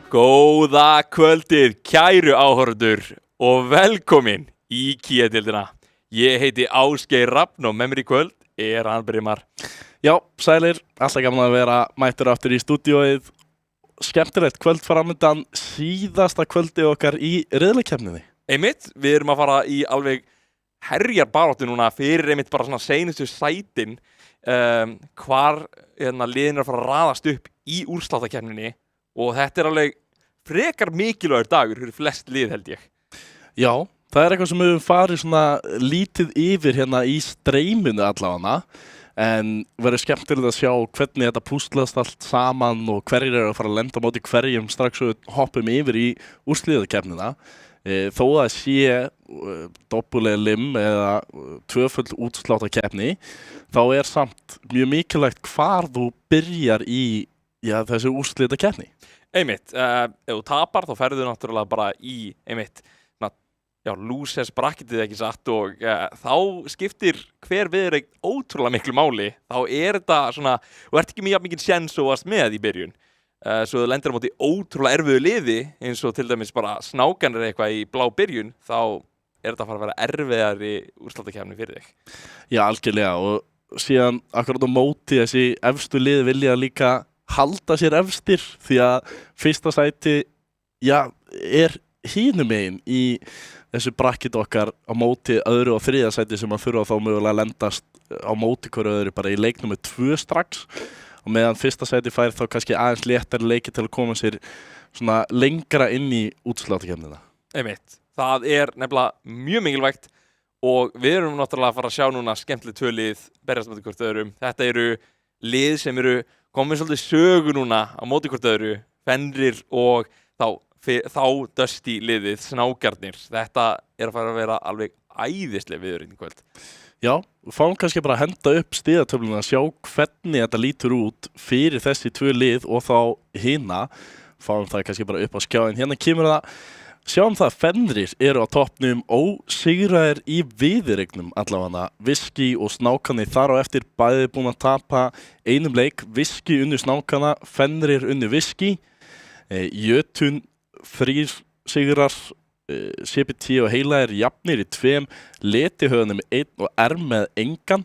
Góða kvöldið, kæru áhorfendur og velkomin í Kía-deildina. Ég heiti Ásgeir Rafn og með mér í kvöld hann Brimar. Já, sælir, alltaf gaman að vera mættur aftur í stúdíóið. Skemmtilegt kvöld framöndan, síðasta kvöldi okkar í riðlakeppninni. Einmitt, við erum að fara í alveg herjarbaráttu núna fyrir einmitt bara svona seinustu sætin hvar liðin að fara að raðast upp í úrslitakeppninni og þetta er alveg frekar mikilvægur dagur fyrir flest lið held ég. Já, það er eitthvað sem við höfum farið svona lítið yfir hérna í streyminu allavega en verður skemmtilegt að sjá hvernig þetta púslast allt saman og hverjir eru að fara að lenda á móti hverjum strax og hoppum yfir í úrslitakeppnina. Þó að sé doppuleg lim eða tvöföld útsláttakeppni þá er samt mjög mikilvægt hvar þú byrjar í þessu úrslitakeppni. Einmitt, ef þú tapar þá ferðu náttúrulega bara í einmitt, losers bracketið ekki satt og þá skiptir hver viðureign ótrúlega miklu máli. Þá er þetta svona, þú ert ekki mjög mikið séns og varst með í byrjun. Svo þú lendir á móti ótrúlega erfiðu liði eins og til dæmis bara snákanir eitthvað í blá byrjun, þá er þetta að fara að vera erfiðari úrslitakeppni fyrir þig. Já, algjörlega og síðan akkurat á móti þessi efstu lið vilja líka halda sér efstir því að fyrsta sæti er hinum megin í þessu bracket okkar á móti öðru og þriðja sæti sem að þurfa þá mögulega að lendast á móti hverju öðru bara í leik númer 2 strax og meðan fyrsta sæti fær þá kannski aðeins léttari leiki til að koma sér svona lengra inn í úrslitakeppnina. Einmitt, það er nefnilega mjög mikilvægt og við erum náttúrulega að fara að sjá núna skemmtileg tvö lið berjast móti hvort öðrum. Þetta eru lið sem eru komið svolítið sögu núna á móti hvort öðru, Fenrir og þá Dusty liðið, Snákarnir. Þetta er að fara að vera alveg æðisleg viðureign í kvöld. Já, við fáum kannski bara að henda upp stigatöfluna að sjá hvernig þetta lítur út fyrir þessi tvö lið og þá hina. Fáum það kannski bara upp á skjáin. Hérna kemur það, sjáum það að Fenrir eru á toppnum ósigraðir í viðureignum allavega. Viski og Snákarnir þar á eftir bæði búin að tapa einum leik. Viski unnu Snákarna, Fenrir unnu Viski. Jötun 3 sigrar, CPT og Heila er jafnir í 2, Letihöfðunum 1 og með engan.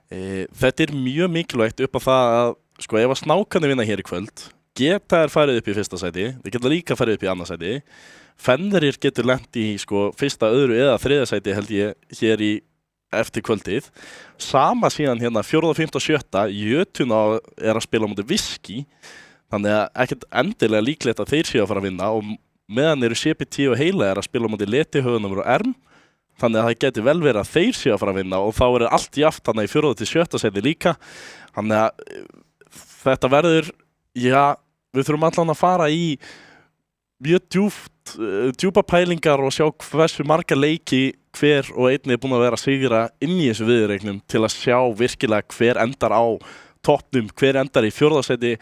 Þetta er mjög mikilvægt upp á það að sko ef að Snákarnir vinna hér í kvöld geta farið upp í fyrsta sæti, þeir geta líka farið upp í annað sæti. Fenrir getur lent í sko fyrsta, öðru eða þriðja sæti held ég hér í eftir kvöldið. Sama síðan hérna 4., 5. og 7. Jötun er að spila á móti Viski. Þannig að ekkert endilega líklegt að þeir séu að fara að vinna og meðan eru CPT og Heila er að spila á móti Letihöfðunum og þannig að það geti vel verið að þeir séu að fara að vinna og þá er allt jafnt þannig í 4. til 7. sæti líka. Þannig að þetta verður, við þurfum allan að fara í mjög djúpa pælingar og sjá hversu marga leiki hver og einn er búin að vera að sigra inn í þessu viðureignum til að sjá virkilega hver endar á toppnum, hver endar í 4. sæti,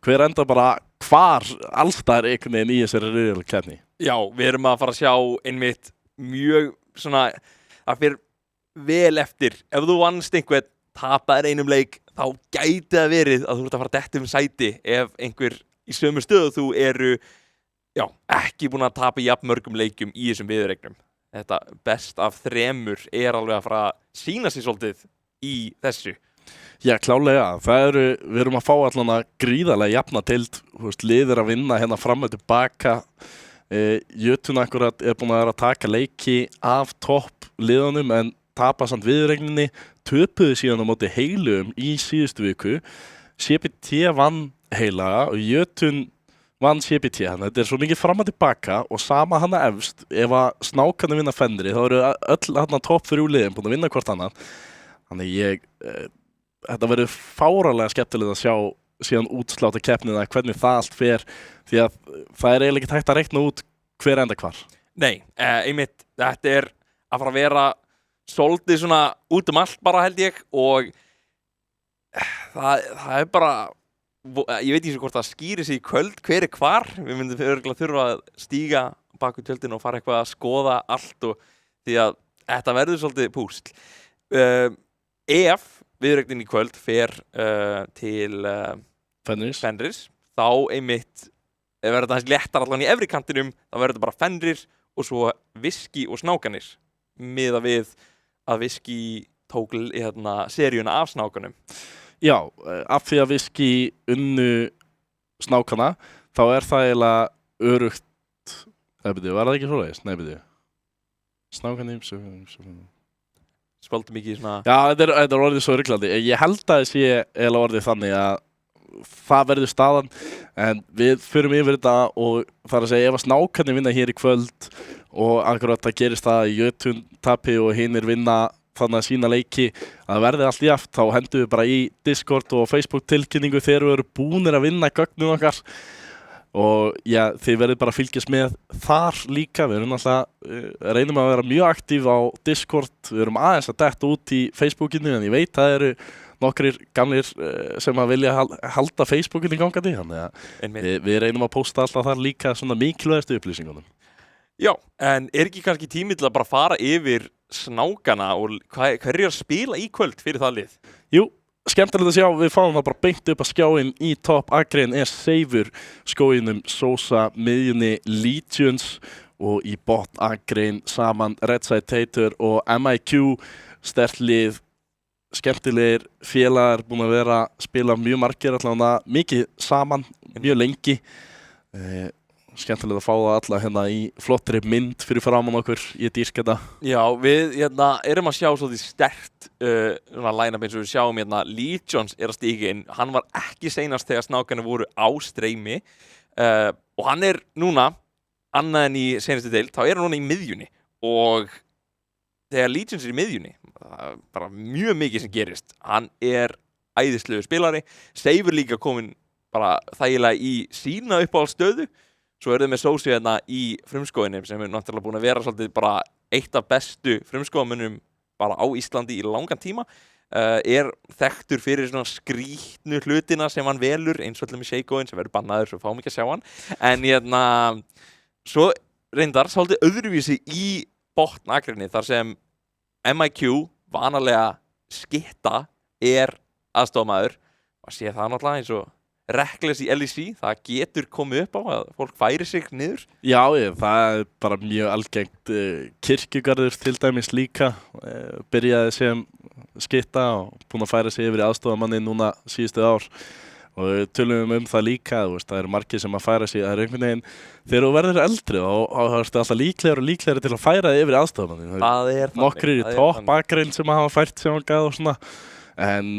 hver endar bara hvar allstaðar einhvern veginn í þessari riðlakeppni. Já, við erum að fara að sjá einmitt mjög svona að fyrir vel eftir. Ef þú vannst einhvern, tapaðir einum leik, þá gæti það verið að þú ert að fara að detta sæti ef einhver í sömu stöðu þú eru ekki búin að tapa jafn mörgum leikjum í þessum viðureignum. Þetta best af 3 er alveg að fara að sýna sig svolítið í þessu. Já, klálega. Við erum að fá allan að gríðarlega jafna deild, liðir að vinna hérna fram og tilbaka. Jötun akkurat er búin að vera að taka leiki af topp liðunum en tapa samt viðureigninni, töpuðu síðan á móti Heilum í síðustu viku. CPT vann Heila og Jötun vann CPT. Þetta er svo mikið fram og tilbaka og sama hana efst. Ef að Snákarnir vinna Fenrir þá eru öll hana topp 3 liðin búin að vinna hvort annan. Þannig þetta verður fáralega skemmtilegt að sjá síðan útsláttakeppnina hvernig það allt fer því að það er eiginlega ekki hægt að reikna út hver enda hvar. Nei, einmitt, þetta er að fara að vera svolítið svona út allt bara held ég og það er bara, ég veit ekki hvort það skýri sig í kvöld hver hvar, við myndum örugglega þurfa að stíga bak við tjöldin og fara eitthvað að skoða allt og því að þetta verður svolítið púsl. Ef viðureignin í kvöld fer til Fenris, þá einmitt verður þetta hans léttar allan í efri kantinum, þá verður þetta bara Fenrir og svo Whisky og Snákanir, miða við að Whisky tók seríuna af Snákanum. Já, af því að Whisky unnu Snákana, þá það eiginlega örugt. Var það ekki svoleiðis? Nei, byrju. Snákanir, Spöldu mikið í svona... Já, þetta orðið svo ruglandi. Ég held að það sé eiginlega orðið þannig að það verður staðan, en við förum yfir þetta og það að segja ef að Snákarnir vinna hér í kvöld og akkurat það gerist það í Jötun tapi og hinir vinna þannig að sína leiki að verði allt jafnt, þá hendum við bara í Discord og Facebook tilkynningu þegar við erum búnir að vinna gögnum okkar og já, þið verður bara að fylgjast með þar líka. Við erum alltaf reynum að vera mjög aktív á Discord, við erum aðeins að detta út í Facebookinu en ég veit að það eru nokkrir gamlir sem að vilja halda Facebookinu gangandi, þannig að við reynum að posta alltaf þar líka svona mikilvægastu upplýsingunum. Já, en ekki kannski tími til að bara fara yfir Snákana og hverju að spila í kvöld fyrir það lið? Jú, skemmtilegt að sjá, við fáum það bara beint upp að skjáin í topp akrein Seifur, skóginum Sosa, miðjunni Legions og í bot akrein saman Redside Tater og MIQ, sterkt lið, skemmtilegir félagar, búin að vera að spila mjög margir allavega mikið saman, mjög lengi. Skemmtilegt að fá það alla hérna í flottri mynd fyrir framan okkur, ég dýrka þetta. Já, við erum að sjá svolítið sterkt line-up eins og við sjáum Legions að stíga inn, hann var ekki seinast þegar Snákarnir voru á streymi og hann núna, annað en í seinastu deild, þá hann núna í miðjunni og þegar Legions í miðjunni, bara mjög mikið sem gerist, hann æðislegur spilari, Seifur líka komin bara þægilega í sína uppáhaldsstöðu. Svo þau með Sósi í frumskóginum sem náttúrulega búin að vera svolítið bara eitt af bestu frumskógamönnum bara á Íslandi í langan tíma. Þekktur fyrir svona skrýtnu hlutina sem hann velur, eins og allir með Shakeoin sem verður bannaður svo fáum ekki að sjá hann. En svo reyndar svolítið öðruvísi í botnakrinni þar sem MIQ, vanalega skitta, aðstofamaður. Og sé það náttúrulega eins og Reckless í LEC, það getur komið upp á að fólk færi sig niður. Já, það bara mjög algengt. Kirkjugarður til dæmis líka, byrjaði sem skitta og búin að færa sig yfir í aðstofamanni núna síðustu ár. Og við tölum það líka, það eru margir sem að færa sig, það einhvern veginn, þegar þú verður eldri þá ertu alltaf líklegri og líklegri til að færa þig yfir í aðstofamanni. Það þannig. Nokkrir í topp bakgrein sem hafa fært sig ángað og svona, en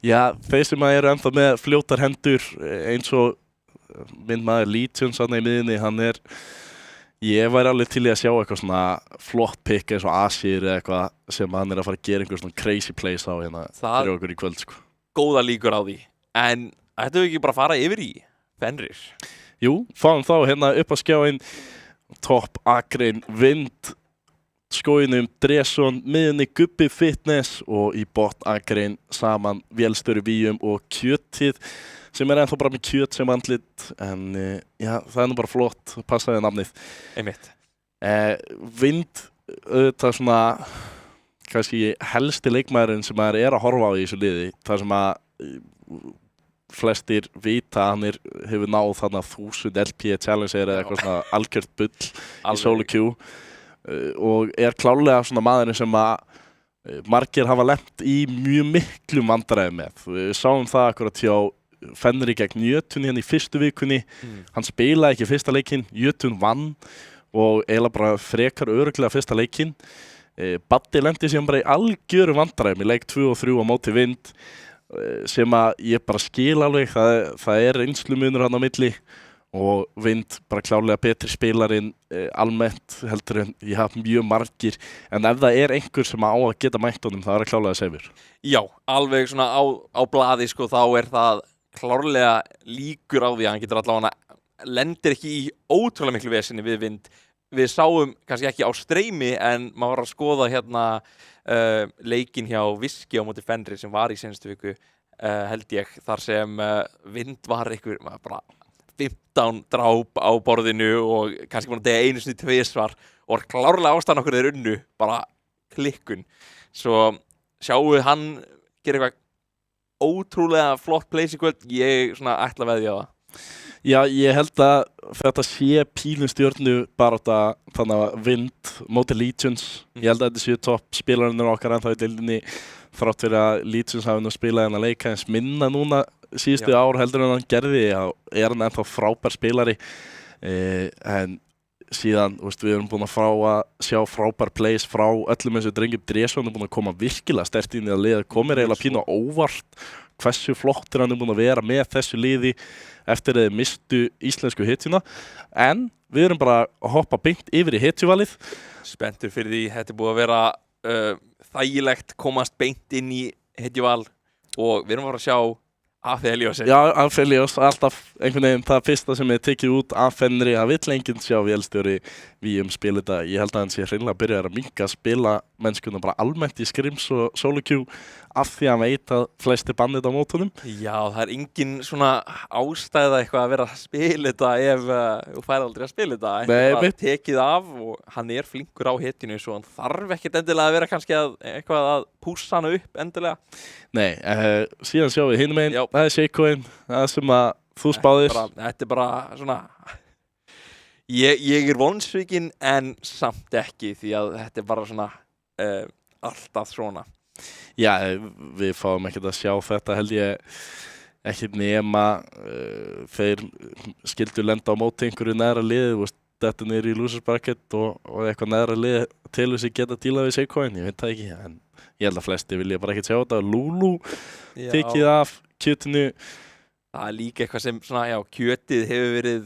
já, þeir sem eru ennþá með fljótar hendur eins og minn maður Legions í miðinni, ég væri alveg til í að sjá eitthvað svona flott pick eins og Asir eða eitthvað sem hann að fara að gera einhver svona crazy plays á fyrir okkur í kvöld sko. Góða líkur á því, en ættum við ekki bara að fara yfir í Fenrir? Jú, fáum þá upp á skjáin topp akrein Vind, skóginum Dresson, miðjunni Gubbi Fitness og í bot akrein saman Vélstöru Víum og Kjötið sem ennþá bara með kjöt sem andlit, en já, það nú bara flott, passaði nafnið. Einmitt. Vind, auðvitað svona kannski helsti leikmaðurinn sem maður að horfa á í þessu liði, þar sem að flestir vita hann hefur náð þarna 1000 LP challenge eða eitthvað svona algjört bull í solo queue. Og klárlega svona maðurinn sem að margir hafa lent í mjög miklum vandræðum með. Við sáum það akkurat hjá Fenrir gegn Jötun hérna í fyrstu vikunni. Hann spilaði ekki fyrsta leikinn, Jötun vann og eiginlega bara frekar örugglega fyrsta leikinn. Baddi lenti síðan bara í algjörum vandræðum í leik 2 og 3 á móti Vind sem að ég bara skil alveg, það reynslumunur hann á milli. Og Vind bara klárlega betri spilarinn almennt heldur en ég haf mjög margir, en ef það einhver sem á að geta mætt honum, það klárlega Seifur. Já, alveg svona á blaði sko, þá það klárlega líkur á því að hann getur allavega lendir ekki í ótrúlega miklu vesinni við Vind. Við sáum kannski ekki á streymi, en maður var að skoða leikinn hjá Whisky á móti Fenrir sem var í seinustu viku, held ég, þar sem Vind var bara 15 dráp á borðinu og kannski búin að deyja einu sinni tvisvar og klárlega ástæðan okkur þeir unnu, bara klikkun. Svo sjáum við hann gera eitthvað ótrúlega flott place í kvöld, ég svona ætla að veðja á það. Já, ég held að þetta sé pílustjörnu bara þannig að Vind móti Legions. Ég held að þetta séu topp spilarinn okkar ennþá í deildinni þrátt fyrir að Legions hafi nú spilað hennar leika eins minna núna síðustu ár heldur en hann gerði. Er hann ennþá frábær spilari en síðan, við erum búin að sjá frábær plays frá öllum þessu drengjum. Dresson er búin að koma virkilega sterkt inn í að liða, komir eiginlega pínu á óvart hversu flottur hann er búin að vera með þessu liði eftir að þeir mistu íslensku hetjuna, en við erum bara að hoppa beint yfir í hetjuvalið. Spenntur fyrir því, þetta er búið að vera þægilegt komast beint inn í hetjuval og við erum að fara að sjá Aphelios. Já, Aphelios, alltaf einhvern veginn það fyrsta sem er tekið út af Fenri. Það vill enginn sjá vélstjóri VM spila þetta. Ég held að hann sé hreinlega að byrja að minnka spila mennskuna bara almennt í scrims og solo queue af því að hann veit að flestir bannir þetta á mótunum. Já, það er engin svona ástæða eitthvað að vera að spila þetta ef þú fær aldrei að spila þetta. Nei, bara tekið af og hann er flinkur á hetjunu svo hann þarf ekkert endilega að vera kannski eitthvað að pússa hann upp endilega. Nei, síðan sjáum við hinum einn, það er Shakecoin, það sem að þú spáðir. Þetta er bara svona, ég er vonsvikinn en samt ekki því að þetta er bara svona alltaf svona. Já, við fáum ekkert að sjá þetta held ég ekki nema þeir skildu lenda á móti einhverju neðra liði, þetta niður í losers bracket og eitthvað neðra liði til þess að geta dílað við Shakecoin, ég veit það ekki, en ég held að flesti vilja bara ekkert sjá þetta. Lulu tekið af kjötinu. Það er líka eitthvað sem svona, kjötið hefur verið,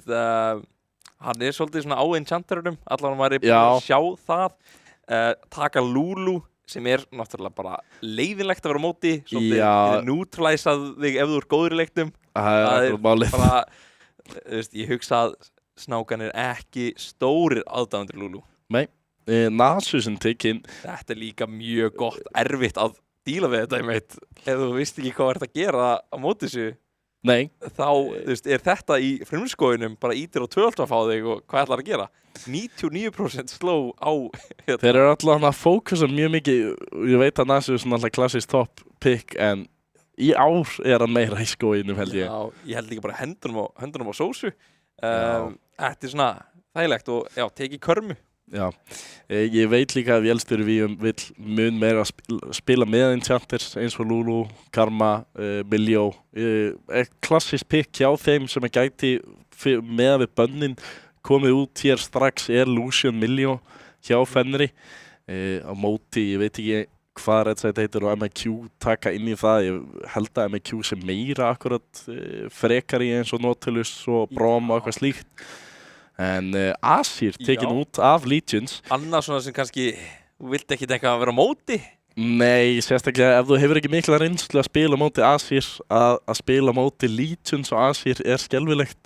hann er svolítið svona á enchanterunum, allavega maður er búin að sjá það, taka Lulu sem er náttúrulega bara leiðinlegt að vera á móti, svolítið neutralisað þig ef þú ert góður í leiknum. Það er bara, ég hugsa að snákan er ekki stórir aðdáendur Lulu. Nei. Nasusin tekinn. Þetta er líka mjög gott, erfitt að díla við þetta, ég veit. Ef þú veist ekki hvað ert að gera á móti þessu, nei, þá er þetta í frumskóginum bara ítir á 12 að fá þig og hvað ætlar að gera? 99% sló á Þeir eru alltaf að fókusa mjög mikið. Ég veit að Nasusin er alltaf klassist top pick en í ár er hann meira í skóginum held ég. Já, ég held líka bara höndunum á sósu. Þetta er svona þægilegt og tekið körmu. Já, ég veit líka að vélstjóri VM vill mun meira spila með enchanters eins og Lulu, Karma, Miljó. Klassist pick hjá þeim sem gæti með við bönnin komið út hér strax er Lucian Miljó hjá Fenri. Á móti, ég veit ekki hvað þetta heitir og MQ taka inn í það. Ég held að MQ sem meira akkurat frekar í eins og Nautilus og Brom og eitthvað slíkt. En Asir tekin út af Legions. Annað svona sem kannski þú vilt ekki eitthvað að vera á móti? Nei, sérstaklega ef þú hefur ekki mikla reynslu að spila á móti Asir, að spila á móti Legions og Asir er skelfilegt.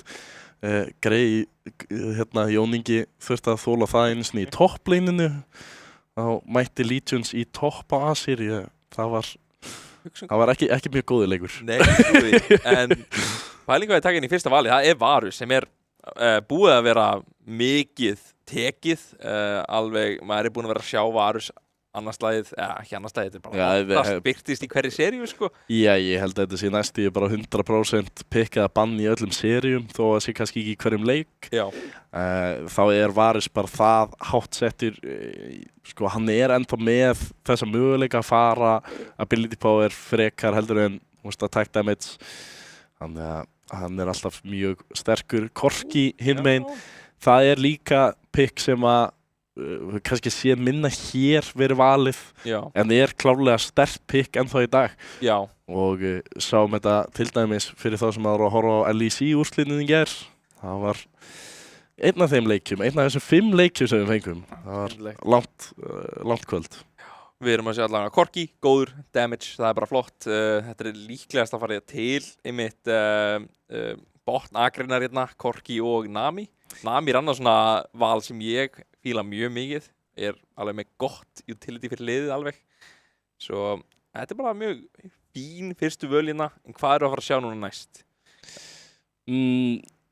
Jón Ingi þurfti að þóla það einu sinni í toppleininu. Þá mætti Legions í topp á Asir. Það var ekki mjög góður leikur. Nei, en pælingu að taka inn í fyrsta vali, það er Varus sem er búið að vera mikið tekið, alveg, maður er búin að vera að sjá Varus annarslagið, ekki annarslagið, þetta er bara það byrtist í hverju seríu, sko. Já, ég held að þetta sé næstu bara 100% pikkað bann í öllum seríum, þó að sé kannski ekki í hverjum leik. Já. Þá er Varus bara það háttsettur, sko, hann er ennþá með þessa möguleika að fara ability power frekar heldur en attack damage. Hann er alltaf mjög sterkur. Korki hinn megin, það er líka pick sem að kannski sé minna hér verið valið. Já. En er klárlega sterkt pick ennþá í dag. Já. Og sáum þetta til dæmis fyrir þá sem voru að horfa á LEC úrslitin í gær. Það var einn af þeim leikjum, einn af þessum 5 leikjum sem við fengum. Það var langt kvöld. Við erum að sjá allavega Korki, góður, damage, það er bara flott. Þetta er líklegast að fara til einmitt botn-agreinar hérna, Korki og Nami. Nami er annað svona val sem ég fíla mjög mikið, er alveg með gott utility fyrir liðið alveg. Svo þetta er bara mjög fín fyrstu völina, en hvað eru að fara að sjá núna næst?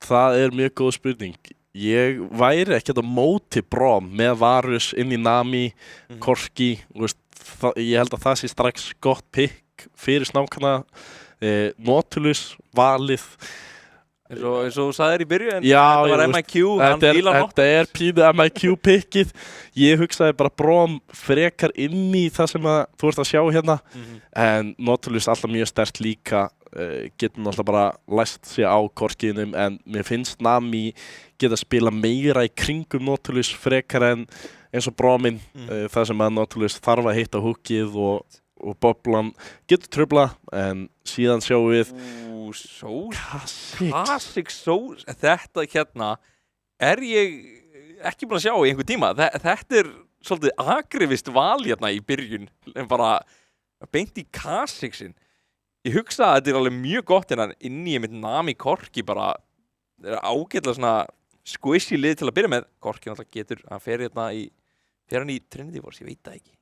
Það er mjög góð spurning. Ég væri ekkert á móti Brom með Varus inn í Nami, Korki. Ég held að það sé strax gott pick fyrir snákana. Nautilus valið. eins og þú sagðir í byrjun, Já, þetta var ég veist, MIQ, hann fílar nótt. Þetta er pínu MIQ pickið. Ég hugsaði bara Brom frekar inn í það sem að þú ert að sjá hérna. En Nautilus alltaf mjög sterkt líka. Getur alltaf bara læst sig á korkinum, en mér finnst Nami geta spila meira í kringum Nautilus frekar en eins og Brominn. Það sem að Nautilus þarf að hitta húkið og boblan getur trufla, en síðan sjáum við Classic Sós. Þetta hérna er ég ekki búin að sjá í einhver tíma. Þetta er svolítið agrifist val hérna í byrjun, en bara beint í Kha'Zixinn. Ég hugsa að þetta er alveg mjög gott, en inn í mitt Nami Korki bara er ágætlega svona squishy lið til að byrja með. Korki náttúrulega getur að fer hann í Trinity Force, ég veit það ekki.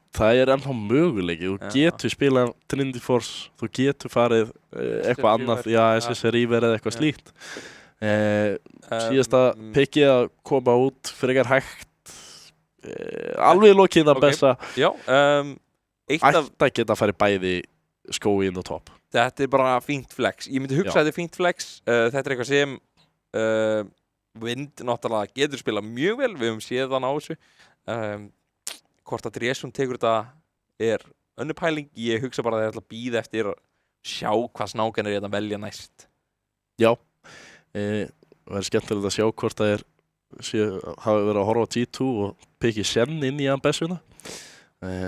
Það er ennþá möguleiki, þú getur spilað Trinity Force, þú getur farið eitthvað annað, SS River eða eitthvað slíkt. Síðasta pickið að koma út frekar hægt, alveg í lokinn að Bessa. Já, ætti að geta að fara bæði skói inn og topp. Þetta er bara fínt flex. Ég myndi hugsa að þetta er fínt flex. Þetta er eitthvað sem Wind náttúrulega getur spilað mjög vel, við höfum séð þann á þessu. Hvort að Dresun tekur þetta er önnur pæling. Ég hugsa bara að það er að bíða eftir að sjá hvað snákan er að velja næst. Já. Það er skemmtilegt að sjá hvort það hafi verið að horfa á G2 og pikið Shen inn í Ambessuna.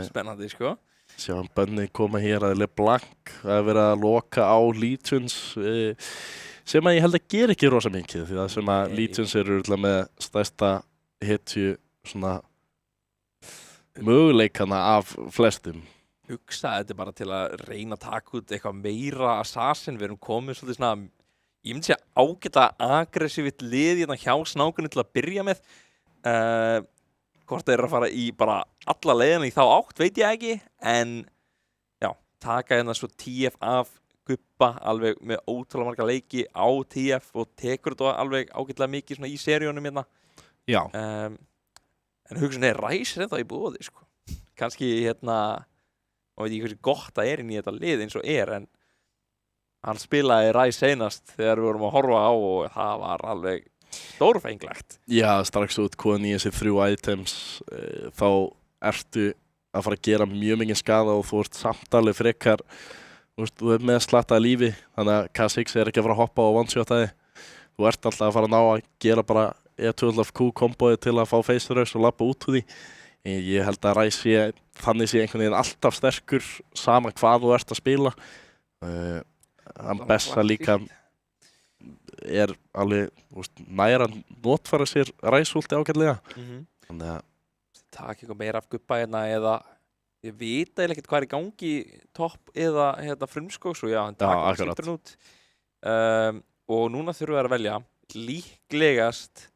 Spennandi, sko. Sjá hann Bunny koma hér að LeBlanc, það er verið að loka á Legions, sem að ég held að gera ekki rosa mikið, því það sem að Legions eru með stærsta hetju svona möguleikana af flestum. Hugsa þetta bara til að reyna að taka út eitthvað meira assassin. Við erum komið svolítið svona, ég myndi segja ágætlega aggressívitt lið hérna hjá snákunni til að byrja með. Hvort það er að fara í bara alla leiðina í þá átt, veit ég ekki, en já, taka hérna svo TF af Gubba alveg með ótrúlega marga leiki á TF og tekur þetta alveg ágætlega mikið svona í seríunum hérna. Já. En hugsun er Ræs þetta í búið, sko. Kannski hérna, og veit ég hversu gott það er inn í þetta lið eins og en hann spilaði Ræs seinast þegar við vorum að horfa á og það var alveg stórfenglegt. Já, strax út komin í þessi 3 items, þá ertu að fara að gera mjög mikið skada og þú ert samt alveg frekar, þú er með slattaði lífi, þannig að Kha'Zix er ekki að fara að hoppa og one-shotta þig. Þú ert alltaf að fara að ná að gera bara E12Q komboði til að fá face rush og labba út úr því. Ég held að Ræs þannig sé einhvern veginn alltaf sterkur sama hvað þú ert að spila. Hann Bessa líka er alveg nær að notfæra sér Ræs-últi ágætlega. Þannig að taka eitthvað meira af Gubba hérna eða ég veit eiginlega ekkert hvað er í gangi topp eða hérna frumskóks og já, hann taka slípurinn út. Og núna þurfum við að velja líklegast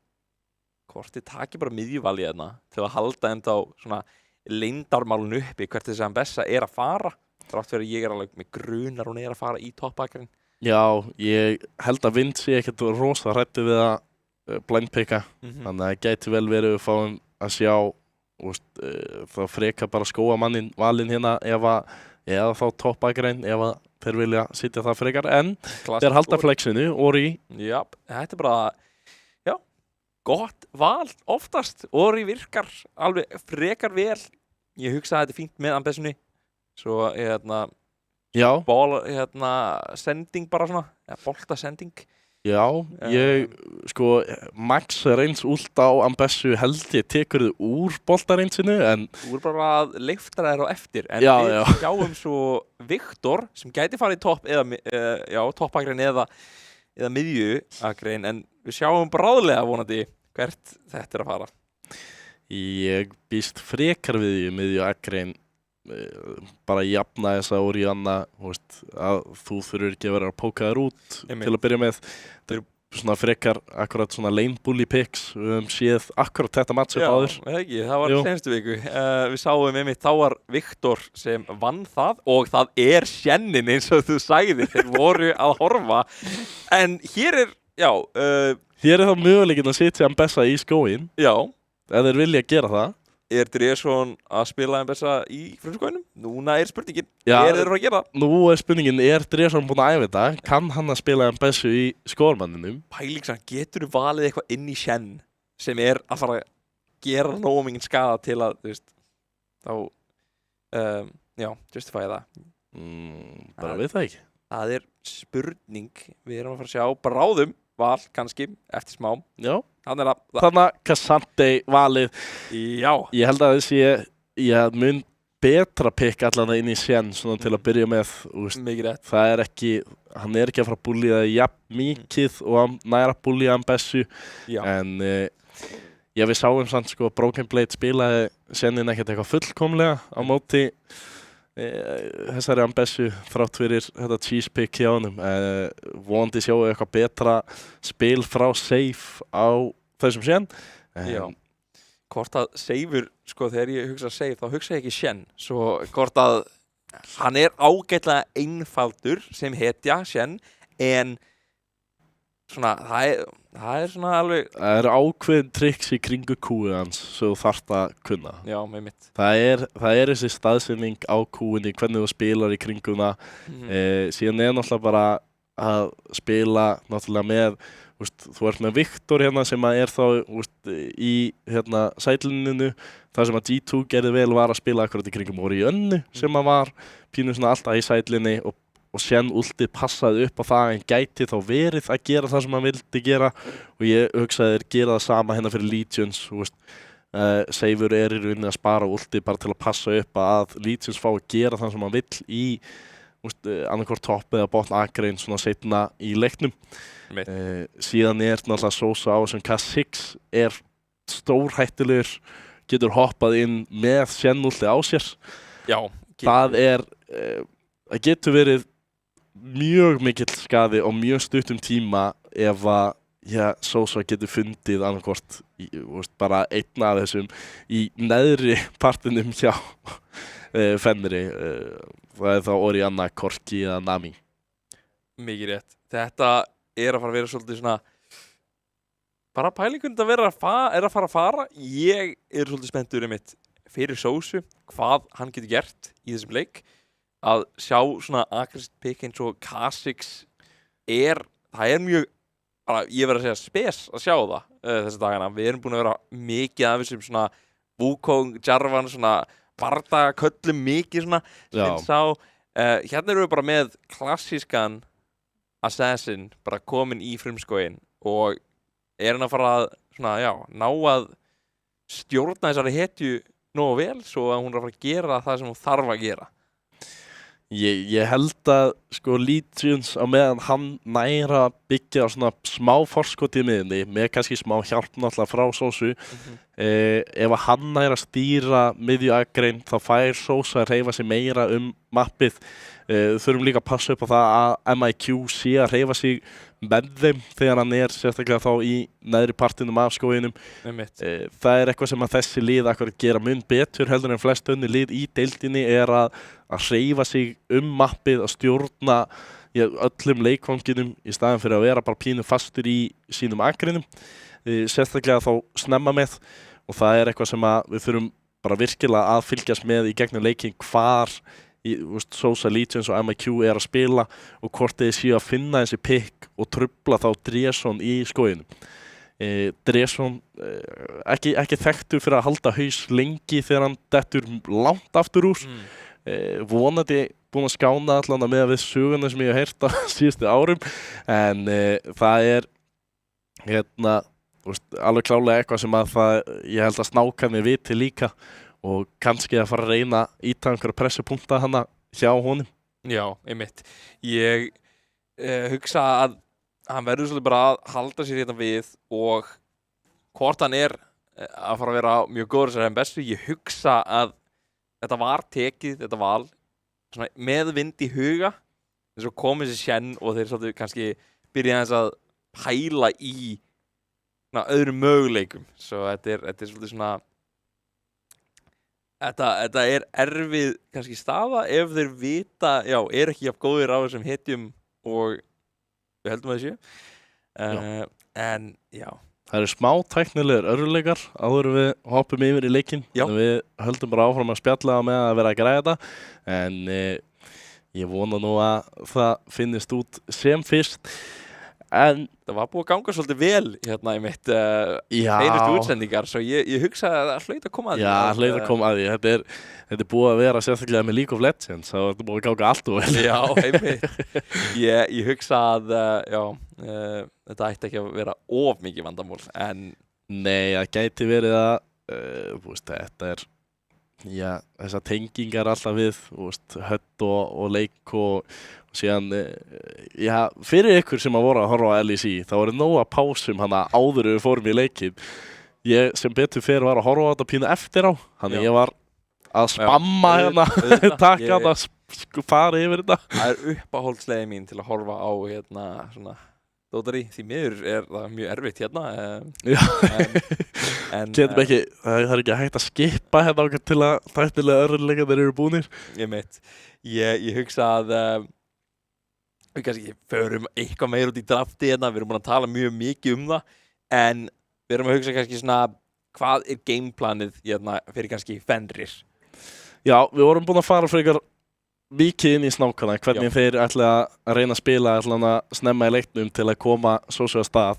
hvort þið taki bara miðjuvalið hérna til að halda enda á svona leyndarmálun uppi hvert þess að hann Bessa er að fara. Þrátt fyrir að ég er alveg með grunar hún er að fara í toppbakarinn. Já, ég held að Wind sé ekkert rosa hræddur við að blindpicka. Þannig að það gæti vel verið að fáum að sjá þá freka bara skóa mannin valinn hérna eða þá toppbakarinn ef að þeir vilja sitja það frekar. En þeir halda flexinu, Ori. Já, þetta er bara gott val oftast. Ori virkar alveg frekar vel. Ég hugsa að þetta er fínt með Ambessunni. Svo sending bara svona, bolta sending. Já, Max Reigns ult á Ambessu held ég tekur þið úr boltareynsinu en þú er bara að leifta þær á eftir en við sjáum svo Viktor sem gæti farið í topp eða toppakrein eða miðjuakrein en við sjáum bráðlega vonandi hvert þetta er að fara. Ég býst frekar við í miðjuakrein bara jafna þessa Orianna að þú þurfur ekki að vera að póka þér út til að byrja með. Það eru svona frekar akkurat svona lane bully picks. Við höfum séð akkurat þetta matchup áður. Já, það var senstu viku. Við sáum einmitt, þá var Viktor sem vann það og það er Shennin eins og þú sagði. Þeir voru að horfa. En hér er, hér er þá möguleikin að setja Ambessa í skóinn. Já. Ef þeir vilja gera það. er Dresson að spila Mbessa í frumskóinum? Núna er spurningin, Já, þeir að gera það? Nú er spurningin, er Dresson búinn að æfa þetta? Kann hann að spila Mbessu í skórmanninum? Pælingsan, getur þú valið eitthvað inn í Shen sem er að fara að gera nógu mikið skada til að, þú veist, þá, já, justify það. Bara við það ekki. Það er spurning, við erum að fara að sjá bráðum val, kannski, eftir smá. Já. Þannig að Þannig að Cassante valið. Já. Ég held að þessi mun betra pikk allan inn í Shen svona til að byrja með. Mikið rétt. Það er ekki, hann er ekki að fara að búlja það jafn mikið og hann næra að búlja Mbessu. Já. En við sáum samt sko Broken Blade spilaði Shenin ekkert eitthvað fullkomlega á móti þessari Mbessu þrátt fyrir þetta cheese pick hjá honum. Vonandi sjáum við eitthvað betra spil frá Safe á þessum Shen. Já. Hvort að Seifur, sko þegar ég hugsa Seif þá hugsa ég ekki Shen. Svo hvort að hann er ágætlega einfaldur sem hetja Shen, en svona það er svona alveg. Það eru ákveðin tricks í kringu kúið hans sem þú þarft að kunna. Já, með mitt. Það er þessi staðsetning á kúinni, hvernig þú spilar í kringuna. Síðan er náttúrulega bara að spila náttúrulega með, þú ert með Viktor hérna sem er þá í hérna sætlininu. Það sem að G2 gerði vel var að spila akkurat í kringum Oriönnu sem að var pínu svona alltaf í sætlinni og Shen ultið passaði upp á það en gæti þá verið að gera það sem hann vildi gera og ég hugsaði þeir gera það sama hérna fyrir Legions. Seifur er í rauninni að spara ultið bara til að passa upp að Legions fá að gera það sem hann vill í annarkvort topp eða botn akrein svona seinna í leiknum. Síðan er náttúrulega Sosa á þessum K6 er stórhættulegur, getur hoppað inn með Shen ultið á sér. Já. Það getur verið mjög mikill skaði og mjög stuttum tíma ef að Sosa getur fundið annarkvort bara einn af þessum í neðri partinum hjá Fenri. Það er þá Orianna, Korki eða Nami. Mikið rétt. Þetta er að fara að vera svolítið svona bara pælingun að vera að fara. Ég er svolítið spenntur mitt fyrir Sosu, hvað hann getur gert í þessum leik. Að sjá svona aggressive pick eins og K6 það er mjög, ég verð að segja spes að sjá það þessa dagana. Við erum búin að vera mikið af þessum svona Wukong, Jarvan, svona bardagaköllum mikið svona hérna erum við bara með klassískan assassin bara komin í frumskógin og er hann að fara að svona, ná að stjórna þessari hetju nógu vel svo að hún er að fara að gera það sem hún þarf að gera. Ég held að sko Legions á meðan hann næra byggja á svona smá forskot í miðunni með kannski smá hjálp náttúrulega frá Sosu. Ef að hann næra stýra miðjuagrein þá fær Sosa að hreyfa sig meira mappið. Þurfum líka að passa upp á það að MIQ sé að hreyfa sig með þeim þegar hann er sérstaklega þá í neðri partinum af skóginum. Það er eitthvað sem að þessi lið akkurat gera mun betur heldur en flest önnur lið í deildinni er að hreyfa sig mappið, að stjórna öllum leikvanginum í staðin fyrir að vera bara pínu fastur í sínum agreinum. Sérstaklega þá snemma með og það er eitthvað sem að við þurfum bara virkilega að fylgjast með í gegnum leikinn hvar Sosa, Legions og MIQ er að spila og hvort þeir séu að finna þessi pick og trufla þá Dresson í skóginum. Dresson ekki þekktur fyrir að halda haus lengi þegar hann dettur langt aftur úr. Vonandi búinn að skána allan með við söguna sem ég hef heyrt á síðustu árum en það er alveg klálega eitthvað sem að ég held að snákarnir viti líka og kannski að fara að reyna að íta einhverja pressupunkta hana hjá honum. Já, einmitt. Ég hugsa að hann verður svolítið bara að halda sér hérna við og hvort hann er að fara að vera mjög góður sem bestu. Ég hugsa að þetta var tekið, þetta val svona með vind í huga eins og komið sér Shen og þeir svolítið kannski byrja aðeins að pæla í öðrum möguleikum. Svo þetta er svolítið svona Þetta er erfið kannski staða ef þeir vita, er ekki jafn góðir á þessum hetjum og við heldum að þessu. En Það eru smá tæknilegur örðuleikar áður en við hoppum yfir í leikinn. Já. Við höldum bara áfram að spjalla með að vera að græða þetta. En ég vona nú að það finnist út sem fyrst. En Það var búið að ganga svolítið vel hérna í mitt já, einustu útsendingar, svo ég hugsaði að það hlaut að koma að því. já, hlaut að koma að því. Þetta er búið að vera sérstaklega með League of Legends, þá er þetta búið að ganga allt og vel. Já, einmitt. Ég hugsa að þetta ætti ekki að vera of mikið vandamál, en Nei, það gæti verið að þú veist, þetta er já, þessar tengingar alltaf við hödd og leik og síðan já, fyrir ykkur sem að voru að horfa á LEC þá voru nóga pásum hana áður við fórum í leikinn. Ég sem betur fyrir var að horfa á þetta pínu eftir á, þannig Já. ég var að spamma auðvitað. taka þetta fara yfir þetta. það er uppáhaldsleiði mín til að horfa á svona dótari, því miður er það mjög erfitt hérna. Já. En Getum ekki, það er ekki hægt að skipa hérna okkur til að þættilega örðuleika þeir eru búnir. Ég hugsa að við kannski förum eitthvað meir út í drafti hérna, við erum búin að tala mjög mikið um það, en við erum að hugsa kannski svona hvað er gameplanið hérna fyrir kannski Fenrir. Já, við vorum búin að fara frekar mikið inn í snákana, hvernig þeir ætla að reyna að spila að snemma í leiknum til að koma svo að stað.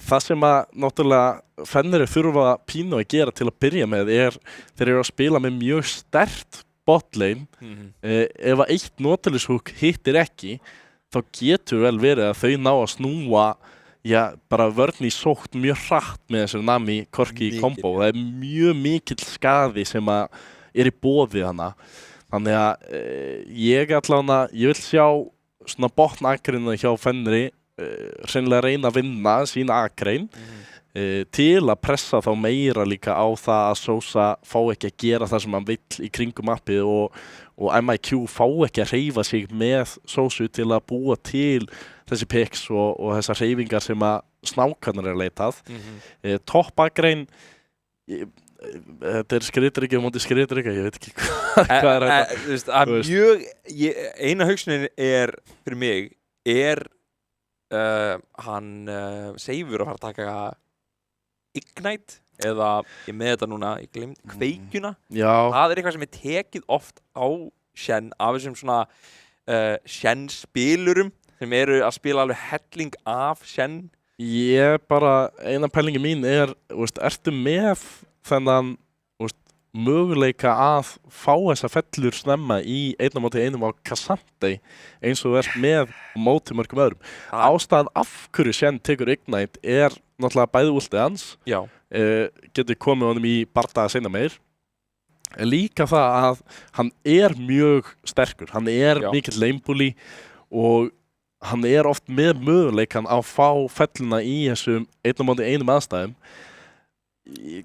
Það sem að náttúrulega Fenrir þurfa pínu að gera til að byrja með þeir eru að spila með mjög sterkt botlane. Ef að eitt Nautilus hook hittir ekki, þá getur vel verið að þau ná að snúa bara vörn í sótt mjög hratt með þessu Nami Corki kombo. Það er mjög mikill skaði sem að er í boði hana. Þannig að ég vil sjá svona botnakreina hjá Fenri hreinlega reyna að vinna sína akrein til að pressa þá meira líka á það að Sosa fá ekki að gera það sem hann vill í kringum appið og MIQ fá ekki að hreyfa sig með Sosu til að búa til þessi picks og þessar hreyfingar sem að snákarnir er leitað. Toppakrein, þetta er skriðdrykkja á móti skriðdrykkja, ég veit ekki hvað er þetta. Eina hugsunin er fyrir mig hann Seifur að fara að taka Ignite eða ég með þetta núna, ég glemt kveikjuna. Já. Það er eitthvað sem er tekið oft á Shen af þessum svona Shen spilurum sem eru að spila alveg helling af Shen. Eina pælingi mín ertu með þennan möguleika að fá þessa fellur snemma í 1-1 á K'Sante eins og ert með móti mörgum öðrum. Ástæðan af hverju Shen tekur Ignite er náttúrulega bæði últið hans. Já. Getur komið honum í bardaga seinna meir. Líka það að hann er mjög sterkur, hann er mikill lanebully og hann er oft með möguleikan að fá felluna í þessum 1-1 aðstæðum.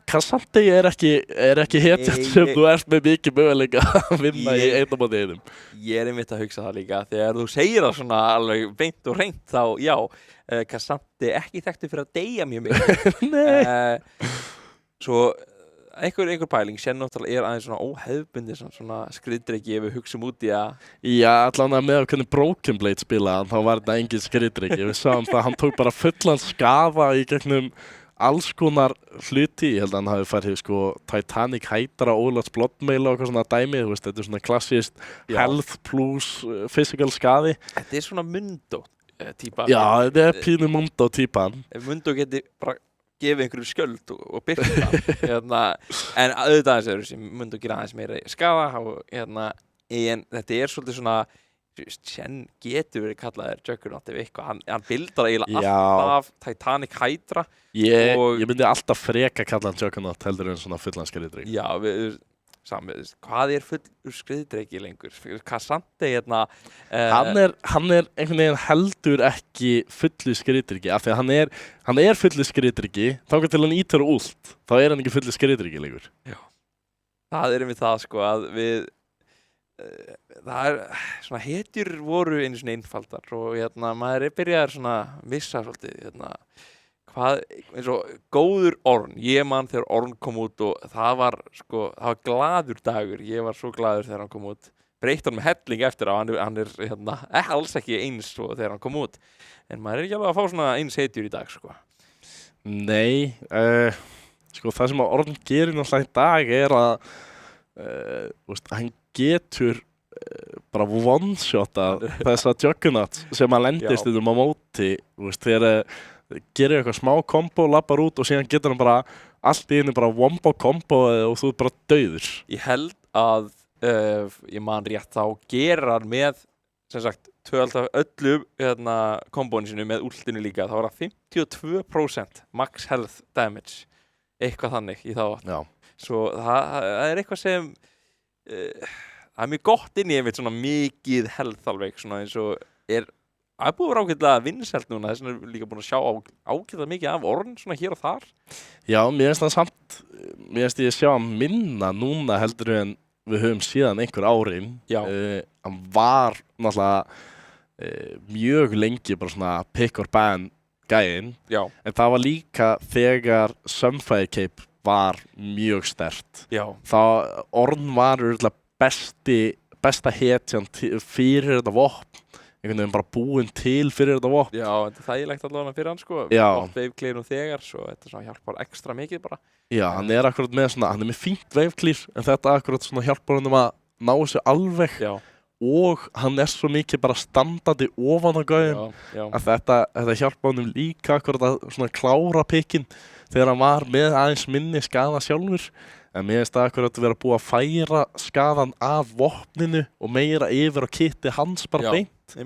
K'Sante er ekki hetjast sem þú ert með mikið möguleika að vinna í 1-1. Ég er einmitt að hugsa það líka, þegar þú segir það svona alveg beint og hreint þá já, K'Sante ekki þekktur fyrir að deyja mjög mikið. Nei. Svo einhver pæling, Shen náttúrulega er aðeins svona óhefðbundið svona skriðdreki ef við hugsum út í að Já, allavega með að hvernig Broken Blade spilaði þá var þetta engin skriðdreki. Við sáum það, hann tók bara fullan skafa í gegnum alls konar hluti. Ég held að hann hafi farið Titanic Hydra, Ólafs Bloodmail og eitthvað svona dæmi. Þetta er svona klassist health plus physical skaði. Þetta er svona Mundo típa. Já, þetta er pínu Mundo típan. Ef Mundo geti bara gefið einhverju skjöld og byrta það. En auðvitað þess að þessi Mundo gera aðeins meira skaða en þetta er svolítið svona Shen getur verið kallaður Juggernaut ef eitthvað, hann bildar eiginlega alltaf Titanic Hydra. Ég myndi alltaf freka kalla hann Juggernaut heldur en svona fullan skriðdreki. Já, hvað er full skriðdreki lengur? K'Sante hann er einhvern veginn heldur ekki fullu skriðdreki af því að hann er fullu skriðdreki þangað til hann ítar últ, þá er hann ekki fullu skriðdreki lengur. Já, það er einmitt það að við það er svona hetjur voru einu svona einfaldar og maður er byrjaður svona vissa svolítið hvað eins og góður Ornn, ég man þegar Ornn kom út og það var glaður dagur, ég var svo glaður þegar hann kom út, breytti hann með helling eftir á, hann er alls ekki eins og þegar hann kom út, en maður er ekki alveg að fá svona eins hetjur í dag Nei, sko það sem að Orn gerir náttúrulega í dag að hann getur bara one-shotað þessa juggernaut sem að lendist á móti, þegar gerir eitthvað smá kombo, lappar út og síðan getur hann bara allt í einu bara wombo kombo og þú bara dauður. Ég held að ég man rétt þá gerir hann með sem sagt alltaf öllu kombóinu sinu með últinu líka, þá var það 52% max health damage, eitthvað þannig í þá átt. Svo það er eitthvað sem það er mjög gott inn í einmitt svona mikið health alveg, svona eins og það búið að vera ágætlega vinsælt núna, þess vegna er líka búin að sjá ágætlega mikið af Orn svona hér og þar. Já, mér finnst það samt, mér finnst ég sjá að minna núna heldur en við höfum síðan einhver árin. Hann var náttúrulega mjög lengi bara svona pick or ban gæinn, en það var líka þegar Sunfire Cape var mjög sterkt. Það Orn var örugglega besta hetjan fyrir þetta vopn, einhvern veginn bara búinn til fyrir þetta vopn. Já, þetta er þægilegt allavega fyrir hann sko, veifklír þegar, svo þetta svona hjálpar ekstra mikið bara. Já, hann er akkurat með svona, hann er með fínt veifklír, en þetta akkurat svona hjálpar hann að ná þessu alveg. Og hann er svo mikið bara standandi ofan á gauðin að þetta hjálpa hann líka akkurat að svona klára pikkinn þegar hann var með aðeins minni skaða sjálfur. En mér finnst það akkurat að vera búið að færa skaðan af vopninu og meira yfir á kitti hans bara beint.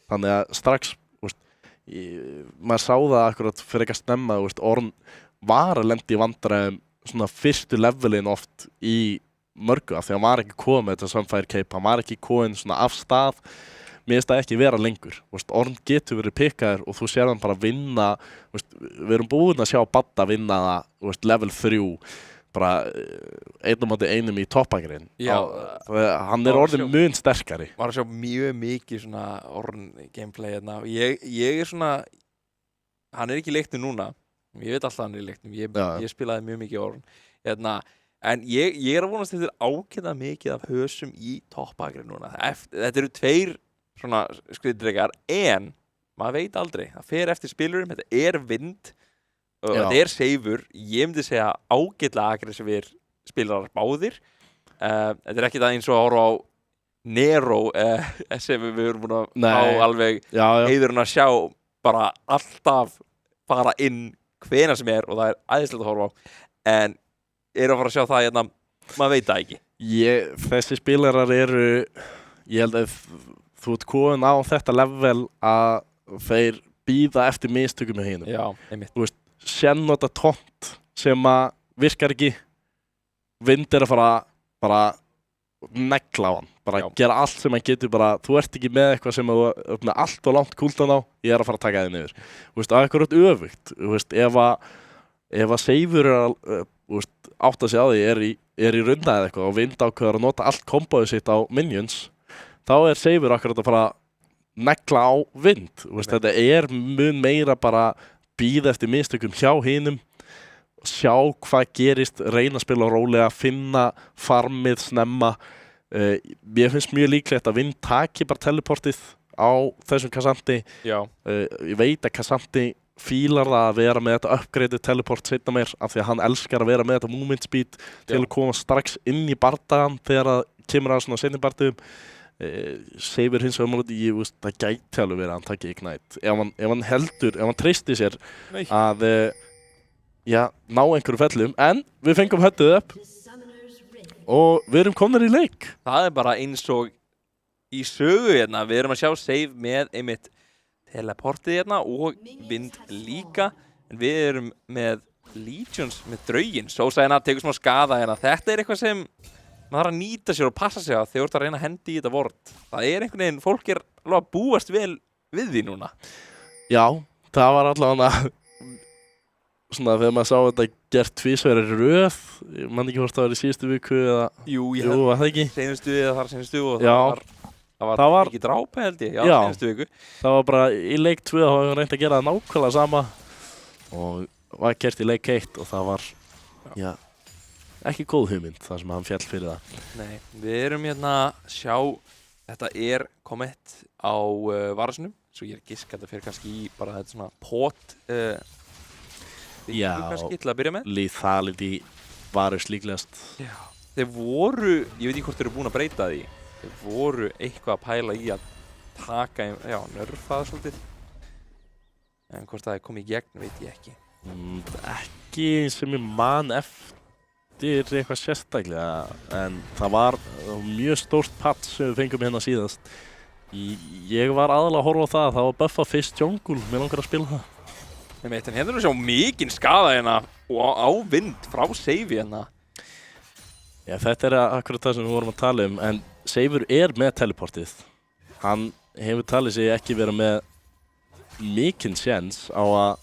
Þannig að strax, maður sá það akkurat fyrir ekki að snemma, Orn var að lenda í vandræðum svona fyrstu levelin oft í mörgu, af því hann var ekki komið þetta Sunfire Cape, hann var ekki komið svona af stað. Mér finnst það ekki vera lengur. Orn getur verið pikkaður og þú sér hann bara vinna, við erum búin að sjá Badda vinna það level 3 bara einum í toppangrin. Hann er orðin mun sterkari. Var að sjá mjög mikið svona Orn gameplay hérna. Ég er svona, hann er ekki í leiknum núna, ég veit alltaf hann er í leiknum, ég spilaði mjög mikið Orn hérna. En ég er að vonast eftir ágætlega mikið af hösum í toppangrin núna. Þetta eru 2 svona skriðdrekar, en maður veit aldrei, það fer eftir spilurum, þetta er vind og þetta er seifur. Ég myndi segja ágætlega aggressífir spilarar báðir. Þetta er ekki það eins og að horfa á Nero sem við erum búin að fá alveg heiðurinn að sjá bara alltaf fara inn hvenær sem er og það er æðislegt að horfa á. En að fara að sjá það hérna, maður veit það ekki. Þessi spilarar eru, ég held að þú ert komin á þetta level að þeir bíða eftir mistökum með hinum. Já, einmitt. Sennota tónt sem að virkar ekki, vind að fara bara negla á hann, bara gera allt sem hann getur, bara þú ert ekki með eitthvað sem þú öfna allt og langt kúldan á, ég að fara að taka þig niður. Að eitthvað öfugt, ef að seifur átt að segja á því er í runda eða eitthvað og vind ákveður að nota allt kombóið sitt á minions, þá er seifur akkurat að fara að negla á vind. Þetta er mun meira bara bíða eftir mistökum hjá hinum, sjá hvað gerist, reyna að spila rólega, finna farmið snemma. Mér finnst mjög líklegt að vind taki bara teleportið á þessum K'Sante. Ég veit að K'Sante fílar það að vera með þetta upgraded teleport seinna meir, af því að hann elskar að vera með þetta movement speed til að koma strax inn í bardagan þegar það kemur að svona seinni bardaðum. Seifur hins vegar það gæti alveg verið að hann taki Ignite ef hann heldur, ef hann treysti sér að ná einhverju fellum, en við fengum höttuð upp og við erum komnir í leik. Það er bara eins og í sögu hérna, við erum að sjá Seif með einmitt teleportið hérna og vind líka, en við erum með Legions með drauginn. Sosa hérna tekur smá skada hérna, þetta er eitthvað sem maður þarf að nýta sér og passa sig að þegar þú ert að reyna að hendi í þetta vort. Það er einhvern veginn, fólk er alveg að búast vel við því núna. Já, það var allavega svona þegar maður sá þetta gert tvisvar í röð, ég man ekki hvort það var í síðustu viku eða Jú, var það ekki? Seinustu eða þar seinustu og það var ekki drápa held ég, seinustu viku. Það var bara í leik 2 þá hefur við reynt að gera það nákvæmlega sama og var gert í leik 1 og það var ekki góð hugmynd þar sem hann féll fyrir það. Nei, við erum hérna sjá, þetta er komment á varðsynum, svo ég er gisk að þetta fyrir kannski í bara þetta svona pot Já, kannski til að byrja með. Lethality varust líklegast. Já. Þeir voru, ég veit ekki hvort þeir eru búin að breyta því. Þeir voru eitthvað að pæla í að taka, já, nerfa það svolítið. En hvort það er komið í gegn veit ég ekki. Ekki sem ég man eftir eitthvað sérstaklega, en það var mjög stórt patch sem við fengum hérna síðast. Ég var aðalega að horfa á það var buffa fyrst jungle, mér langar að spila það. En hérna er sjá mikinn skaða hérna og á vind frá Seifi hérna. Já, þetta er akkurat það sem við vorum að tala en Seifur er með teleportið. Hann hefur talið sig ekki vera með mikinn séns á að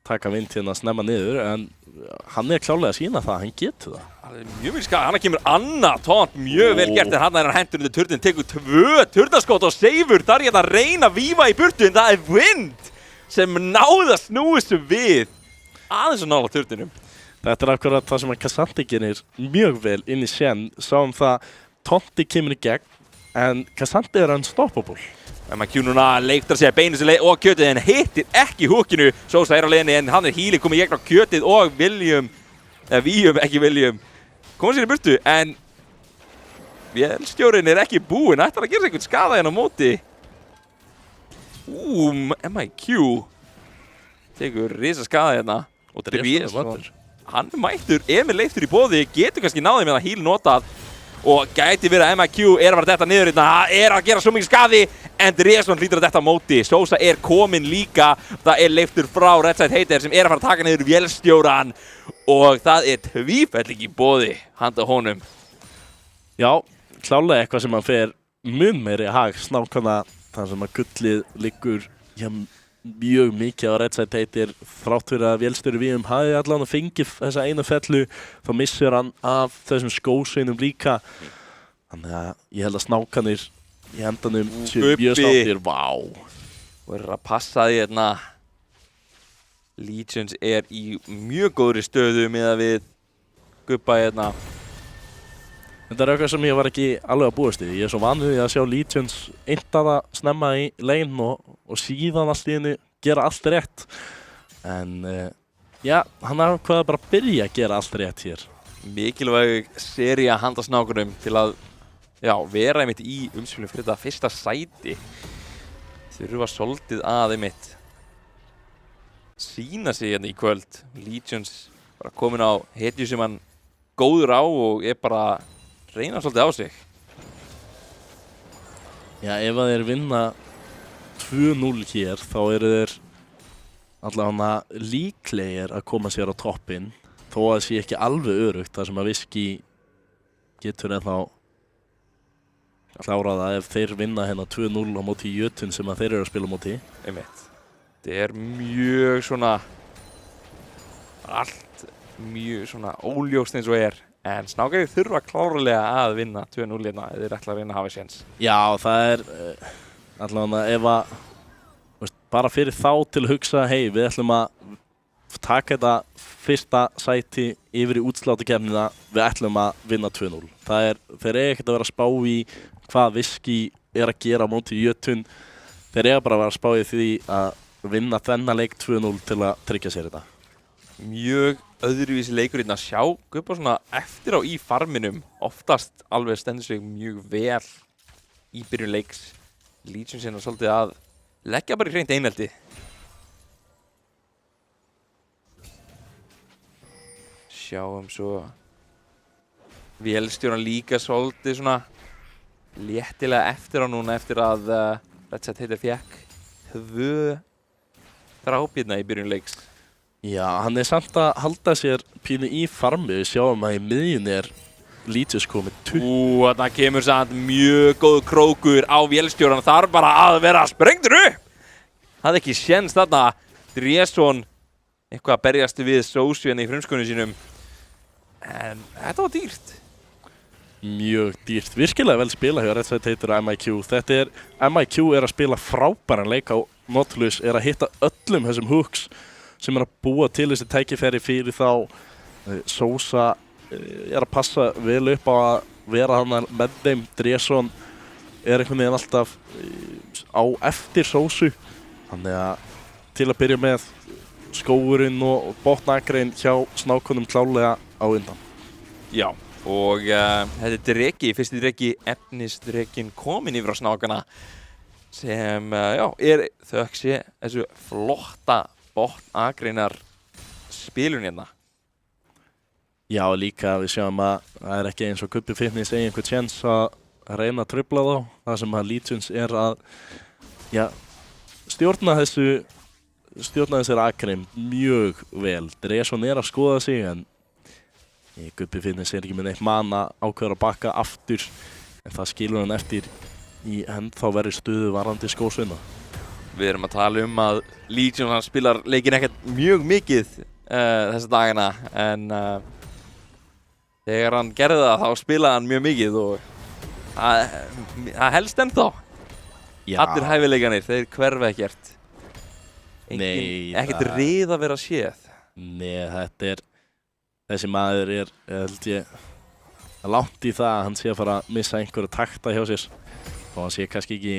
taka vind hérna snemma niður, en hann er klálega að sína það, hann getur það. Það er mjög mikið skaða, hann kemur annað tónt, mjög vel gert, en hann er hendur undir turnin, tekur 2 turnaskot og Seifur þar hérna að reyna að vífa í burtu, en það er vind sem náði að snúi sig við aðeins og nála turninum. Þetta er akkurat það sem að K'Sante gerir mjög vel inn í Shen, sáum það Tonti kemur í gegn, en K'Sante er unstoppable. MIQ núna leiktar sig að beinu sig leið og kjötið en hittir ekki húkinu. Sosa er á leiðinni en hann er healing komið í gegn á kjötið og William, ekki William, komið sér í burtu en vélstjórinn er ekki búinn, ætlar að gera sig einhvern skada hérna á móti. MIQ tekur risa skada hérna og Dreson, hann er mættur, Emil leiftur í boði, getur kannski náðið með að heal notað og gæti verið að MIQ er að fara detta niður hérna, er að gera svo mikið skaði en Dreson hlýtur að detta á móti. Sosa er komin líka, það er leiftur frá Redside Hater sem er að fara að taka niður vélstjóran og það er tvífelling í boði handa honum. Já, klálega eitthvað sem að fer mun meiri hag, snákana þar sem að gullið liggur mjög mikið á Redside Hater þrátt fyrir að vélstjóri við hafi allan að fengið þessa einu fellu þá missir hann af þessum skósveinum líka þannig að ég held að snákanir í endanum séu mjög snáttir. Vá! Og er að passa því hérna Legions er í mjög góðri stöðu með að við Gubba hérna. Þetta er eitthvað sem ég var ekki alveg að búast í. Ég er svo vanur að sjá Legions eindaða snemma í lane og síðan allt í hennu gera allt rétt. En já, hann ákvaði bara að byrja að gera allt rétt hér. Mikilvæg sería handa snákunum til að vera einmitt í umspilum fyrir þetta fyrsta sæti. Þurfa svolítið að einmitt sýna sig hérna í kvöld. Legions bara komin á hetju sem hann góður á og er bara reyna svolítið á sig. Já, ef að þeir vinna 2-0 hér, þá eru þeir allavega líklegir að koma sér á toppinn, þó að það sé ekki alveg örugt, þar sem að Viski getur ennþá klárað að ef þeir vinna hérna 2-0 á móti Jötun sem að þeir eru að spila á móti. Einmitt. Þetta er mjög svona, allt mjög svona óljóst eins og er. En snákarnir þurfa klárlega að vinna 2-0 hérna ef þeir ætla að vinna hafa séns. Já, það er allavega ef að bara fyrir þá til að hugsa hei, við ætlum að taka þetta fyrsta sæti yfir í útsláttakeppnina, við ætlum að vinna 2-0. Þeir eiga ekkert að vera að spá í hvað Viski er að gera á móti Jötun. Þeir eiga bara að vera að spá í því að vinna þennan leik 2-0 til að tryggja sér þetta. Mjög öðruvísi leikur hérna að sjá Gubba svona eftir á í farminum oftast alveg stendur sig mjög vel í byrjun leiks. Legions hérna svolítið að leggja bara í hreint einelti. Sjáum svo vélstjóran líka svolítið svona léttilega eftir á núna eftir að Redside Hater fékk 2 drápirna í byrjun leiks. Já, hann er samt að halda sér pínu í farmi. Við sjáum að í miðjunni er Legions komið 20. Þarna kemur samt mjög góð krókur á vélstjóran. Þarf bara að vera sprengtur upp. Það ekki séns þarna. Dreson eitthvað að berjast við Sosu hérna í frumskonu sínum. En þetta var dýrt. Mjög dýrt. Virkilega vel spila hjá Redside Hater og MIQ. MIQ er að spila frábæran leik á Nautilus, er að hitta öllum þessum hooks sem er að búa til þessi tækifæri fyrir þá. Sosa er að passa vel upp á að vera hann með þeim. Dreson er einhvern veginn alltaf á eftir Sosu. Þannig að til að byrja með skógurinn og botnakrein hjá snákunum klálega á undan. Já, og þetta er dreki, fyrsti dreki, efnisdrekin komin yfir á snákana sem, er þökk sé þessu flotta botnakreinar spilun hérna. Já, líka við sjáum að það er ekki eins og Gubbi Fitness eigi einhver tjens að reyna að trufla þá. Það sem að Legions er að stjórna þessir akrein mjög vel. Dreson er að skoða sig en Gubbi Fitness er ekki með neitt mana, ákveður að bakka aftur en það skilur hann eftir í ennþá verri stöðu varandi skósvinna. Við erum að tala um að Legion hann spilar leikinn ekkert mjög mikið þessa dagana en þegar hann gerði það þá spilaði hann mjög mikið og það helst ennþá. Já. Allir hæfileikanir, þeir hverfa ekkert. Nei, ekkert rið að vera séð. Nei, þessi maður er, held ég, langt í það að hann sé að fara að missa einhverja takta hjá sér og hann sé kannski ekki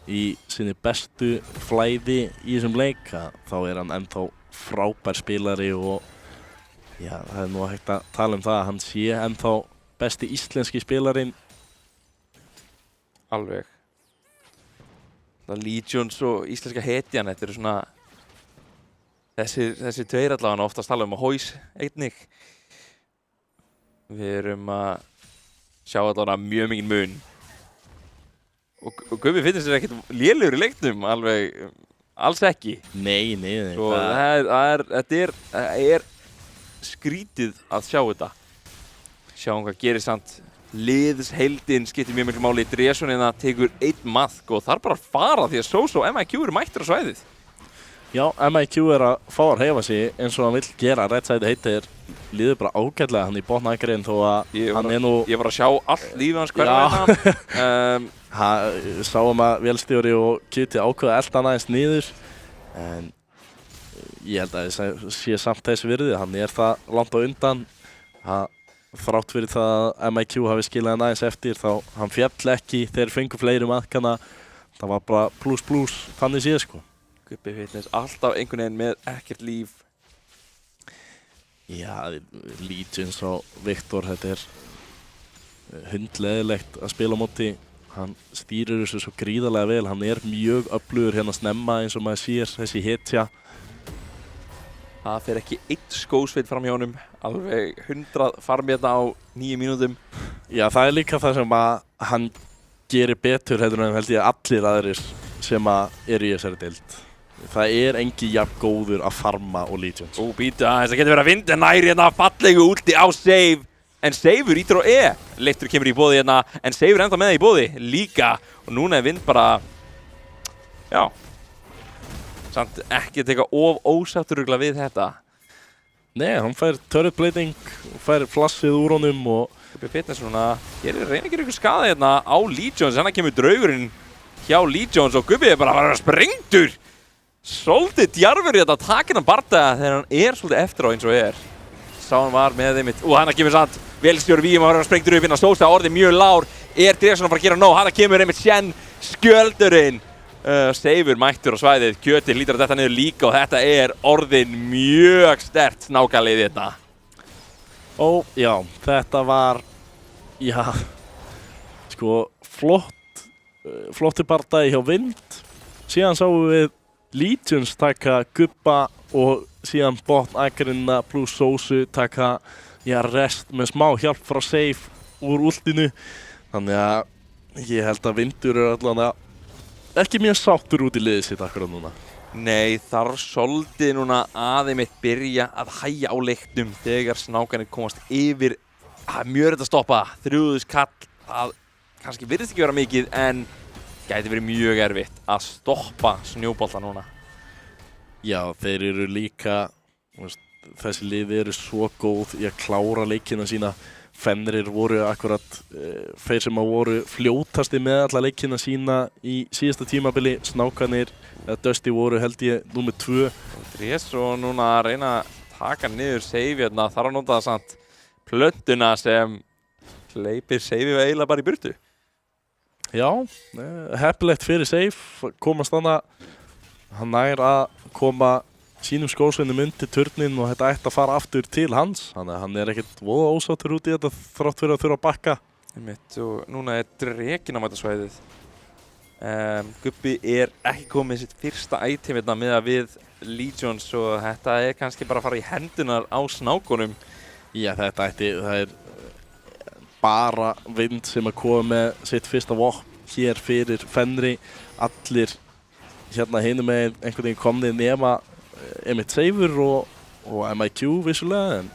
í sinni bestu flæði í þessum leik, þá er hann ennþá frábær spilari og það er nú hægt að tala um það að hann sé ennþá besti íslenski spilarinn. Alveg. Legions og íslenska hetjan, þetta eru svona þessi tveir allavega oftast tala um að Hóis einnig. Við erum að sjá allavega mjög mikinn mun. Og Gubbi Fitness er ekkert lélegur í leiknum, alls ekki. Nei. Svo þetta er skrítið að sjá þetta. Sjáum hvað gerist samt. Liðsheildin skiptir mjög miklu máli. Dreson hérna tekur einn maðk og þarf bara að fara því að Soso og MIQ eru mættir á svæðið. Já, MIQ er að fá að hreyfa sig eins og hann vill gera. Reddside heitir líður bara ágætlega hann í botnakrein þó að hann er nú... Ég var að sjá allt lífið hans hverfa hérna. Sáum að vélstjóri og Kitty ákveða að elda hann aðeins niður. En ég held að það sé samt þessi virði. Hann er það langt á undan. Þrátt fyrir það að MIQ hafi skilað hann aðeins eftir þá hann fjall ekki þegar fengu fleiri maðkana. Það var bara plus þannig séð sko. Gubbi Fitness alltaf einhvern veginn með ekkert líf. Já, Legions og Viktor, þetta er hundleðilegt að spila á móti. Hann stýrir þessu svo gríðarlega vel. Hann er mjög öflugur hérna snemma eins og maður sér þessi hetja. Það fer ekki eitt skósveit fram hjá honum. Alveg 100 farmjörna á 9 mínútum. Já, það er líka það sem að hann gerir betur heldur en held ég allir aðrir sem að eru í þessari deild. Það er engin jafn góður að farma og Legions. Býtu aðeins, það getur verið að vinda næri hérna fallegu úti á save. En Seifur ítur á E. Leiftur kemur í boði hérna, en Seifur ennþá með það í boði líka. Og núna er vind bara, samt ekki að teka of ósáttur við þetta. Nei, hann fær turret plating, fær flassið úr honum og... Gubbi Fitness núna, reyna að gera ykkur skada hérna á Legions. Hérna kemur draugurinn hjá Legions og Gubbi er bara að vera sprengtur. Svolítið djarfur í þetta að taka hennan bardaga þegar hann er svolítið eftir á eins og er. Sá hann var með þeim mitt. Hann kemur samt velstjóri Víum að vera sprengtur upp hérna. Stósta orðið mjög lár. Dreson að fara að gera nóg. Hann kemur einmitt Shen skjöldurinn. Seifur mættur á svæðið. Kjötið lítur að þetta niður líka og þetta er orðin mjög sterkt snákalið þetta. Já, þetta var, flottur bardagi hjá Vind. Síðan sáum við Legions taka Gubba og síðan botnakrina plus Sósu taka rest með smá hjálp frá Seif úr últinu. Þannig að ég held að Vindur er allavega ekki mjög sáttur út í liðið sitt akkurat núna. Nei, þarf svolítið núna aðeimitt byrja að hægja á leiknum þegar snákanir komast yfir. Mjög erfitt að stoppa, 3000 kall, það kannski virðist ekki vera mikið en gæti verið mjög erfitt að stoppa snjóbolta núna. Já, þeir eru líka, þessi liði eru svo góð í að klára leikina sína. Fenrir voru akkurat þeir sem voru fljótasti með alla leikina sína í síðasta tímabili. Snákanir, Dusty voru held ég númer 2. Dreson núna að reyna að taka niður Seifi hérna, þarf að nota það samt plöntuna sem hleypir Seifi eiginlega bara í burtu. Já, heppilegt fyrir Seif, komast þannig, hann nær að koma sínum skósveinum undir turnin og þetta ætti að fara aftur til hans. Þannig að hann ekkert voða ósáttur út í þetta þrátt fyrir að þurfa að bakka. Og núna Drekinn á mætasvæðið. Gubbi ekki komið sitt fyrsta item hérna með við Legions og þetta kannski bara að fara í hendunar á snákunum. Já, það bara Vind sem að koma með sitt fyrsta vopn hér fyrir Fenrir. Allir hérna hinum með einhvern veginn komnið nema einmitt Seifur og MIQ vissulega.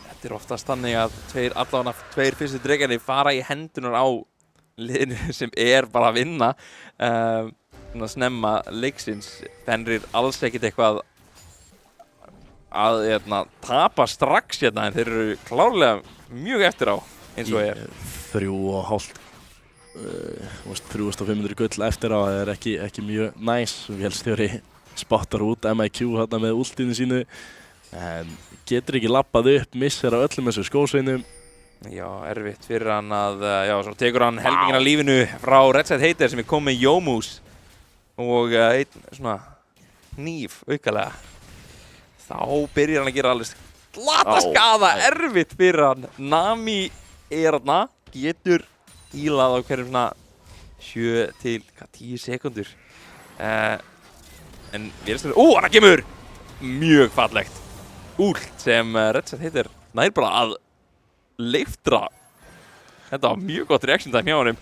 Þetta oftast þannig að tveir fyrstu dregarnir fara í hendunar á liðinu sem bara að vinna snemma leiksins. Fenrir alls ekkert eitthvað að tapa strax hérna en þeir eru klárlega mjög eftir á eins og 3.500 gull eftir á ekki mjög næs. Vélstjóri spottar út MIQ hérna með últinu sínu en getur ekki lappað upp, missir af öllum þessu skósveinum. Já, erfitt fyrir hann að, svo tekur hann helmingina af lífinu frá Redside Hater sem komið með Jómús og einn svona hníf aukalega. Þá byrjar hann að gera alveg slata skaða, erfitt fyrir hann. Nami þarna, getur hílað á hverjum svona 7 til 10 sekundur. En hann kemur mjög fallegt últ sem Redside Hater nær bara að leiftra. Þetta var mjög gott reaction time hjá honum.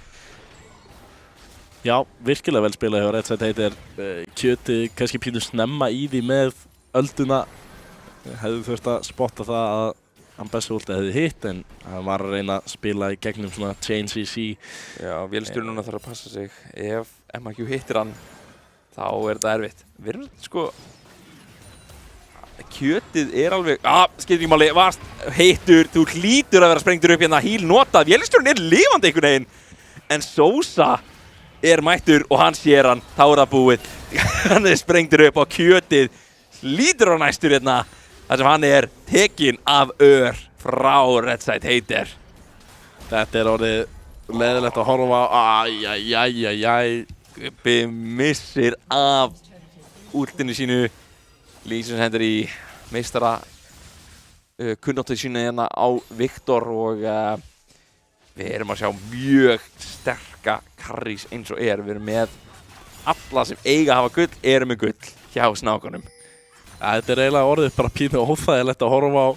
Já, virkilega vel spilað hjá Redside Hater. Kjöti kannski pínu snemma í því með ölduna. Hefði þurft að spotta það að hann Bessi últi hefði hitt en hann var að reyna að spila í gegnum svona chain CC. Já, vélstjóri núna þarf að passa sig. Ef MIQ hittir hann þá þetta erfitt. Við erum sko kjötið alveg, skiptir ekki máli, varst heitur, þú hlýtur að vera sprengtur upp hérna, híl notað, vélstjórinn lifandi einhvern veginn, en Sosa mættur og hann sér hann, þá það búið, hann sprengtur upp á kjötið, hlýtur á næstur hérna, þar sem hann tekinn af frá Redside Hater. Þetta orðið leiðilegt að horfa á, Gubbi missir af últinu sínu. Legions hendur í meistara kunnáttu sína hérna á Viktor og við erum að sjá mjög sterka carries eins og Við erum með alla sem eiga að hafa gull, með gull hjá snákunum. Þetta eiginlega orðið bara pínu óþægilegt að horfa á.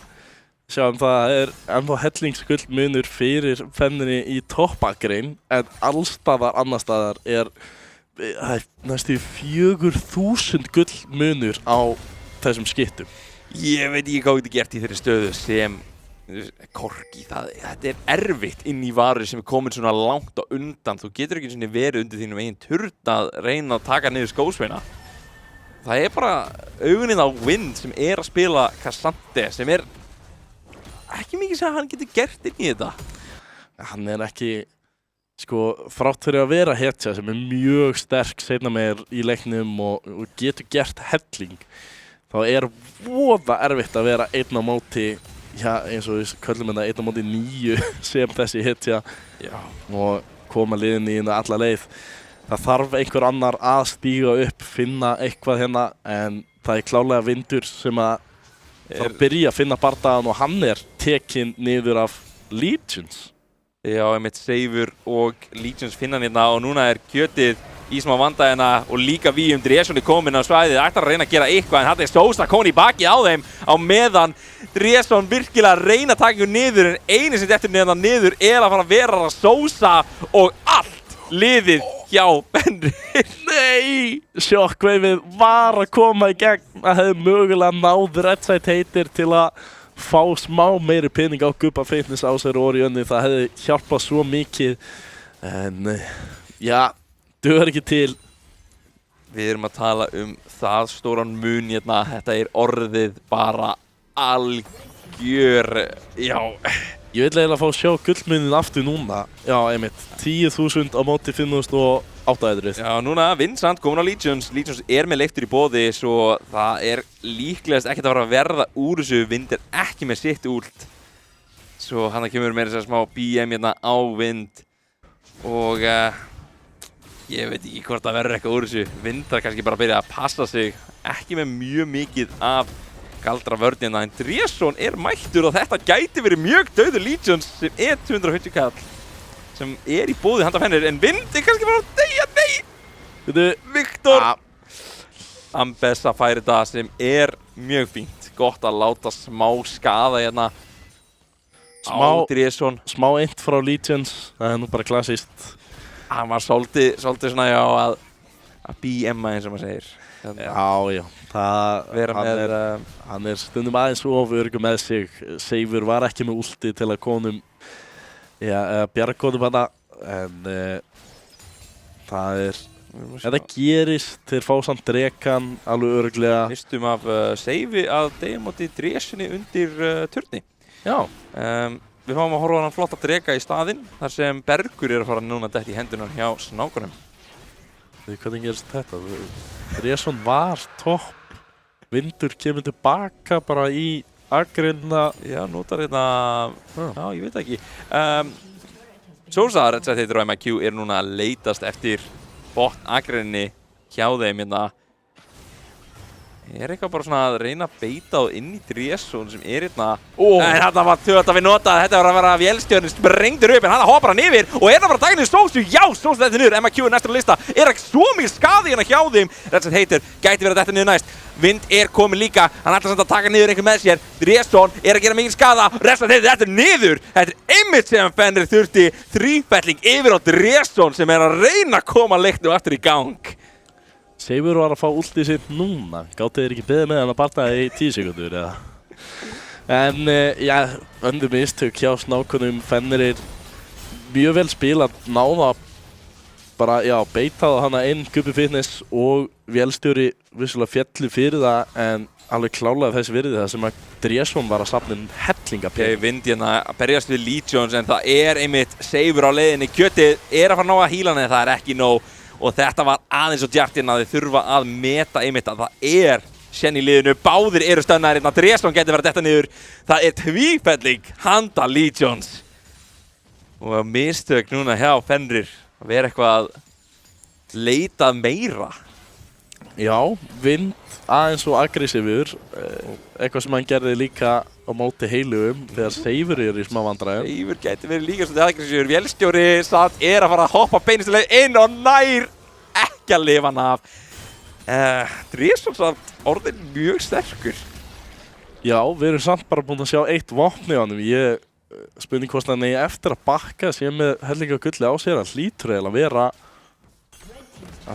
Sjáum það ennþá hellingsgull munur fyrir Fenrir í toppakrein en allstaðar annarstaðar næstu 4.000 gull munur á þessum skittum. Ég veit ekki hvað þetta gert í þeirri stöðu sem Korki. Þetta erfitt inn í varu sem komin svona langt á undan. Þú getur ekki svona verið undir þínum eigin turn að reyna að taka niður skósveina. Það bara auguninn á Vind sem að spila Cassante sem ekki mikið sem hann getur gert inn í þetta. Hann ekki þrátt fyrir að vera hetja sem mjög sterk seinna meir í leiknum og getur gert helling, þá voða erfitt að vera einn á móti, eins og við köllum þetta einn á móti 9 sem þessi hetja og koma liðinni inn alla leið. Það þarf einhver annar að stíga upp, finna eitthvað hérna, en það klárlega Vindur sem að byrja að finna bardagan og hann tekinn niður af Legions. Já, einmitt Seifur og Legions finna hann hérna og núna kjötið í smá vanda hérna og líka Dresson kominn á svæðið, ætlar að reyna að gera eitthvað en þetta Sosa Koni í baki á þeim á meðan Dresson virkilega reyna að taka ykkur niður en eini sem eftir neðan niður að fara að vera Sosa og allt liðið hjá Fenrir. Nei! Shockwaveið var að koma í gegn að hefði mögulega náð Redside Hater til að fá smá meiri pening á Gubba Fitness á sér og í önni. Það hefði hjálpað svo mikið en dugar ekki til. Við erum að tala það stóran mun hérna. Þetta orðið bara algjör, Ég vil eiginlega fá að sjá gullmunin aftur núna. Já, einmitt. 10.000 á móti 5.800. Já, núna Vincent komin á Legions. Legions með leiftur í boði, svo það líklegast ekkert að fara að verða úr þessu. Vind ekki með sitt últ. Svo hann kemur með þess að smá BM hérna á Vind. Og ég veit ekki hvort það verður eitthvað úr þessu. Vind kannski bara að byrja að passa sig. ekki með mjög mikið af galdra vörnina, en Dresson mættur og þetta gæti verið mjög dauður Legions sem 250 kall sem í bóði handa Fenrir, en Vindi kannski bara að deyja, nei! Viktor! Ambessa færi þetta sem mjög fínt, gott að láta smá skaða hérna á Dresson. Smá eint frá Legions, það nú bara klassíst. Hann var svolítið svona já að BM-a eins og maður segir. Já, hann stundum aðeins ofurgu með sig. Seifur var ekki með últi til að konum, bjargkonum hana, en þetta gerist, þeir fá samt drekan alveg örugglega. Mistum af Seifi að deyja móti Dressunni undir turni. Já. Við fáum að horfa á hann flotta dreka í staðinn, þar sem Bergur að fara núna dætt í hendunar hjá snákunum. Hvernig gerist þetta? Dresson var topp, Vindur kemur tilbaka bara í agrina. Já, notar hérna, já, ég veit ekki. Sosa, Redsett heitir á MIQ, núna að leitast eftir botn agrinni hjá þeim hérna. Eitthvað bara svona að reyna að beita á inn í Dresson sem hérna. En þetta var tvöld að við notað, þetta var að vera vélstjörnin sprengdur upp, en hann hoppar hann yfir og það bara daginn í Sósu, já, Sósu þetta niður, MIQ næstur á lista, ekki svo mikið skaði hérna hjá þeim. Redsett heitir, gæti verið þetta niður næst. Vind komin líka, hann ætlar samt að taka niður einhver með sér. Dresson að gera mikið skada, Redsett heitir, þetta niður. Þetta einmitt sem Fenrir þurfti þrífelling yfir á Dresson sem að reyna að koma leiknum aftur í gang. Seifur var að fá últið sitt núna, gáttu þeir ekki beðið með hann að barna í 10 sekundur eða? En já, önnur mistök hjá snákunum, Fenrir mjög vel spilað, náða bara, já, beitað hana inn, Gubbi Fitness og vélstjóri vissulega fjallu fyrir það, en alveg klálaði þess virði það sem að Dresson var að safna hellinga pening. Vind hérna að berjast við Legions, en það einmitt Seifur á leiðinni, kjötið að fara að ná að híla hann en það ekki nóg. Og þetta var aðeins og djartinn að þið þurfa að meta einmitt að það sjenn í liðinu, báðir stöðnæðir, Dresson geti verið þetta niður, það tvífelling handa Legions. Og mistök núna hjá Fenrir að vera eitthvað að leita meira. Já, Vind aðeins og aggressífur, eitthvað sem hann gerði líka á móti heilugum þegar Seifur í smá vandræðum. Seifur geti verið líka svolítið aggressífur, vélstjóri samt að fara að hoppa beinustilega inn og nær ekki að lifa hann af. Dresson samt orðin mjög sterkur. Já, við erum samt bara búin að sjá eitt vopn í honum. Spurning hvort hann eftir að bakka sem með hellinga gulli á sér, hann hlýtur eiginlega að vera.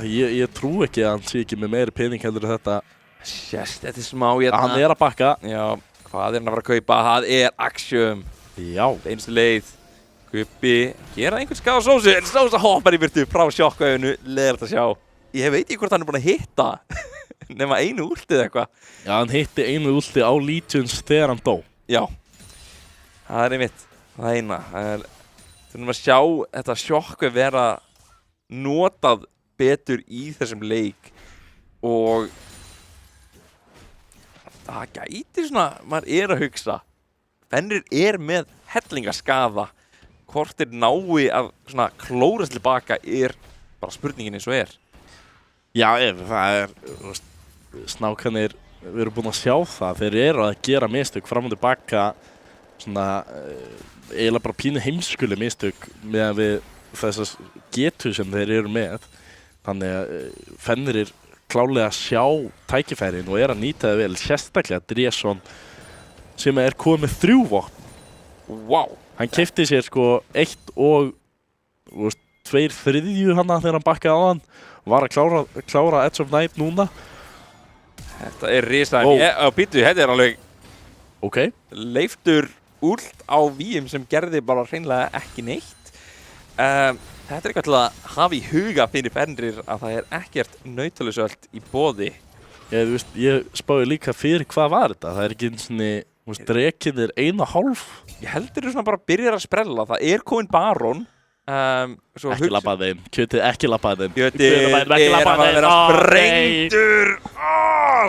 Ég trú ekki að hann sé ekki með meiri pening heldur en þetta. Sérst, þetta smá hérna. Hann að bakka. Já, hvað hann að fara að kaupa? Það Axiom. Já. Einustu leið. Gubbi gera einhvern skada á Sósu, en Sósa hoppar í burtu frá sjokkauðinu, leiðilegt að sjá. Ég veit ekki hvort hann búinn að hitta nema einu últið eitthvað. Já, hann hitti einu últið á Legions þegar hann dó. Já, það einmitt það eina. Þurfum að sjá þetta sjokkauð vera notað betur í þessum leik og það gæti svona, maður að hugsa, Fenrir með hellingaskaða, hvort nái að svona klórast tilbaka bara spurningin eins og Já, það snákanir, við erum búin að sjá það, þeir að gera mistök fram og tilbaka, svona eiginlega bara pínu heimskuli mistök með við þessas getu sem þeir eru með. Þannig að Fenrir klálega að sjá tækifærin og að nýta það vel, sérstaklega Dresson sem komið með 3 vopn. Wow. Hann keypti sér sko 1 og 2/3 hana þegar hann bakkaði á hann og var að klára Edge of Night núna. Þetta risaðum. Býtu, þetta alveg leiftur últ á víum sem gerði bara hreinlega ekki neitt. Þetta eitthvað til að hafa í huga fyrir Fenrir að það ekkert nautalusöld í boði. Ég spáði líka fyrir hvað var þetta. Það ekki eins og drekinn 1,5. Ég heldur svona bara byrjar að sprella. Það komin Baron. Ekki labbaði þeim. Kjötið ekki labbaði þeim. Kjötið að vera sprengdur.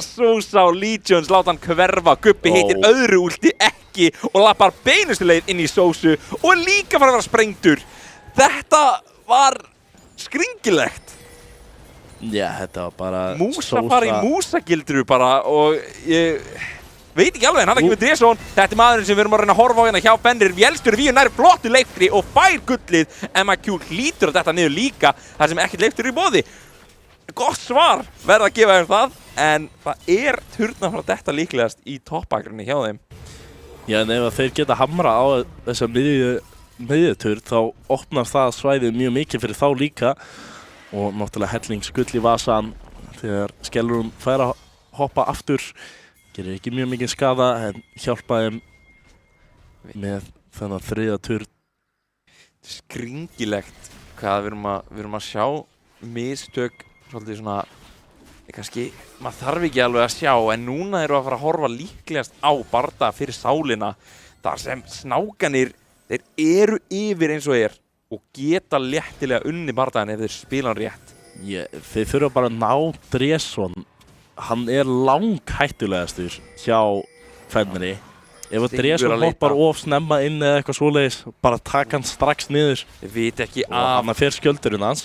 Sosa og Legions láta hann hverfa. Gubbi heitir öðru últi ekki og lappar beinustu leið inn í Sósu og líka fara að vera sprengdur. Þetta var skringilegt. Já, þetta var bara Músa fara í músagildru bara og ég veit ekki alveg en hann ekki með Dresson. Þetta er maðurinn sem við erum að reyna að horfa á hérna hjá Fenrir. Vélstjóri Víu nær flottu leiftri og fær gullið. MIQ hlýtur að detta niður líka þar sem ekkert leiftur í boði. Gott svar verða að gefa þeim það en það er turna frá detta líklegast í toppakrinni hjá þeim. Já, en ef þeir geta hamra á þessa miðjuturn þá opnar það svæðið mjög mikið fyrir þá líka og náttúrulega hellingsgull í vasan þegar Skellurún fær að hoppa aftur gerir ekki mjög mikið skada en hjálpa þeim með þennan þriðja turn. Skringilegt hvað við erum að sjá mistök svolítið svona kannski maður þarf ekki alveg að sjá en núna erum við að fara að horfa líklegast á bardaga fyrir sálina þar sem snákanir þeir eru yfir eins og og geta léttilega unni bardaginn ef þeir spila hann rétt. Þeir þurfa bara að ná Dresson. Hann er langhættulegastur hjá Fenri. Ef Dresson hoppar of snemma inn eða eitthvað svoleiðis, bara taka hann strax niður. Ég veit ekki og hann fer skjöldurinn hans.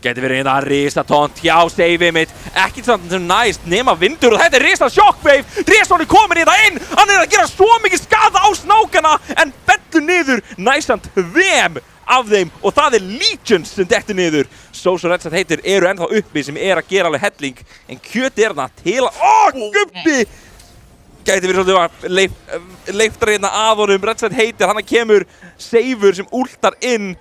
Geti verið hérna risatónt hjá save mitt. Ekki samt sem næst nema vindur og þetta er risa shockwave. Dresson er komin í þetta inn. Hann er að gera svo mikið skada á snákana en fellur niður næstan tveim af þeim og það er Legions sem dettur niður. Sosa Red Set heitir eru ennþá uppi sem er að gera alveg helling en kjöti er þarna til að gubbi! Gæti verið svolítið að leiftar hérna að honum. Red Set heitir, hann kemur seifur sem últar inn.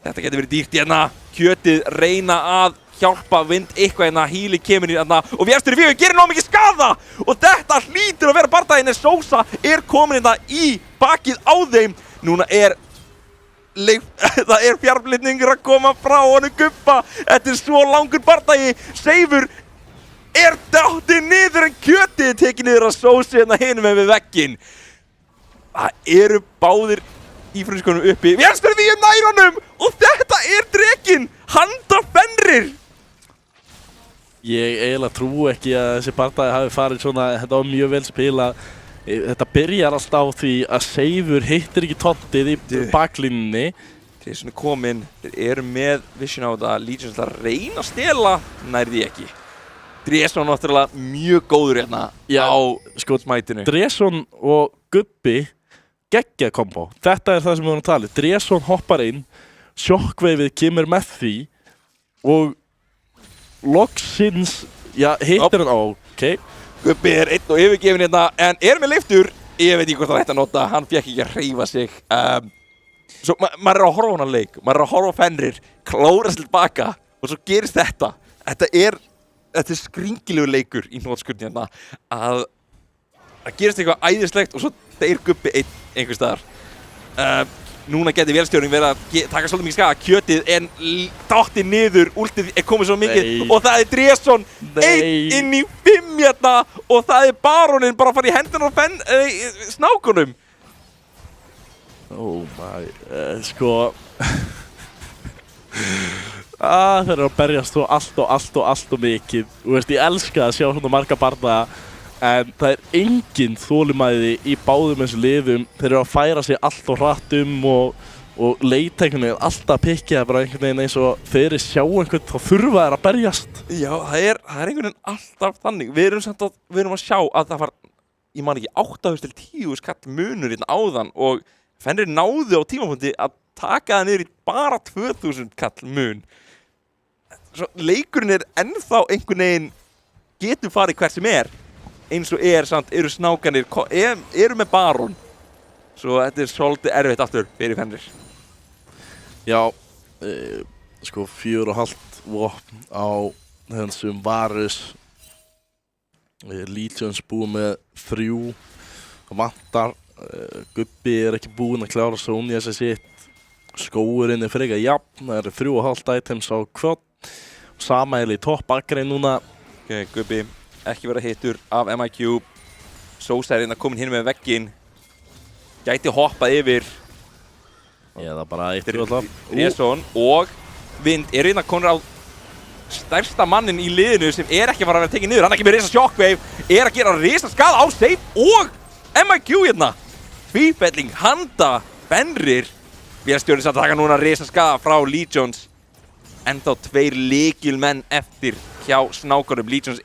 Þetta gæti verið dýrt hérna. Kjötið reyna að hjálpa Vind eitthvað hérna. Healy kemur hérna og Vélstjóri Víu gerir nóg mikið skada og þetta hlýtur að vera bardaginn en Sosa er komin hérna í bakið á þeim. Núna er það er fjárflutningur að koma frá honum Gubba. Þetta er svo langur bardagi. Seifur er dáttið niður en kjötið tekið niður að Sosa hérna hinum með vegginn. Það eru báðir ífrönskunum uppi. Vélstjóri Víu nær honum og þetta er drekinn handa Fenrir. Ég eiginlega trú ekki að þessi bardagi hafi farið svona, þetta var mjög vel spilað. Þetta byrjar alltaf á því að Seifur hittir ekki tontið í baklínunni. Þeir eru komin, þeir eru með vision á þetta. Legions að reyna að stela, nærði ekki. Dresson náttúrulega mjög góður hérna á smætinu. Dresson og Gubbi geggja kombo. Þetta er það sem við vorum að tala. Dresson hoppar inn, shockwaveið kemur með því og loksins, hittir hann á, Gubbi er einn og yfirgefin hérna en er með leiftur. Ég veit ekki hvort hann ætti að nota, hann fékk ekki að hreyfa sig. Svo maður er að horfa á hann leik, maður er að horfa á Fenrir, klórast tilbaka og svo gerist þetta. Þetta er skringilegur leikur í hnotskurni hérna að gerist eitthvað æðislegt og svo deyr Gubbi einhvers staðar. Núna geti Vélstjórinn verið að taka svolítið mikið skaða. Kjötið er dáttið niður, últið er komið svo mikið og það er Dresson 1 inn í 5 hérna og það er Baróninn bara að fara í hendurnar á snákunum. Oh my, sko þeir eru að berjast allt og mikið. Þú veist, ég elska að sjá svona marga bardaga en það er engin þolinmæði í báðum þessu liðum. Þeir eru að færa sig allt og hratt og leita einhvern veginn alltaf pikkja bara einhvern veginn eins og þeir sjá einhvern þá þurfa þeir að berjast. Já, það er einhvern veginn alltaf þannig. Við erum að sjá að það var, ég man ekki, 8.000 til 10.000 kall munur hérna áðan og Fenrir náðu á tímapunkti að taka það niður í bara 2.000 kall mun. Svo leikurinn er ennþá einhvern veginn getur farið hvert sem er. Eins og samt eru snákanir, eru með Barón. Svo þetta er svolítið erfitt aftur fyrir Fenrir. Já, sko 4,5 vopn á þessum Varus. Legions búið með 3 vantar. Gubbi er ekki búinn að klára Sonja sitt. Skóurinn er frekar jafn, það eru 3,5 items á kvot. Samæli í toppakrein núna. Gubbi ekki verið hittur af MIQ. Sosa er komin hinn með vegginn. Gæti hoppað yfir. Það er bara eitt alltaf. Dresson og Vind er komin á stærsta mannin í liðinu sem er ekki að fara að vera tekið niður. Hann er ekki með risa shockwave, er að gera risa skada á Save og MIQ hérna. Tvífelling handa Fenrir. Vélstjórinn samt að taka núna risa skada frá Legions. ennþá 2 lykilmenn eftir hjá snákunum. Legions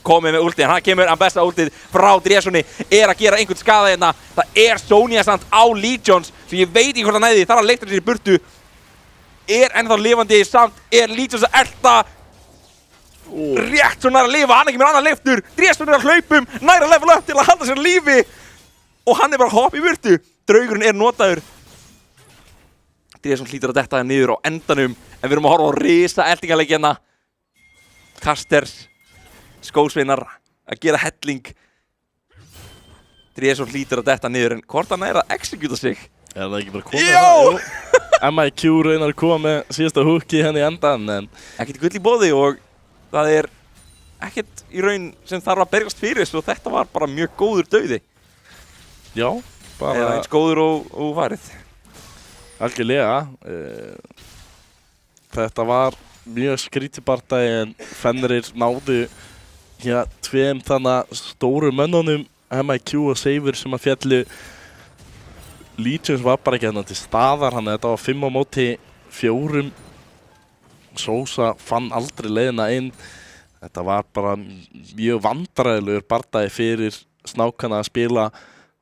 komið með últið, hann kemur að besta últið frá Drésoni, að gera einhvern skaða hérna. Það Sonya samt á Legions, svo ég veit ekki hvort hann næði, þarf að leikta sér í burtu. Ennþá lifandi samt, Legions að elta. Rétt svo nær að lifa, hann kemur annar leiftur. Drésoni að hlaupum, nær að level up til að halda sér lífi. Og hann bara hopp í burtu. Draugurinn notaður. Drésoni hlýtur að detta það niður á endanum, en við erum að horfa á risa eltingaleik hérna. Kasters, skósveinar að gera helling. Drésoni hlýtur að detta niður, en hvort hann að executa sig? Það ekki bara komið? Jó! MIQ reynar að koma með síðasta hooki henni í endan, en ekkert gull í boði og það ekkert í raun sem þarf að berjast fyrir, svo þetta var bara mjög góður dauði. Já, bara eða eins góður og varið. Algjörlega. Þetta var mjög skrítið bardagi, en Fenrir náðu 2 þannig stóru mönnunum, MIQ og Seifur, sem að fjallu. Legions var bara ekki hérna til staðar, þetta var 5 á móti 4. Sosa fann aldrei leiðina inn. Þetta var bara mjög vandræðilegur bardagi fyrir snákana að spila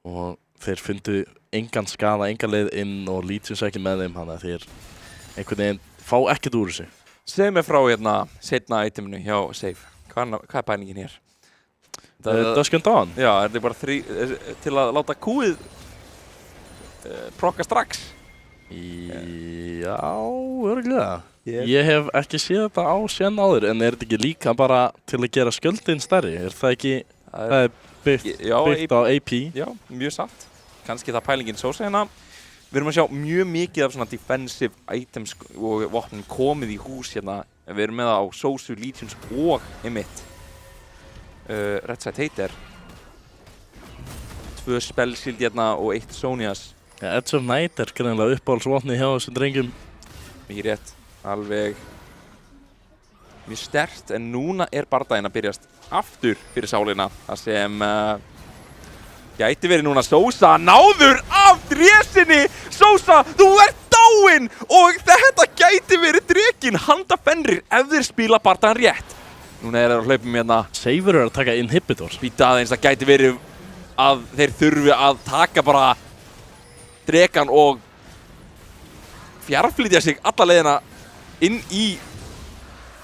og þeir fundu engan skaða, engan leið inn og Legions ekki með þeim, þannig að þeir einhvern veginn fá ekkert úr þessu. Segð mér frá seinna iteminu hjá Seif. Hvað pælingin hér? Dusk and Dawn? Já, þetta bara til að láta kúið prokka strax. Já, örugglega. Ég hef ekki séð þetta á sén áður, en þetta ekki líka bara til að gera skjöldin stærri? Það ekki, það byggt á AP? Já, mjög satt. Kannski það pælingin Sosa hérna. Við erum að sjá mjög mikið af svona defensive items og vopnum komið í hús hérna. Við erum með það á Sosu, Legions og einmitt Redside Hater. 2 spellshield hérna og 1 Sonias. Edge of Night greinlega uppáhaldsvopni hjá þessum drengjum. Mikið rétt, alveg mjög sterkt, en núna bardaginn að byrjast aftur fyrir sálina. Það sem gæti verið núna Sosa náður af Drésini. Sosa, þú dáinn! Og þetta gæti verið drekinn handa Fenrir ef þeir spila bardaginn rétt. Núna þeir að hlaupum hérna. Seifur að taka inhibitor. Býta aðeins, það gæti verið að þeir þurfi að taka bara drekan og fjarflytja sig alla leiðina inn í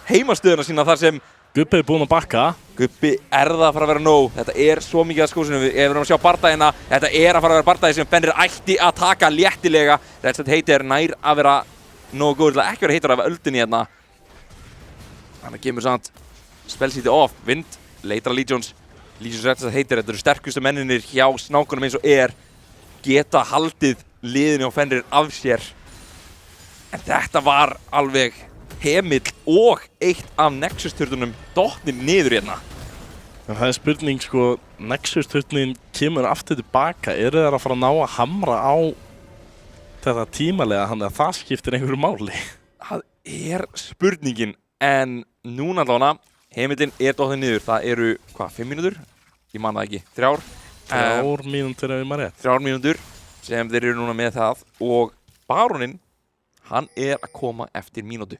heimastöðuna sína þar sem Gubbi búinn að bakka. Gubbi það að fara að vera nóg. Þetta svo mikið að skósinu. Við erum að sjá bardagina. Þetta að fara að vera bardagi sem Fenrir ætti að taka léttilega. Redside Hater nær að vera nógu góður til að ekki vera heitar af öldinni hérna. Þannig kemur samt spellsíti off. Vind, leitar að Legions. Legions Redside Hater, þetta eru sterkustu menninir hjá snákunum eins og geta haldið liðinu á Fenrir af sér. En þetta var alveg hemill og eitt af Nexus-turnunum dottnir niður hérna. En það spurning sko, Nexus-turnin kemur aftur tilbaka. Þeir að fara að ná að hamra á þetta tímalega, þannig að það skiptir einhverju máli? Það spurningin, en núna allavega, heimillin dottið niður. Það eru, 5 mínútur? Ég man það ekki, 3. 3 mínútur ef ég maður rétt. 3 mínútur sem þeir eru núna með það og Baroninn, hann að koma eftir mínútu.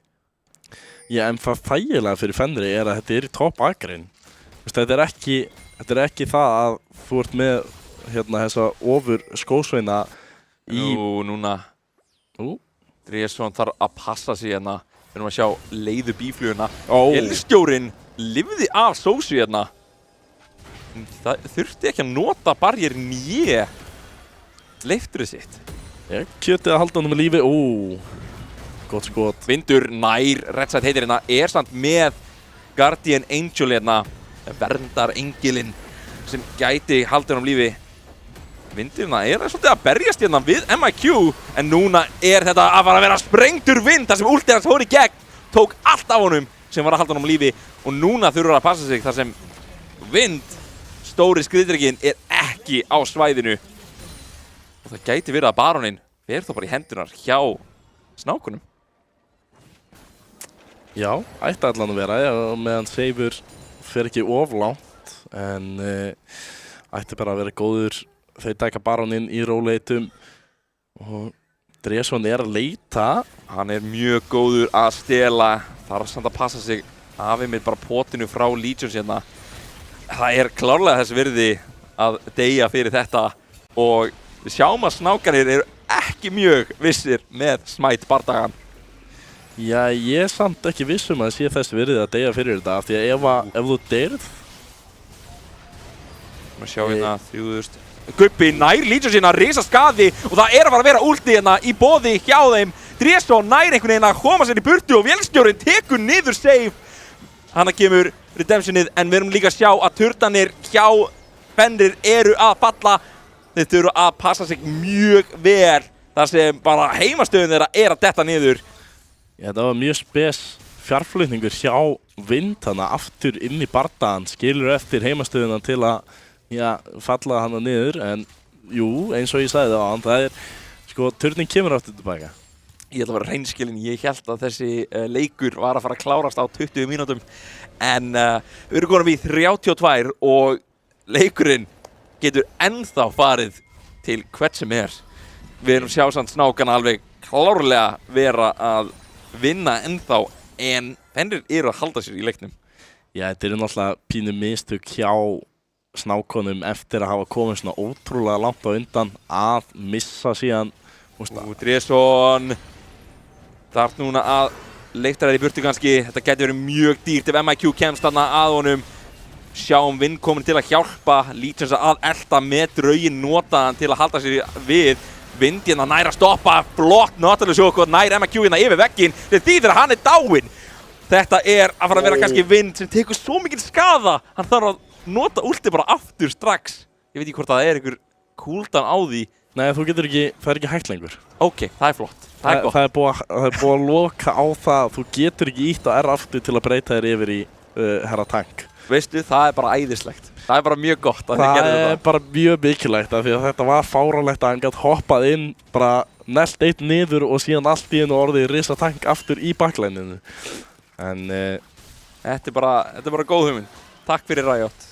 Já, en það þægilega fyrir Fenri að þetta í topp agrinn. Þetta ekki það að þú ert með þessa ofur skósveina í... Núna. Drésson þarf að passa sig hérna. Við erum að sjá leiðu bífluguna. Elstjórinn lifði af Sosu hérna. Það þurfti ekki að nota barjérinn leiftur sitt. Kjötið að halda hann með lífi. Gott skot. Vindur nær Redside Hater hérna samt með Guardian Angel hérna. Verndar engilinn sem gæti haldið hann lífi. Vindur hérna svolítið að berjast hérna við MIQ. En núna þetta að fara að vera sprengtur vind þar sem últið hans fór í gegn. Tók allt af honum sem var að halda hann lífi. Og núna þurfa að passa sig þar sem vind, stóri skriðdrekinn, ekki á svæðinu. Og það gæti verið að Baroninn þá bara í hendunar hjá snákunum. Já, ætti allan að vera, meðan Seifur fer ekki of langt, en ætti bara að vera góður. Þeir taka Baroninn í róleitum og Dreson að leita. Hann mjög góður að stela. Þarf samt að passa sig af einmitt bara potinu frá Legions hérna. Það klárlega þess virði að deyja fyrir þetta og við sjáum að snákarnir eru ekki mjög vissir með smæt bardagan. Já, ég samt ekki viss að sé þess virði að deyja fyrir þetta af því að ef þú deyrð Má sjá hérna 3000. Gubbi nær Legions hérna risa skaði og það að fara að vera últi hérna í boði hjá þeim. Dreson nær einhvern veginn að koma sér í burtu og vélstjórinn tekur niður save. Hanna kemur redemptionið en við erum líka að sjá að turnanir hjá Fenrir eru að falla. Þeir þurfa að passa sig mjög vel þar sem bara heimastöðun þeirra að detta niður. Já, það var mjög spes fjarflutningur hjá Vind hana aftur inn í bardagan, skilur eftir heimastöðuna til að falla hana niður en jú, eins og ég sagði það sko, turnin kemur aftur tilbaka. Ég ætla að vera hreinskilinn, ég held að þessi leikur var að fara að klárast á 20 mínútum en við erum konum í 32 og leikurinn getur ennþá farið til hvert sem Við erum sjálfsagt snákana alveg klárlega vera að vinna ennþá en Fenrir eru að halda sér í leiknum. Já, þetta eru náttúrulega pínu mistök hjá snákonum eftir að hafa komið svona ótrúlega langt á undan að missa síðan. Dreson þarf núna að leikta þær í burtu kannski. Þetta getur verið mjög dýrt ef MIQ kemst þarna að honum. Sjáum Vind komin til að hjálpa Legions að elta með draugin notaðan til að halda sér við. Vind hérna nær að stoppa, flott náttúrulega sjokk og nær MIQ hérna yfir vegginn. Þetta þýðir að hann dáinn. Þetta að fara að vera kannski Vind sem tekur svo mikil skada. Hann þarf að nota ulti bara aftur strax. Ég veit ekki hvort það einhver cooldown á því. Nei, þú getur ekki, það ekki hægt lengur. Ok, það flott. Það gott. Það búið að loka á það. Þú getur ekki ítt á R aftur til að breyta þér yfir í herra tank. Veistu, það bara æðislegt. Það bara mjög gott að þið gerðu þetta. Það bara mjög mikilvægt af því að þetta var fáránlegt að hann gætt hoppað inn, bara næst eitt niður og síðan allt í einu orðið risa tank aftur í baklæninu. En þetta bara góð hugmynd. Takk fyrir Riot.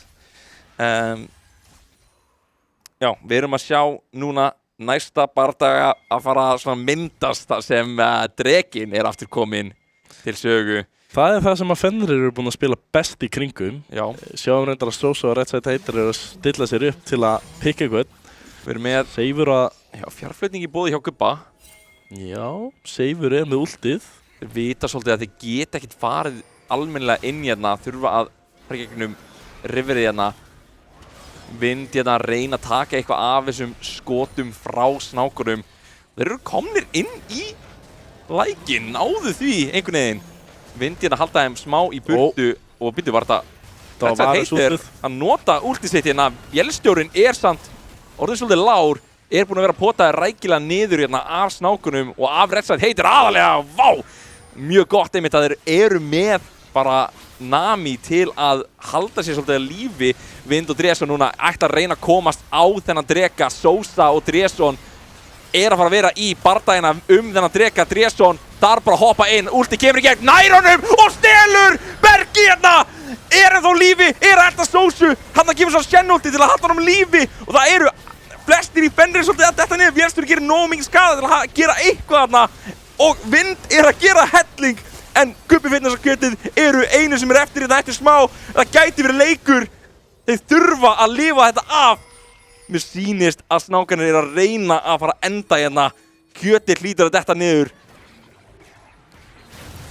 Já, við erum að sjá núna næsta bardaga að fara að myndast þar sem Drekinn aftur kominn til sögu. Það það sem að Fenrir eru búin að spila best í kringum. Já. Sjáum reyndar að Soso og Redside Hater eru að stilla sér upp til að pikka eitthvað. Við erum með Seifur að fjárflutning í boði hjá Gubba. Já, Seifur með ultið. Þeir vita svolítið að þeir geta ekkert farið almennilega inn hérna, þurfa að fara gegnum riverið hérna. Vind hérna að reyna að taka eitthvað af þessum skotum frá snákurum. Þeir eru komnir inn í lækinn, náðu því einhvern veginn. Vind hérna að halda þeim smá í burtu og byrju var þetta heitir að nota ultið sitt hérna. Vélstjórinn samt orðið svolítið lár, búinn að vera potaði rækilega niður hérna af snákunum og af Redside heitir aðalega, vá! Mjög gott einmitt að þeir eru með bara Nami til að halda sér svolítið að lífi. Vind og Dreson núna ætti að reyna að komast á þennan dreka. Sosa og Dreson að fara að vera í bardagina þennan dreka. Dreson þarf bara að hoppa inn, ulti kemur í gegn, nær honum og stelur Bergi hérna! Ennþá lífi, að elta Sosu, hann kemur svo Shen-ulti til að halda honum lífi og það eru flestir í Fenrir svolítið að detta niður. Vélstjóri gerir nógu mikið skada til að gera eitthvað þarna og Vind að gera helling en Gubbi Fitness og kjötið eru einu sem eftir þetta eftir smá. Það gæti verið leikur, þeir þurfa að lifa þetta af. Mér sýnist að snákarnir að reyna að fara að enda hérna. Kjötið hlýtur að detta niður.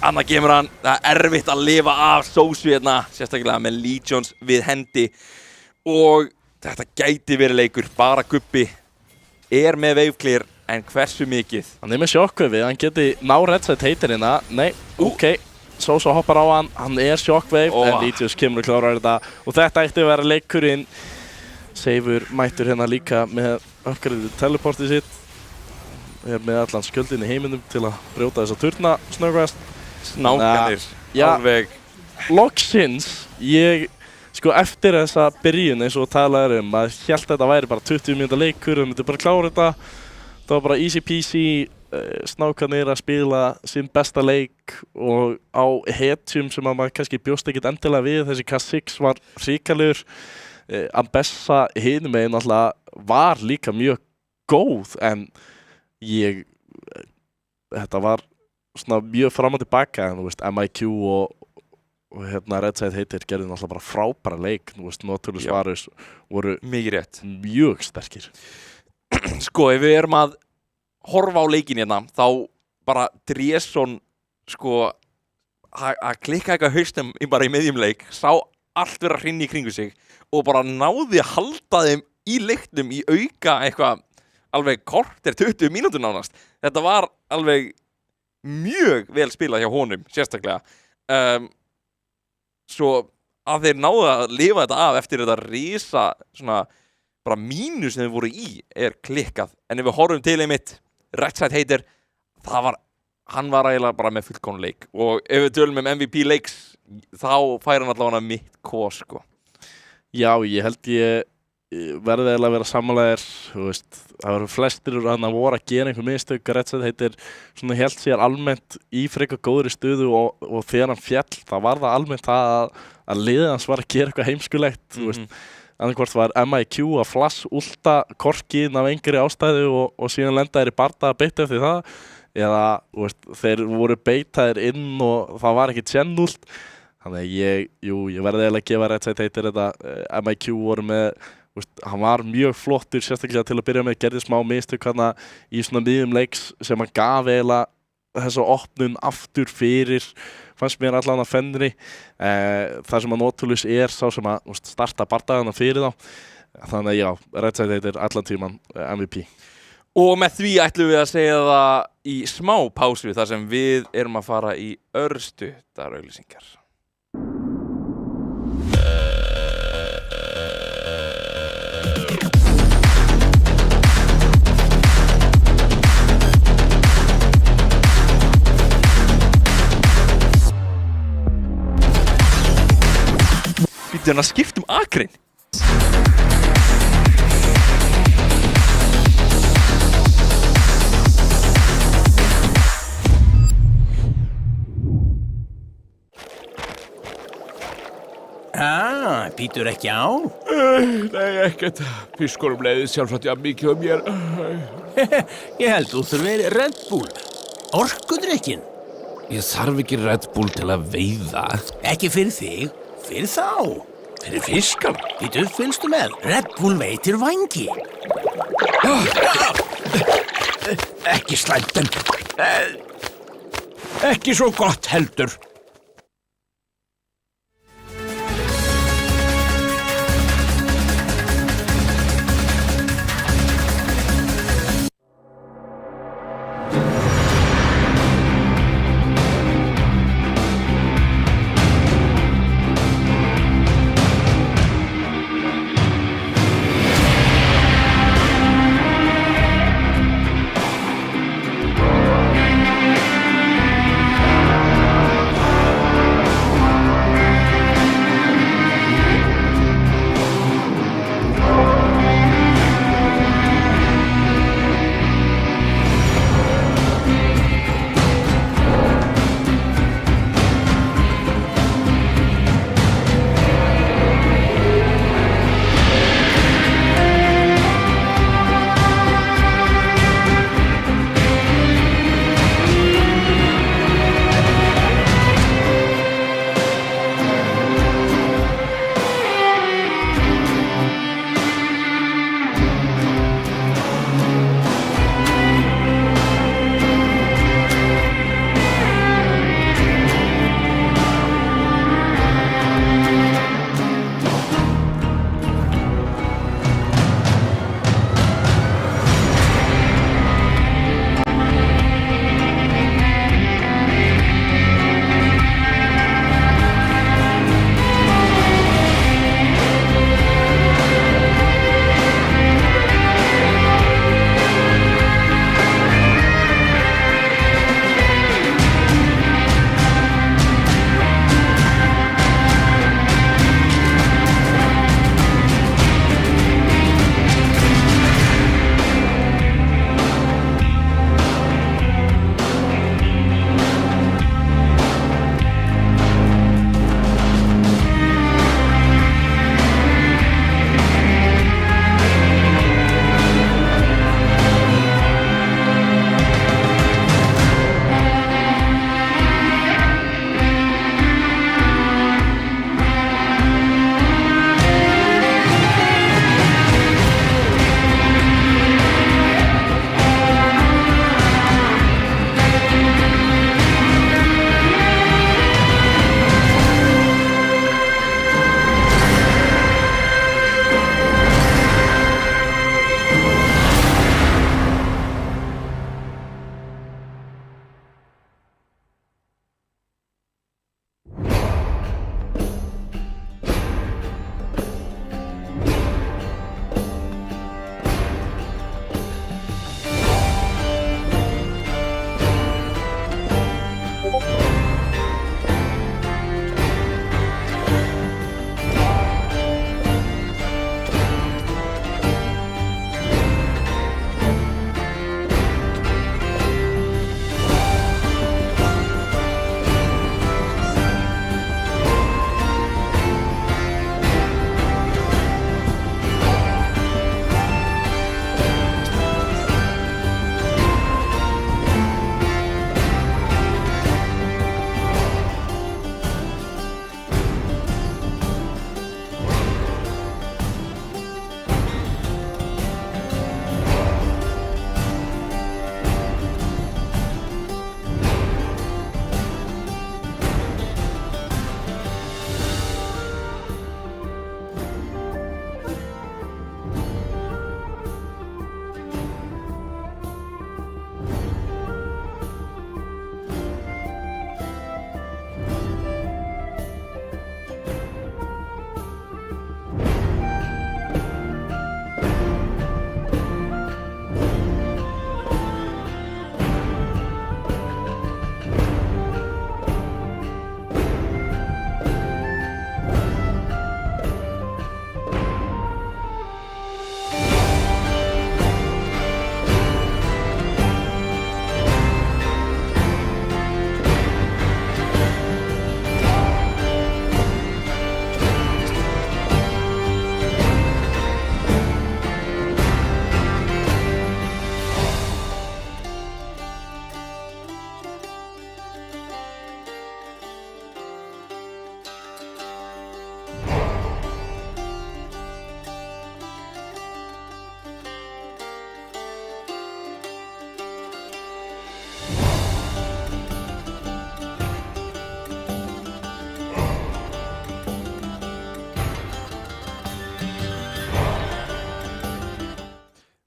Annað kemur hann, það erfitt að lifa af Sosu hérna, sérstaklega með Legions við hendi. Og þetta gæti verið leikur, bara Gubbi með wave clear, en hversu mikið? Hann með shockwave, hann geti ná Redside Hater hérna, nei, ok. Sosu hoppar á hann shockwave, en Legions kemur og klárar þetta. Og þetta ætti að vera leikurinn. Seifur mættur hérna líka með uppgræðið teleportið sitt. Með allan skjöldin í heiminum til að brjóta þessa turna snöggvast. Snákanir, alveg. Loksins, sko eftir þessa byrjun eins og talaður maður hélt að þetta væri bara 20 mínúta leikur, myndi bara klára þetta. Það var bara easy peasy, snákanir að spila sinn besta leik og á hetjum sem að maður kannski bjóst ekkert endilega við. Þessi K6 var hrikalegur. Ambessa hinum meginn alltaf var líka mjög góð en ég þetta var svona mjög fram og tilbaka en þú veist, MIQ og Redside heitir gerði náttúrulega bara frábæra leik, þú veist, Nautilus Varus voru mikið rétt mjög sterkir. Sko, ef við erum að horfa á leikin hérna, þá bara Dresson, sko, að klikka eitthvað haustum bara í miðjum leik, sá allt vera hrinni í kringu sig og bara náði að halda þeim í leiknum í auka eitthvað alveg korter 20 mínútur nánast. Þetta var alveg mjög vel spilað hjá honum, sérstaklega. Svo að þeir náðu að lifa þetta af eftir þetta risa svona bara mínus sem þeir voru í er klikkað. En ef við horfum til einmitt Redside heitir, hann var eiginlega bara með fullkominn leik. Og ef við tölum MVP leiks, þá fær hann allavega mitt kos, sko. Já, ég held ég verði eiginlega að vera sammálaðir, þú veist, það voru flestir að voru að gera einhver mistök. Redside heitir svona hélt sér almennt í frekar góðri stöðu og þegar hann féll, það var það almennt að liðið hans var að gera eitthvað heimskulegt, þú veist. Annarkvort var MIQ að flass últa korkin af engri ástæðu og síðan lenda þeir í bardaða beitt eftir það, eða þú veist, þeir voru beitaðir inn og það var ekki tjennúlt. Þannig að ég verði eiginlega að gefa Redside heitir þetta. MIQ voru með, hann var mjög flottur, sérstaklega til að byrja með, gerði smá mistök hana í svona miðjum leiks sem hann gaf eiginlega þessa opnun aftur fyrir, fannst mér allan að Fenri, þar sem að Nautilus sá sem að starta bardagana fyrir þá. Þannig að já, Redside heitir allan tíman MVP. Og með því ætlum við að segja það í smá pásu þar sem við erum að fara í örstuttar auglýsingar. Býttu hann að skipta akrein? Býtur ekki á? Nei, ekkert. Fiskunum leiðið sjálfsagt mikið mér. Ég held þú þurfir Red Bull. Orkudrykkin. Ég þarf ekki Red Bull til að veiða. Ekki fyrir þig, fyrir þá. Fyrir fiskana? Býtu, fylgstu með. Red Bull veitir vangi. Ekki slæmt en ekki svo gott heldur.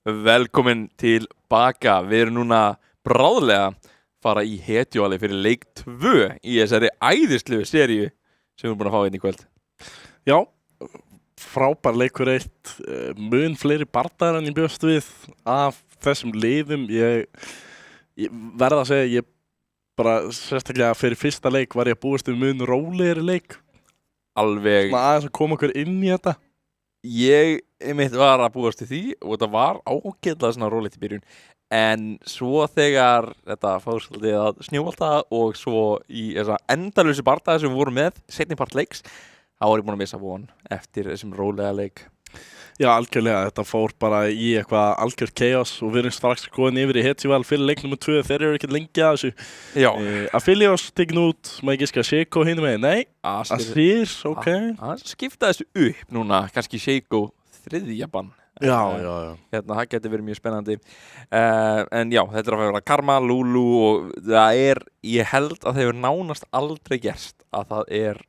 Velkomin til baka. Við erum núna bráðlega fara í hetjuvali fyrir leik 2 í þessari æðislegu seríu sem við erum búin að fá inn í kvöld. Já, frábær leikur 1, mun fleiri bardagar en ég bjóst við af þessum liðum. Ég verð að segja, ég bara sérstaklega fyrir fyrsta leik var ég að búast við mun rólegri leik. Alveg, Svona aðeins að koma okkur inn í þetta. ég einmitt var að búast til því og þetta var ágætlega svona rólegt í byrjun. En svo þegar þetta fór svolítið að snjóvalta og svo í þessa endalausu bardaga sem við vorum með seinni part leiks, þá var ég búin að missa von eftir þessum rólega leik. Já, algjörlega, þetta fór bara í eitthvað algjör chaos og við erum strax komin yfir í hetjuval fyrir leik nummer 2, þeir eru ekkert lengi að þessu. Já, Aphelios tekin út, maður giska Sheiko hinum megin, nei, Asir, ok. Það skipta þessu upp núna, kannski Sheiko þriðja bann. Já. Hérna, það getur verið mjög spennandi. En já, þetta er að vera Karma, Lulu og það er, ég held að það hefur nánast aldrei gerst að það er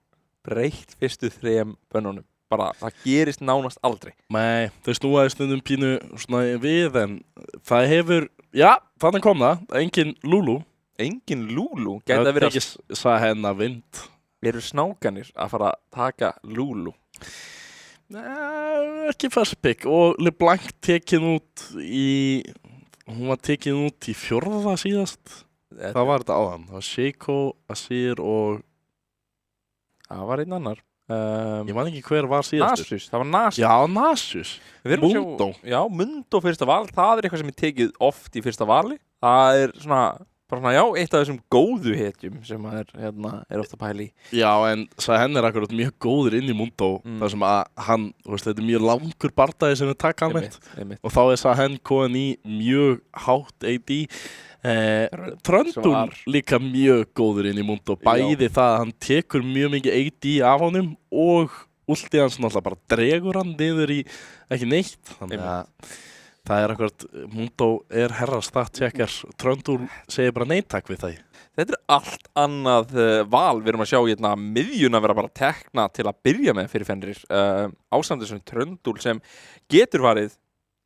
breytt fyrstu 3 bönnunum. Bara, það gerist nánast aldrei. Nei, þau snúaði stundum pínu svona við, en það hefur, já, þannig kom það, engin Lulu. Engin Lulu, gæti að vera, ekki sagði hennar vind. eru snákanir að fara að taka Lulu. Nei, ekki first pick og LeBlanc tekin út í, hún var tekin út í 4. síðast. Það var þetta áðan, það var Sheiko, Asir og Það var einn annar. ég man ekki hver var síðastur. Nasus, það var Nasus. Já, Nasus. Við erum að Mundo. Já, Mundo fyrsta val, það er eitthvað sem er tekið oft í fyrsta vali. Það er svona, bara svona, já, eitt af þessum góðu hetjum sem er, er ofta pæli í. Já, en henn er akkurat mjög góður inn í Mundo, þar sem að hann, þú veist, þetta er mjög langur bardagi sem við taka almennt. Einmitt. Og þá er henn komin í mjög hátt AD. Tröndul líka mjög góður inn í Mundo, bæði það að hann tekur mjög mikið AD af honum og ultið hans náttúrulega bara dregur hann niður í ekki neitt, þannig að það er akkurat, Mundo er herra statcheckar, Tröndul segir bara neittak við það. Þetta er allt annað val, við erum að sjá hérna miðjuna vera bara tekna til að byrja með fyrir Fenrir, ásamt þessum Tröndul sem getur varið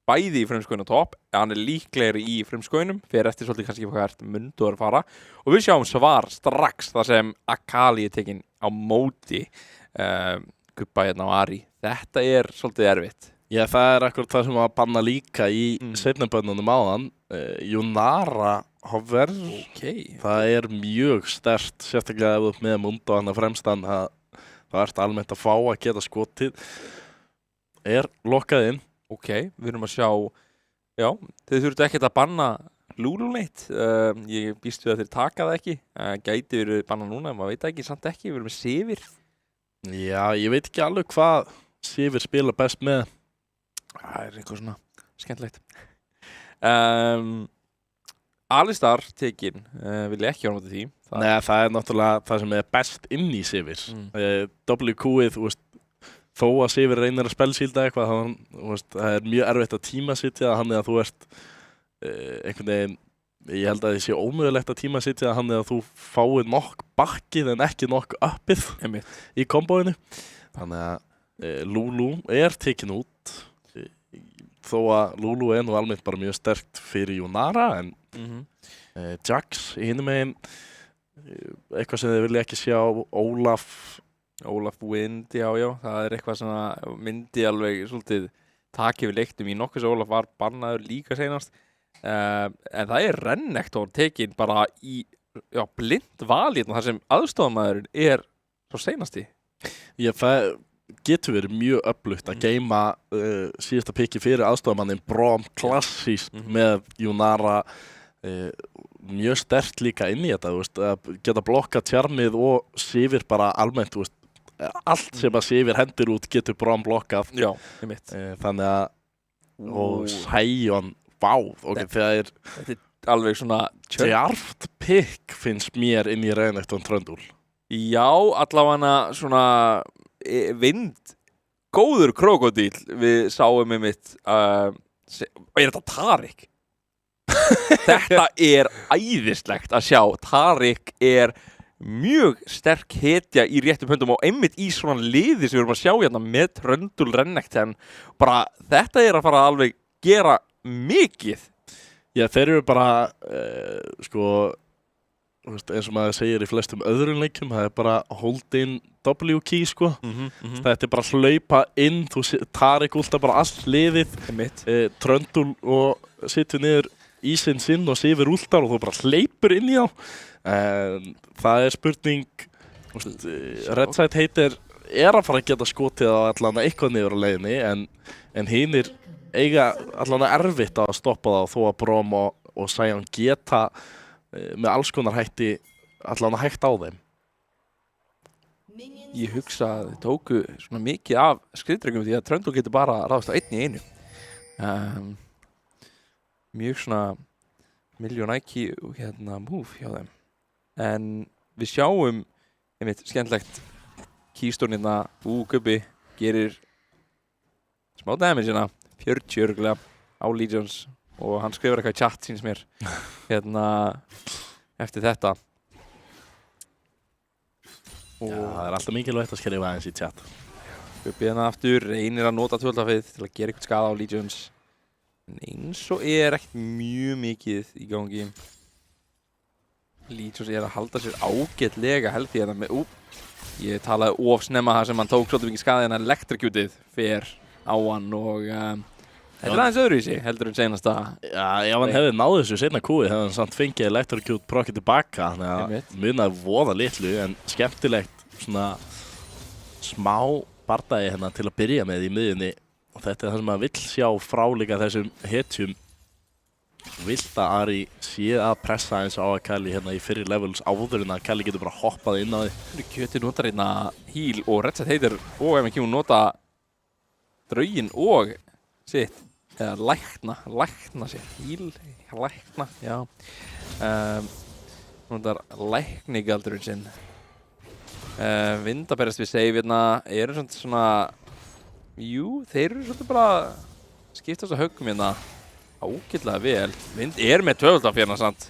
bæði í frumskóinu og topp, hann er líklegri í frumskóinum, fyrir eftir svolítið kannski hvert Mundo er að fara og við sjáum svar strax þar sem Akali er tekinn á móti Gubba hérna á Ari. Þetta er svolítið erfitt. Já, það er akkurat það sem var að banna líka í seinabönnunum áðan, Junara Hover, það er mjög sterkt, sérstaklega ef þú ert með Mundo hann að fremstan, það ert almennt að fá að geta skotið, er lokkað inn. Ok, við erum að sjá, já, þau þurftu ekkert að banna Lulu neitt, ég býst við að þeir taka það ekki, gæti verið banna núna, maður veit ekki, samt ekki, við erum með Sivir. Já, ég veit ekki alveg hvað Sivir spila best með. Það er eitthvað svona skemmtilegt. Alistar tekinn, vil ég ekki ára á því. Nei, það er náttúrulega það sem er best inn í Sivir. WQ-ið, þú veist, þó að Sivir reynir að spellsílda eitthvað, það er mjög erfitt að tímasitja þannig að þú ert einhvern veginn, ég held að það sé ómögulegt að tímasitja þannig að þú fáir nokk bakkið en ekki nokk uppið í kombóinu. Þannig að Lulu er tekin út, þó að Lulu er nú almennt bara mjög sterkt fyrir Junara, en Jax í hinum megin, eitthvað sem þið vilja ekki sjá, Olaf Wind, já, það er eitthvað svona myndi alveg svolítið takið við leiktum í nokkuð sem Olaf var bannaður líka seinast en það er Renekton tekinn bara í blind valið þar sem aðstofamaðurinn er svo seinasti. Já, það getur verið mjög öflugt að geyma síðasta pikki fyrir aðstofamannin Braum klassískt með Junara mjög sterkt líka inn í þetta, þú veist, að geta blokkað tjarmið og Sivir bara almennt, þú veist, allt sem að Sivir hendur út getur Braum blokkað. Já, einmitt. Þannig að og Sæjon, vá, ok, þetta er alveg svona djarft pikk finnst mér inn í Renekton Tröndul. Já, allavega svona vind góður krokodíl við sáum einmitt er þetta Tariq? Þetta er æðislegt að sjá. Tariq er mjög sterk hetja í réttum höndum og einmitt í svona liði sem við erum að sjá hérna með Tröndul Renekton. Bara þetta er að fara að alveg gera mikið. Já, þeir eru bara, sko, þú veist, eins og maður segir í flestum öðrum leikjum, það er bara hold in W key, sko. Þetta er bara að hlaupa inn, Tarik últa bara allt liðið, Tröndul og situr niður ísinn sinn og Sifur últar og þú bara hleypur inn í þá. Það er spurning, Redside heitir að fara að geta skotið á allan eitthvað niður á leiðinni en hinir eiga allan erfitt að stoppa það þó að Brom og Sion geta með alls konar hætti allan hægt á þeim. Ég hugsa að þið tóku svona mikið af skriðdrekum því að Tröndul getur bara ráðast á einn í einu. Mjög svona miljón IQ move hjá þeim. En við sjáum einmitt skemmtilegt keystone Gubbi gerir smá damage 40 örgulega á Legions og hann skrifar eitthvað í chat síns mér eftir þetta. Já, það er alltaf mikilvægt að skrifa aðeins í chat. Gubbi aftur reynir að nota tvöldafið til að gera eitthvað skada á Legions en eins og ekkert mjög mikið í gangi. Legions að halda sér ágætlega held ég með ég talaði of snemma það sem hann tók svolítið mikið skadi en elektrikjútið fer á hann og þetta er aðeins öðruvísi heldur en seinasta. Já, ef hann hefði náð þessu seinna kúi hefði hann samt fengið elektrikjút prokkið tilbaka þannig að munaði voða litlu en skemmtilegt svona smá bardagi til að byrja með í miðjunni og þetta er það sem maður vill sjá frálíka þessum hetjum. Vilt að Ari sé að pressa eins á Akali í fyrri levels áður en að Akali getur bara hoppað inn á því. Kjöti notar heal og Redside heitir og ef ekki hún nota draugin og sitt eða lækna sér heal, lækna, já notar læknigaldurinn sinn. Vindaberjast við save eru svona jú, þeir eru svolítið bara skiptast á höggum ágætlega vel. Vind með tvöfaldaférna samt.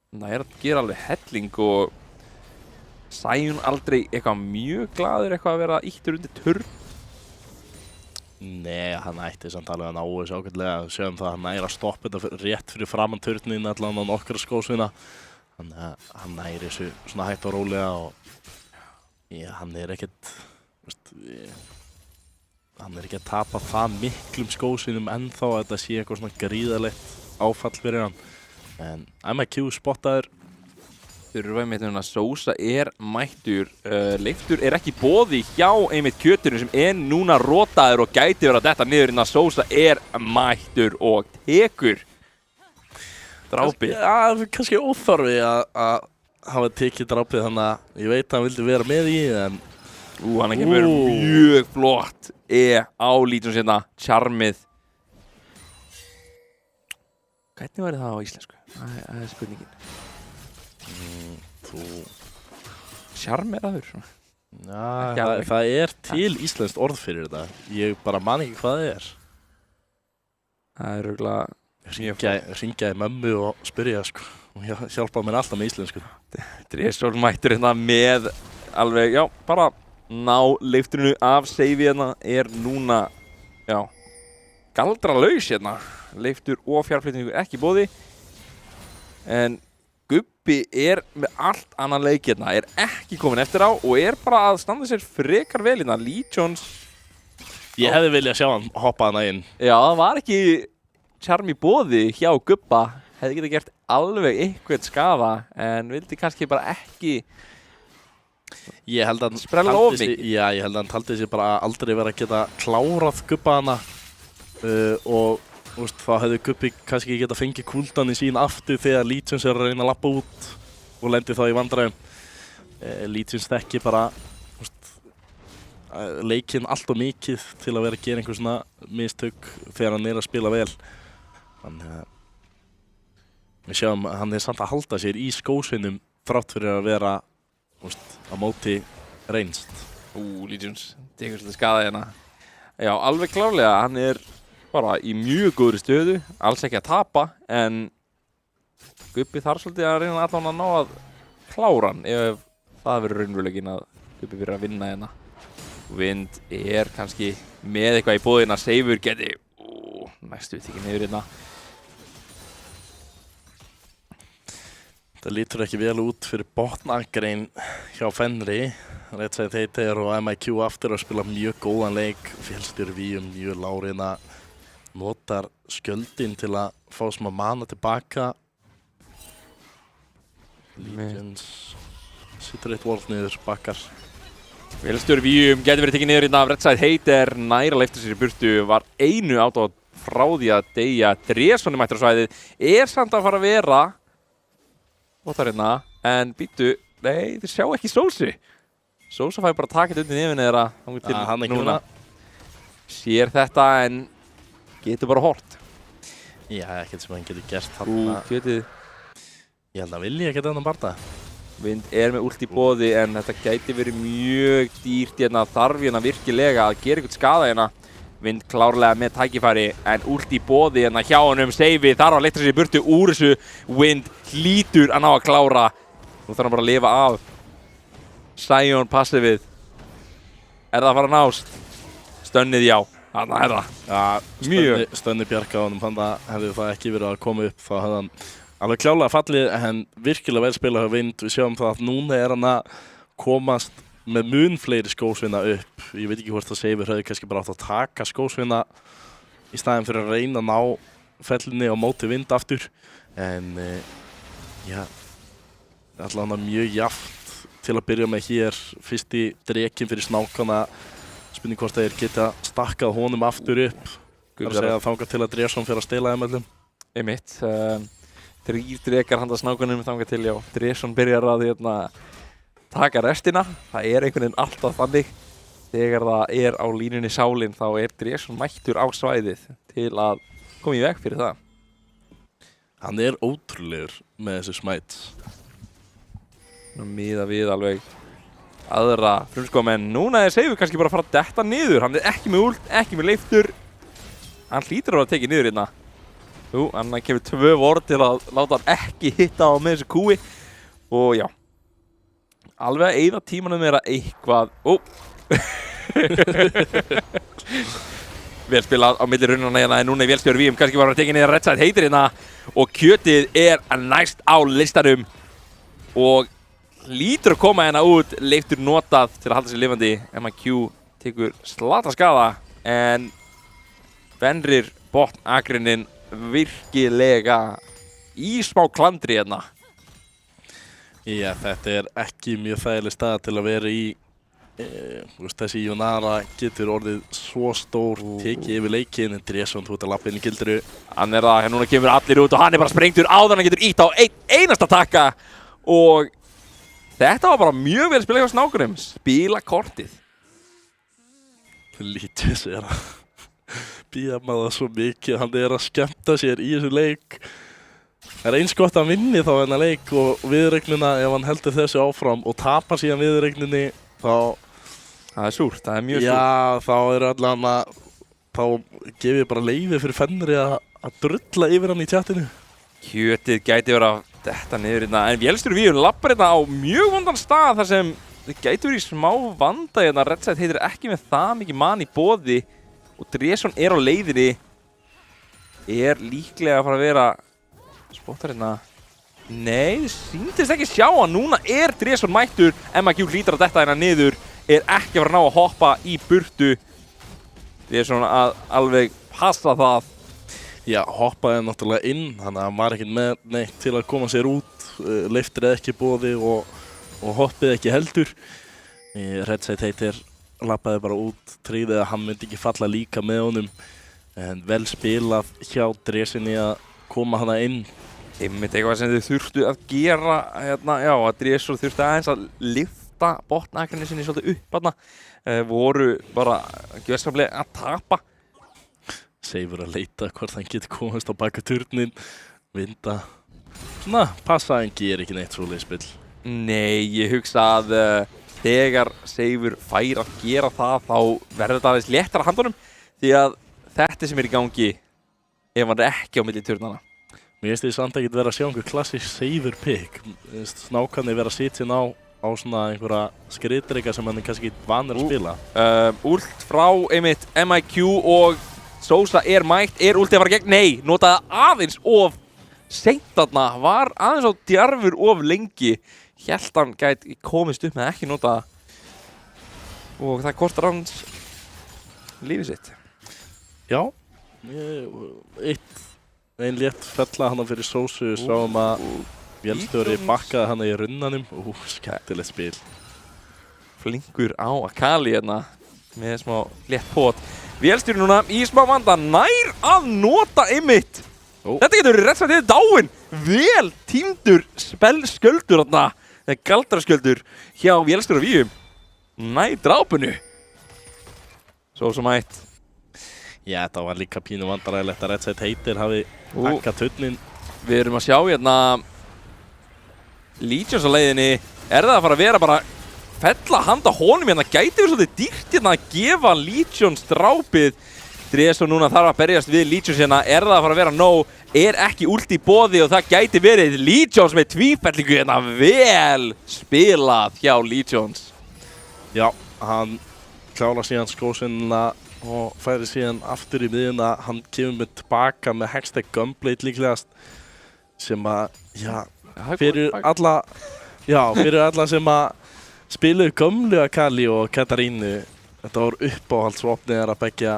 Það að gera alveg helling og Sion aldrei eitthvað mjög glaður eitthvað að vera ýttur undir turn. Nei, hann ætti samt alveg að ná þessu ágætlega. Sjáum það að hann að stoppa þetta rétt fyrir framan turnin allan á nokkra skósvina. Þannig að hann næri þessu svona hægt og rólega og já, hann ekkert hann ekki að tapa það miklum skósinum ennþá að þetta sé eitthvað svona gríðalegt áfall fyrir hann. En MIQ spottaður. Þurfa Sosa mættur. Leiftur ekki boði hjá einmitt kjöturinn sem núna rotaður og gæti verið að detta niður Sosa mættur og tekur drápið. Já, kannski óþarfi að hafa tekið drápið þannig að ég veit að hann vildi vera með í en hann kemur mjög flott á Legions Charmið. Hvernig væri það á íslensku? Það er spurningin. Charm aður? Já, það er til íslenskt orð fyrir þetta. Ég bara man ekki hvað það er. Það er örugglega hringja í mömmu og spyrja og hjálpa mér alltaf með íslensku. Dressól mættur með alveg, já, bara ná leifturinu af seifi núna, já, galdralaus leiftur og fjárflutningur ekki í boði en Gubbi með allt annan leik ekki komin eftir á og bara að standa sér frekar vel Legions. Ég hefði viljað sjá hann hoppa inn. Já, það var ekki charm í boði hjá Gubba, hefði getað gert alveg eitthvað skaða en vildi kannski bara ekki Ég held að sprella of mikið. Já, ég held að hann taldi sig bara aldrei verið að geta klárað Gubba og þá hefði Gubbi kannski getað fengið kúldan í sín aftur þegar Legions að reyna að lappa út og lendi þá í vandræðum. Legions þekki bara leikinn allt og mikið til að vera að gera einhver svona mistök þegar hann að spila vel. Þannig að við sjáum að hann samt að halda sér í skósvinnum þrátt fyrir að vera á móti reynst. Legions tekur svolítið skada Já, alveg klárlega, hann bara í mjög góðri stöðu, alls ekki að tapa, en Gubbi þarf svolítið að reyna allan að ná að klára hann ef það verður raunveruleikinn að Gubbi fyrir að vinna Vind kannski með eitthvað í boðina, Seifur geti næstu tekið niður hérna. Það lítur ekki vel út fyrir botnagrein hjá Fenri. Redside Hater og MIQ aftur að spila mjög góðan leik. Fjölstjóri Víum mjög láriðna. Notar skjöldin til að fá smá mana tilbaka. Legions situr eitt ward niður, bakkar. Fjölstjóri Víum getur verið tekið niður hérna af Redside Hater. Næra leiftur sér í burtu. Var einu átt frá því að deyja. Dreson mættur á svæðið. Samt að fara að vera Notar hérna, en býttu, nei, þið sjá ekki Sósu. Sósa fær bara takit undir nefninu þeirra til hann ekki núna. Sér þetta en getur bara hort. Já, ekkert sem hann getur gert þarna. Kjötið. Ég held að vilja ekkert annan barða. Vind með ult í boði en þetta gæti verið mjög dýrt hérna. Þarf hérna virkilega að gera eitthvað skada hérna. Vind klárlega með tækifæri en ult í boði hérna hjá honum. Seifi þarf að leikta sér í burtu úr þessu. Vind hlýtur að ná að klára. Nú þarf hann bara að lifa af. Sion passivið. Það að fara að nást? Stönnið já. Þarna það. Ja, mjög. Stönni bjarga á honum. Þannig að hefði það ekki verið að koma upp. Þá hefði hann alveg klálega fallið en virkilega vel spilað hjá Vind. Við sjáum það að núna hann að komast með mun fleiri skósvinna upp. Ég veit ekki hvort það Seifur hefði kannski bara átt að taka skósvinna í staðinn fyrir að reyna að ná fellinni á móti Vind aftur. En já, allavega mjög jafnt til að byrja með hér. Fyrsti drekinn fyrir snákana. Spurning hvort þeir geta stakkað honum aftur upp. Það er að segja að þangað til að Dreson fyrir að stela þeim öllum. Einmitt. 3 drekar handa snákunum þangað til já. Dreson byrjar að taka restina. Það einhvern veginn alltaf þannig. Þegar það á línunni sálinn þá Dreson mættur á svæðið til að koma í veg fyrir það. Hann ótrúlegur með þessu smæt. Miða við alveg aðra frumskóðamenn. Núna Seifur kannski bara að fara að detta niður. Hann ekki með ult, ekki með leiftur. Hann hlýtur að tekið niður hérna. Jú, hann kemur 2 vort til að láta hann ekki hitta á með þessu kúi. Og já. Alveg að eyða tímanum eitthvað. Vel spilað á milli runnana hérna en núna Vélstjóri Víum kannski var að tekið niður Redside Hater hérna og kjötið næst á listanum og lítur að koma hérna út leiftur notað til að halda sér lifandi. MIQ tekur slata skada en Fenrir botnagrinnin virkilega í smá klandri hérna. Já, þetta ekki mjög þægileg staða til að vera í. Þessi Ionara getur orðið svo stór, tekið yfir leikinn, en Dreson út að lappa inn í gildru. Hann það, núna kemur allir út og hann bara sprengtur áður hann getur ítt á einasta takka og þetta var bara mjög vel spilað hjá snákunum. Spila kortið. Lítið sér að býða maður svo mikið, hann að skemmta sér í þessu leik. Það eins gott að hann vinni þá þennan leik og viðureignina ef hann heldur þessu áfram og tapar síðan viðureigninni þá... Það súrt, það mjög súrt. Já, þá allan að... Þá gef ég bara leyfi fyrir Fenri að drulla yfir hann í tjattinu. Kjötið gæti verið að detta niður hérna, en Vélstjóri Víum lappar hérna á mjög vondan stað þar sem þið gæti verið í smá vanda hérna. Redside Hater ekki með það mikið mann í boði og Dreson á leiðinni. Líklega að fara að vera spottar hérna. Nei, þið sýndist ekki sjá hann. Núna Dreson mættur. MIQ hlýtur að detta hérna niður. Ekki að fara að ná að hoppa í burtu. Dreson að alveg passa það. Já, hoppaði náttúrulega inn. Þannig að hann var ekkert með neitt til að koma sér út. Leiftur ekki boði og hoppið ekki heldur. Redside Hater lappaði bara út. Tryggði að hann myndi ekki falla líka með honum. En vel spilað hjá Dresoni að koma hana inn. Einmitt eitthvað sem þau þurftu að gera hérna, já, að Dreson þurftu aðeins að lyfta botnagrinni sinni svolítið upp hérna. Voru bara gjörsamlega að tapa. Seifur að leita hvort hann getur komast á baka turnin. Vinda. Svona, passa að hann ger ekki neitt svoleiðis spill. Nei, ég hugsa að þegar Seifur fær að gera það þá verður þetta aðeins léttara handunum því að þetta sem í gangi ef hann ekki á milli turnana. Mér finnst því samt ekkert vera að sjá einhver klassísk Seifur pick. Snákanni vera að sitja inn á svona einhverja skriðdreka sem hann kannski ekki vanur að spila. Ult frá einmitt MIQ og Sosa mætt, últið að fara gegn, nei, notaði aðeins of seint þarna, var aðeins á djarfur of lengi, hélt hann gæti komist upp með ekki nota og það kostar hans lífið sitt. Já, ein létt fella hana fyrir Sósu, sáum að vélstjóri bakkaði hana í runnanum, skemmtilegt spil. Flinkur á Akali hérna með smá létt pot. Vélstjóri núna í smá vanda, nær að nota einmitt. Þetta getur verið réttstættið dáinn. Vel tímdur skjöldur þarna, galdraskjöldur hjá vélstjóra víum. Nær drápunu. Svo sem mætt. Já, þetta var líka pínu vandarægilegt að Redside heitir hafi hakkað turnin. Við erum að sjá hérna Legions á leiðinni. Það að fara að vera bara fella handa honum hérna, gæti verið svolítið dýrt hérna að gefa Legions drápið. Dreso núna þarf að berjast við Legions hérna, það að fara að vera nóg, ekki ult í boði og það gæti verið Legions með tvífellingu hérna, vel spilað hjá Legions. Já, hann klára síðan skósinna og færi síðan aftur í miðjuna, hann kemur með tilbaka með hashtag Gunblade líklegast sem að, fyrir alla sem að spiluðu gömlu Akali og Katarínu, þetta voru uppáhaldsvopnið þeirra beggja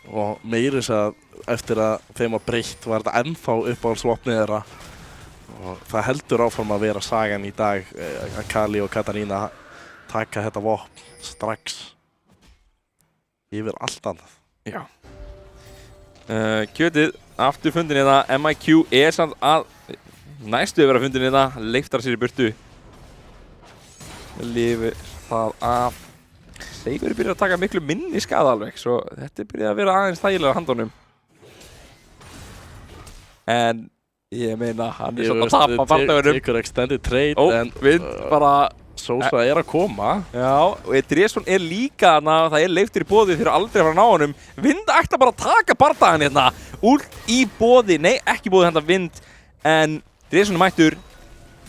og meiri þess að eftir að þeim var breytt var þetta ennþá uppáhaldsvopnið þeirra og það heldur áfram að vera sagan í dag, Akali og Katarína taka þetta vopn strax yfir allt annað. Já. Kjötið aftur fundin hérna, MIQ samt að næstu að vera fundin hérna, leiftar sér í burtu. Lifir það af. Seifur byrjar að taka miklu minni skada alveg, svo þetta byrjar að vera aðeins þægilega á handunum. En ég meina, hann svona að tapa bardagunum. Tekur extended trade en Vind bara Sosa að koma. Já, og Dreson líka hana, það leiftur í boði þegar aldrei að fara að ná honum. Vind ætti bara að taka bardagan hérna. Úr í boði, nei ekki boði hérna Vind. En Dreson mættur.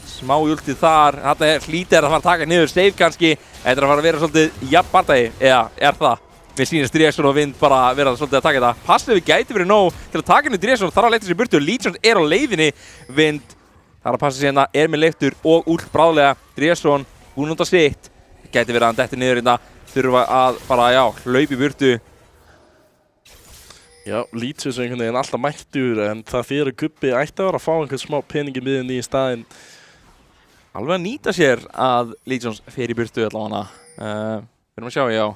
Smá últið þar, þetta hlítið að fara að taka niður save kannski. Þetta að fara að vera svolítið jafn bardagi, eða það? Mér sýnist Dreson og Vind bara vera svolítið að taka þetta. Passið gæti verið nóg til að taka niður Dreson, þar að leita sér burtu og Legions á leiðinni. Vind þar að passa sér hérna, með leiftur og últ bráðlega. Dreson búinn út á sitt, gæti verið að hann detti niður hérna, þurfa að bara, hlaupa í burtu. Já, Legions einhvern veginn alltaf mættur, en það fyrir að Gubbi ætti að vera að fá einhvern smá peningi miðin í staðinn. Alveg að nýta sér að Legions fer í burtu allavega. Við erum að sjá,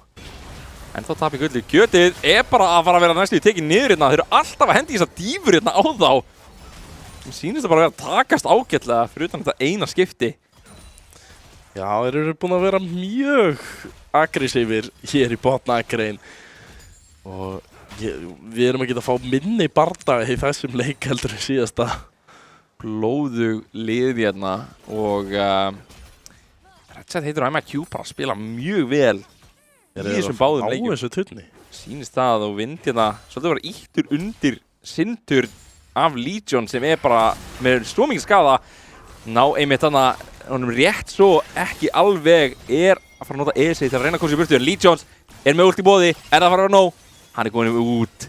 En þá tapir gulli. Kjötið bara að fara að vera næstu í tekið niður hérna, þeir eru alltaf að hendi þessar dýfur hérna á þá. Mér sýnist það bara að vera að takast ágætlega fyrir utan þetta eina skipti. Já, þeir eru búin að vera mjög aggressífir hér í botnagrein og við erum ekki að fá minni bardaga í þessum leik heldur en síðasta. Blóðug lið hérna og Redside heitur að MIQ bara að spila mjög vel í þessum báðum leikjum. Á þessu turni. Sýnist það og Vind hérna svolítið var ýttur undir sintur af Legion sem bara með svo mikið skada. Ná einmitt þannig honum rétt svo ekki alveg að fara að nota ESI til að reyna að koma sér í burtu. Legions með ult í boði, það að fara að vera nóg? Hann komin út.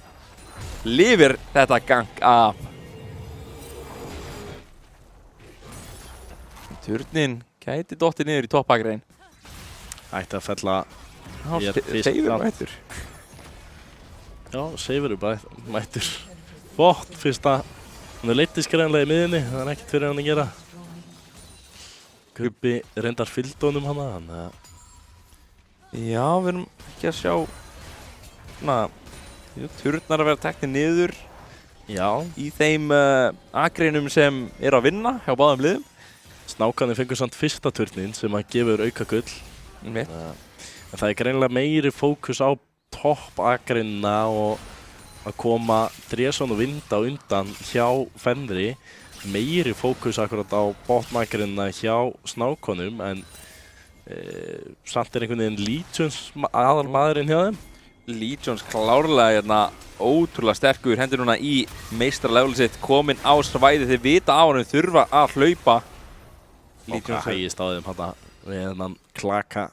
Lifir þetta gang af. Turnin gæti dottið niður í toppakrein. Ætti að fella Seifur mættur. Já, Seifur bara mættur. Botn fyrsta. Hann leitti skrænlega í miðinni, það er ekkert fyrir hann að gera. Gubbi reyndar fylgdónum hana, Já, við erum ekki að sjá turnar að vera teknir niður í þeim akreinum sem að vinna hjá báðum liðum. Snákarnir fengur samt fyrsta turnin sem að gefur auka gull. En það er greinilega meiri fókus á topp akreinina og að koma Dreson og Vind á undan hjá Fenri. Meiri fókus akkurat á botnagreinina hjá snákonum en samt einhvern veginn Legions aðal maðurinn hjá þeim. Legions klárlega hérna ótrúlega sterkur, hendur núna í meistaraleveli sitt, komin á svæði, þeir vita á hann þurfa að hlaupa. Legions hægist á þeim hérna við hennan klaka.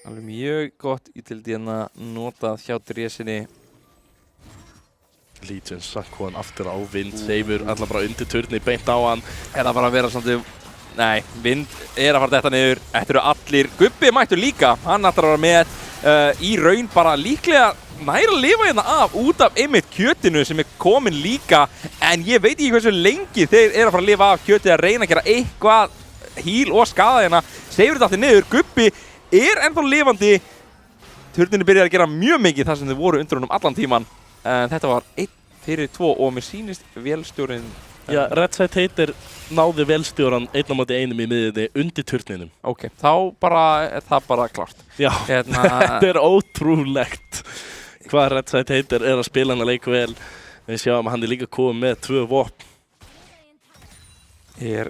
Alveg mjög gott í til því hérna notað hjá Dresinni. Legion sakk hann aftur á Vind, Seifur allar bara undir turni, beint á hann. Er það bara að vera svolítið... Nei, Vind er að fara þetta niður. Þetta eru allir... Gubbi mættur líka. Hann ætlar að vera með í raun bara líklega næra að lifa hérna af út af einmitt kjötinu sem komin líka. En ég veit ekki hversu lengi þeir eru að fara að lifa af kjötið að reyna að gera eitthvað híl og skada hérna. Seifur þetta allir niður. Gubbi er ennþá lifandi. Turninu byrjar að gera mjög mikið þar sem þau voru undir honum allan tíman. Þetta var 1 fyrir 2 og mér sýnist vélstjórinn... Já, Redside Hater náði vélstjóran 1-1 í miðjunni undir turninum. Ok, þá er það bara klárt. Já, þetta er ótrúlegt hvað Redside Hater er að spila hann að leika vel. Við sjáum að hann er líka komið með 2 vopn.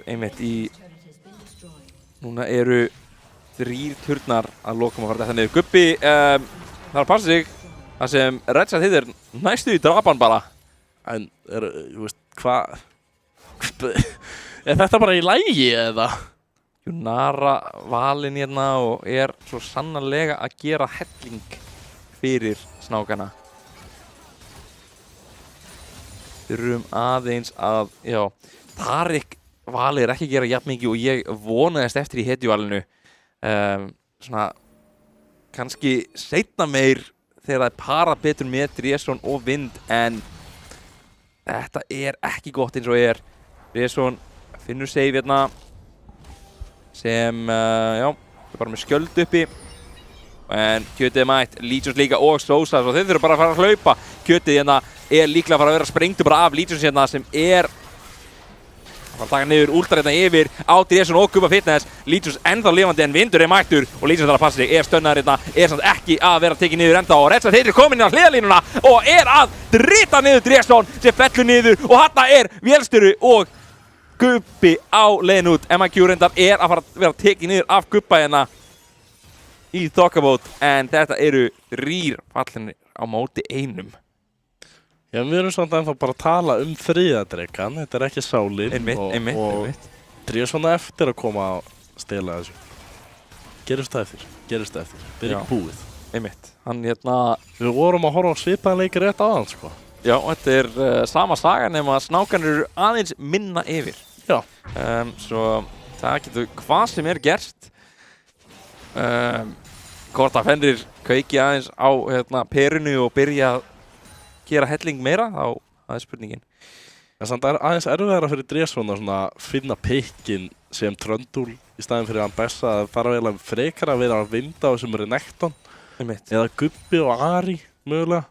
Einmitt í... Núna eru 3 turnar að lokum að fara þetta niður. Gubbi þarf að passa sig þar sem Redside Hater næstu í drapan bara. En, þú veist, hvað... Er þetta bara í lagi eða? Junara valinn hérna og er svo sannarlega að gera helling fyrir snákana. Þurfum aðeins að, já, Tarik valið er ekki að gera jafn mikið og ég vonaðist eftir í hetjuvalinu. Svona, kannski seinna meir þegar það er parað betur með Dresson og Vind en þetta er ekki gott eins og er. Dresson finnur save hérna sem, já, er bara með skjöld uppi en kjötið er mætt, Legions líka og Sosa svo þeir þurfa bara að fara að hlaupa. Kjötið hérna er líklega að fara að vera sprengtu bara af Legions hérna sem er að fara að taka niður últar hérna yfir á Dresson og Gubba Fitness. Legions ennþá lifandi en Vindur er mættur og Legions þarf að passa sig, er stönnaður hérna, er samt ekki að vera tekið niður enda og Redside Hater komin inn á hliðarlínuna og er að drita niður Dresson sem fellur niður og þarna er vélstjóri og Gubbi á leiðin út. MIQ reyndar er að fara að vera tekið niður af Gubba hérna í þokkabót en þetta eru 3 fallinir á móti 1. Já, við erum samt ennþá bara að tala þriðadrekan, þetta er ekki sálinn einmitt. Dresson eftir að koma að stela þessu. Gerist það eftir. Þetta er ekki búið. Einmitt, hann hérna... Við vorum að horfa á svipaðan leik rétt áðan, sko. Já, þetta er sama saga nema að snákarnir eru aðeins minna yfir. Já. Svo það getur hvað sem er gerst. Hvort að Fenrir kveiki aðeins á perinu og byrja að gera helling meira, þá það er spurningin. En samt er aðeins erfiðara fyrir Dresson að finna pikkin sem Tröndúl í staðinn fyrir hann Bessa að fara vel að frekar að vera að vinda á þessum Renekton. Eða Gubbi og Ari, mögulega.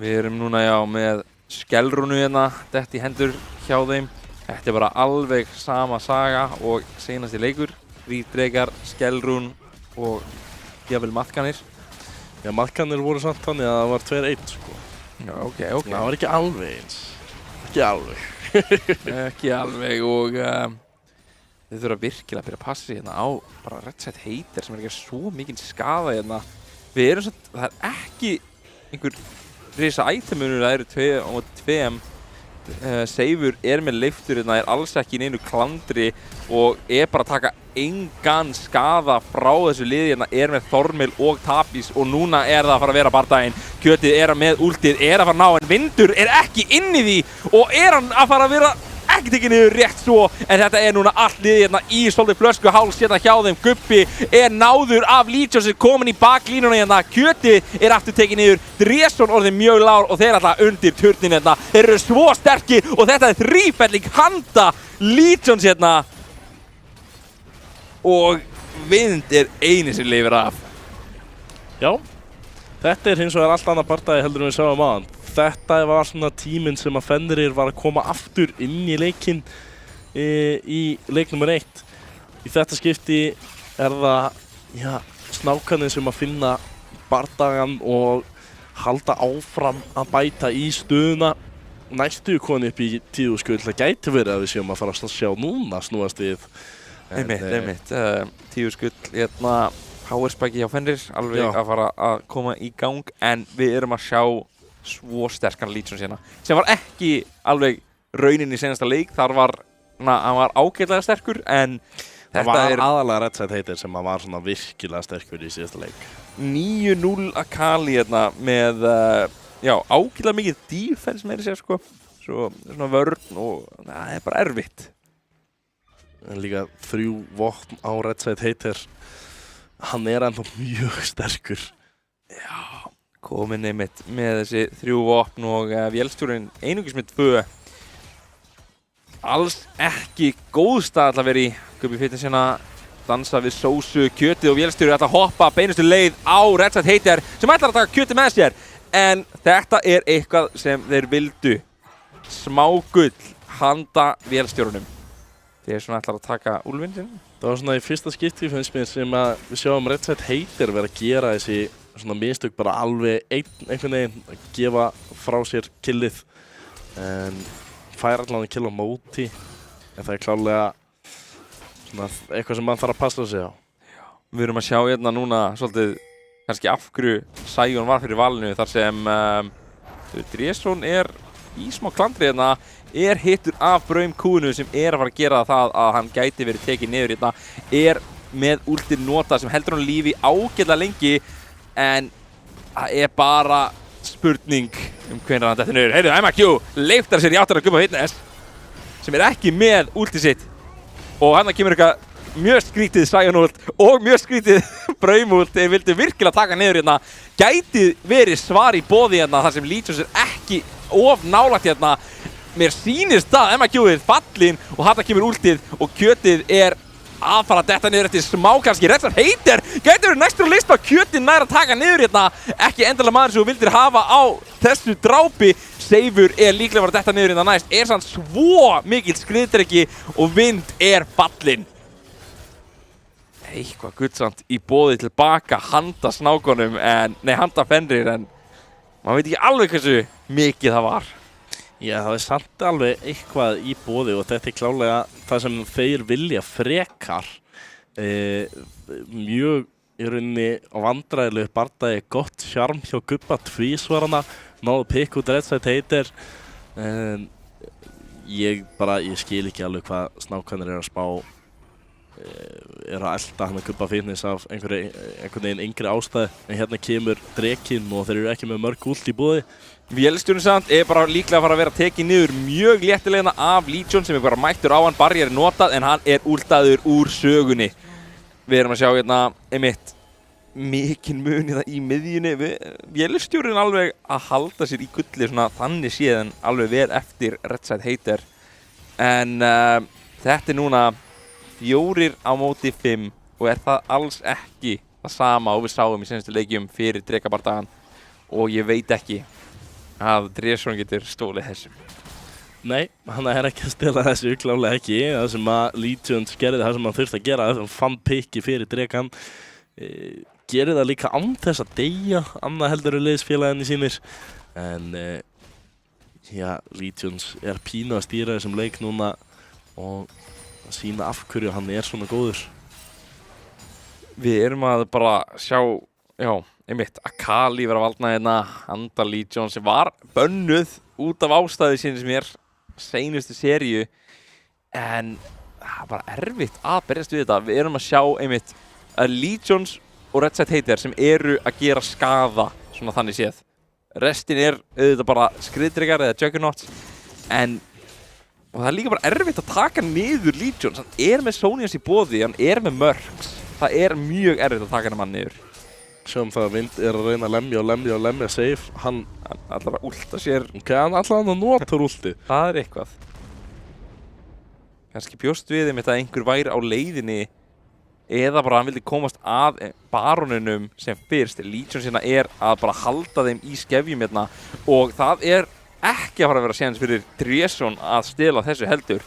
Við erum núna já með Skelrúnu hérna, dett í hendur hjá þeim. Þetta er bara alveg sama saga og seinasti leikur. Rítdrekar, Skelrún og jafnvel Maðkanir. Já, Maðkanir voru samt þannig að það var 2-1 sko. Já, ok. Það var ekki alveg eins. Ekki alveg og þið þurfa virkilega að byrja að passa sig hérna á bara Redside Hater sem er ekki svo mikinn skaða hérna. Við erum samt, það er ekki einhver risa ítemunur, það eru 2 á 2. Seifur er með leiftur hérna, er alls ekki í neinu klandri og er bara að taka engan skaða frá þessu liði hérna, er með Þormil og Tapís og núna er það að fara að vera bardaginn. Kjötið er með últið, er að fara að ná en Vindur er ekki inn í því og er hann að fara að vera ekki tekið niður rétt svo en þetta er núna allt liðið hérna í svolítið flösku háls hérna hjá þeim. Gubbi er náður af Legions komin í baklínuna hérna. Kjötið er aftur tekið niður. Dresson orðið mjög lár og þeir alltaf undir turnin hérna. Þeir eru svo sterkir og þetta er þrífelling handa Legions hérna. Og Vind er eini sem lifir af. Já, þetta er hins vegar allt annað bardagi heldur en við sjáum aðan. Þetta var svona tíminn sem að Fenrir var að koma aftur inn í leikinn í leik nr. 1. Í þetta skipti er það snákarnir sem að finna bardagan og halda áfram að bæta í stöðuna. Næstu koni upp í 10 skull, það gæti verið að við séum að fara að sjá núna snúast við. Einmitt, 10 skull hérna powerspæki hjá Fenrir, alveg að fara að koma í gang en við erum að sjá svo sterkan Legions hérna sem var ekki alveg raunin í senasta leik. Þar var, hann var ágætlega sterkur en þetta var aðalega Redside Hater sem var svona virkilega sterkur í síðasta leik. 9-0 Akali hérna með, ágætlega mikið defense meira sér, sko. Svo svona vörn og það er bara erfitt. En líka 3 vopn á Redside Hater. Hann er ennþá mjög sterkur. Já, komin einmitt með þessi 3 vopn og vélstjórinn einungis með 2. Alls ekki góð stað að vera í. Gubbi Fitness hérna dansa við sósu, kjötið og vélstjóri ætla að hoppa beinustu leið á Redside Hater sem ætlar að taka kjötið með sér. En þetta er eitthvað sem þeir vildu. Smágull handa vélstjórunum. Þeir svona ætlar að taka úlfinn sinn. Það var svona í fyrsta skipti finnst mér sem að við sjáum Redside Hater vera að gera þessi svona mistök bara alveg einhvern veginn að gefa frá sér killið. En fær allan að killa á móti. En það er klárlega svona eitthvað sem mann þarf að passa sig á. Við erum að sjá hérna núna svolítið kannski af hverju Sion var fyrir valinu þar sem Dresson er í smá klandri hérna, er hittur af Braum kúinu sem er að fara að gera það að hann gæti verið tekið niður hérna, er með últið nota sem heldur hann lífi ágætlega lengi en það er bara spurning hvenær hann dettur niður. Heyrðu, MAQ leiftar sér í áttar að Gubba Fitness sem er ekki með últið sitt og hann kemur eitthvað mjög skrítið Sion ult og mjög skrítið Braum ult. Þeir vildu virkilega taka niður hérna. Gæti verið svar í boði hérna þar sem Legions er ekki of nálægt hérna. Mér sýnist það MAQ-ið fallin og hann kemur últið og kjötið er að fara að detta niður eftir smá kannski. Redside Hater gæti verið næstur á lista, kjötið nær að taka niður hérna. Ekki endilega maður sem þú vildir hafa á þessu drápi. Seifur er líklega að fara að detta niður hérna næst. Er sann svo mikill skriðdreki og vind er fallin. Eitthvað guttsamt í boði tilbaka handa snákonum handa Fenrir en maður veit ekki alveg hversu mikið það var. Já, það er samt alveg eitthvað í boði og þetta er klálega það sem þeir vilja frekar. Mjög í rauninni á vandræðilegu bardagi, gott sjarm hjá Gubba tvísvarana, náðu pikk út Redside Hater. Ég skil ekki alveg hvað snákanir að spá. Er að elta hann að Gubba Fitness af einhvern veginn yngri ástæði en hérna kemur drekinn og þeir eru ekki með mörg ult í boði. Vélstjórinn samt er bara líklega að fara að vera tekið niður mjög léttilegna af Legion sem er bara mættur á hann, barrier er notað en hann er últaður úr sögunni. Við erum að sjá hérna einmitt mikinn mun í það í miðjunni. Vélstjórinn alveg að halda sér í gulli svona þannig séðan alveg vel eftir Redside Hater en þetta er núna 4 á móti 5 og er það alls ekki það sama og við sáum í senastu leikjum fyrir drekabardagan og ég veit ekki að Dresson getur stólið þessu. Nei, hann er ekki að stela þessu, klálega ekki. Það sem að Legions gerði það sem hann þurfti að gera, það fann pikki fyrir drekan. Gerir það líka án þess að deyja, annað heldur liðsfélaginni sínir. En Legions er pínu að stýra þessum leik núna og að sína af hverju hann er svona góður. Við erum að bara sjá, einmitt, Akali vera valdna hérna, handa Legion sem var bönnuð út af ástæðu sinni sem er seinustu seríu en það er bara erfitt að berjast við þetta. Við erum að sjá einmitt að Legions og Redside Hater sem eru að gera skaða svona þannig séð. Restin er auðvitað bara skriðdrekar eða juggernauts og það er líka bara erfitt að taka niður Legions. Hann er með Sonias í boði, hann er með Mercs. Það er mjög erfitt að taka hann niður. Sjáum það að Vind er að reyna að lemja safe. Hann ætlar að últa sér. Hann ætlar að nota últi. Það er eitthvað. Kannski bjóst við einmitt að einhver væri á leiðinni eða bara hann vildi komast að baronunum sem fyrst. Legions hérna er að bara halda þeim í skefjum hérna og það er ekki að fara að vera séns fyrir Dresson að stela þessu heldur.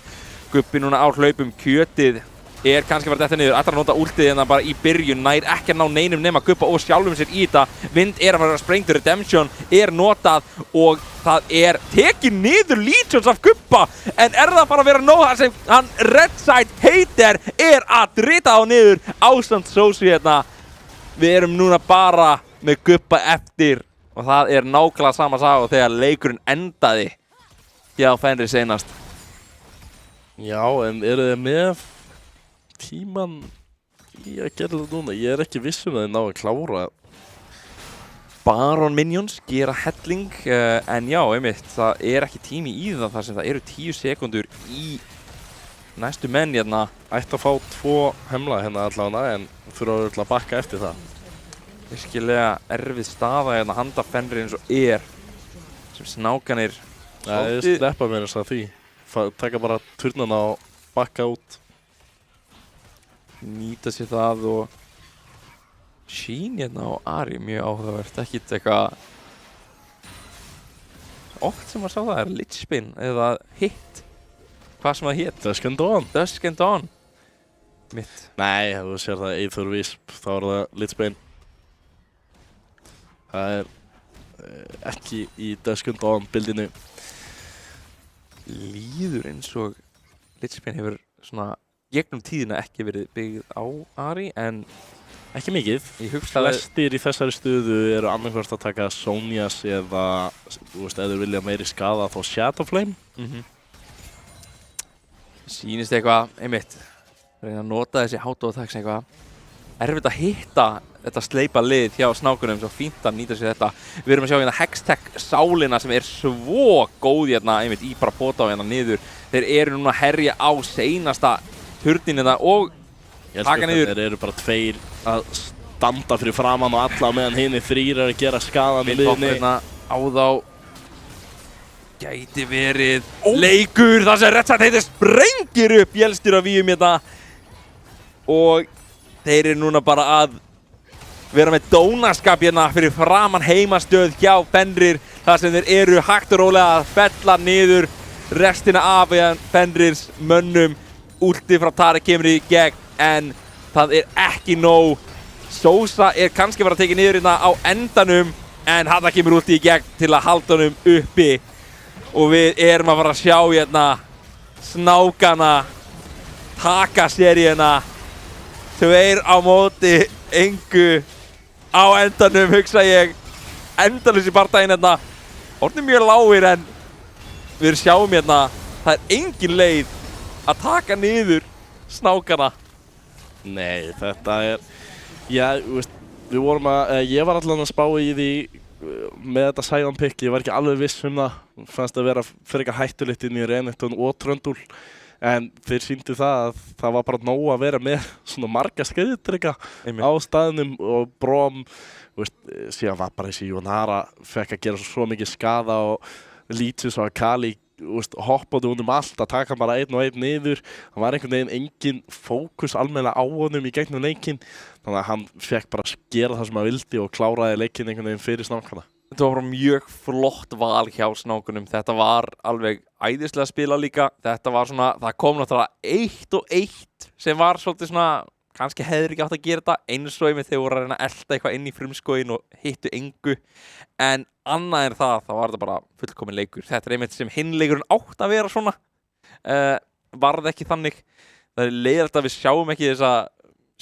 Gubbi núna á hlaupum, kjötið er kannski að fara detta niður, ætlar að nota últið hérna bara í byrjun, nær ekki að ná neinum nema Gubba og sjálfum sér í þetta. Vind er að fara að vera sprengtur, Redemption er notað og það er tekið niður Legions af Gubba en er það að fara að vera nóg þar sem hann Redside Hater er að drita á niður ástand sósu hérna. Við erum núna bara með Gubba eftir og það er nákvæmlega sama saga þegar leikurinn endaði hjá Fenrir seinast. Já, en eru þið með tíman í að gera þetta núna? Ég er ekki viss um að þið ná að klára Baron Minions gera helling, en já, einmitt, það ekki tími í það þar sem það eru 10 sekúndur í næstu menn hérna. Ætti að fá 2 hemla hérna allavega en þurfa örugglega að bakka eftir það. Virkilega erfið staða hérna handa Fenrir eins og sem snákanir Ég sleppa mér þess að því. Taka bara turnana og bakka út. Nýta sér það og Sheen hérna á Ari, mjög áhugavert, ekkert eitthvað oft sem maður sá það Lichspin eða Hit, hvað sem það hét. Dusk and Dawn. Dusk and Dawn. Mitt. Nei, ef þú sér það Eithor Wisp, þá það Lichbane. Það ekki í Dusk and Dawn bildinu. Líður eins og Lichspin hefur svona gegnum tíðina ekki verið byggð á Ari, en ekki mikið. Ég hugsa að flestir í þessari stöðu eru annarkvæmst að taka Sonias eða, þú veist, ef þeir vilja meiri skada þá Shadowflame. Sýnist eitthvað, einmitt, reyna að nota þessi auto-attacks eitthvað erfitt að hitta þetta sleipa lið hjá snákunum, svo fínt að nýta sér þetta. Við erum að sjá hérna Hextech sálina sem svo góð hérna, einmitt, í bara pota á hérna niður. Þeir eru núna að herja á seinasta turnin hérna og taka niður. Þeir eru bara 2 að standa fyrir framann og alla meðan hinni 3 eru að gera skaðan í liðinni. Hérna á þá gæti verið leikur þar sem Red Side heitir sprengir upp Jelstir af víum hérna og þeir eru núna bara að vera með dónaskap hérna fyrir framann heimastöð hjá Fenrir þar sem þeir eru hægt og rólega að fella niður restina af Fenrirs mönnum. Últi frá Tari kemur í gegn en það ekki nóg. Sosa kannski að vera tekið niður hérna á endanum en hann kemur últi í gegn til að halda honum uppi og við erum að fara að sjá hérna snákana taka seríuna 2 á móti engu á endanum, hugsa ég. Endalaus í bardaginn hérna orðnir mjög lágir en við sjáum hérna það engin leið að taka niður snákana. Nei, þetta já, veist, við vorum ég var allan að spá í því með þetta Sion pick, ég var ekki alveg viss það. Fannst að vera frekar hættulegt inn í Renekton og Tröndul. En þeir sýndu það að það var bara nóg að vera með svona marga skeiðdrykka á staðnum og Brom, veist, síðan var bara þessi Jónara fekk að gera svo mikið skada og Leeches og Akali hoppaði allt að taka bara 1 og 1 niður. Hann var einhvern veginn engin fókus almennilega á honum í gegnum leikinn. Þannig að hann fekk bara að gera það sem hann vildi og kláraði leikinn einhvern veginn fyrir snákana. Þetta var bara mjög flott val hjá snákunum. Þetta var alveg æðislega að spila líka. Þetta var svona, það kom náttúrulega 1 og 1 sem var svolítið svona, kannski hefur ekki átt að gera þetta eins og einmitt þegar voru að reyna að elta eitthvað inn í frumskóginn og hittu engu. En annað en það var þetta bara fullkomin leikur. Þetta einmitt sem hinn leikurinn átt að vera svona. Varð ekki þannig. Það leiðilegt að við sjáum ekki þessa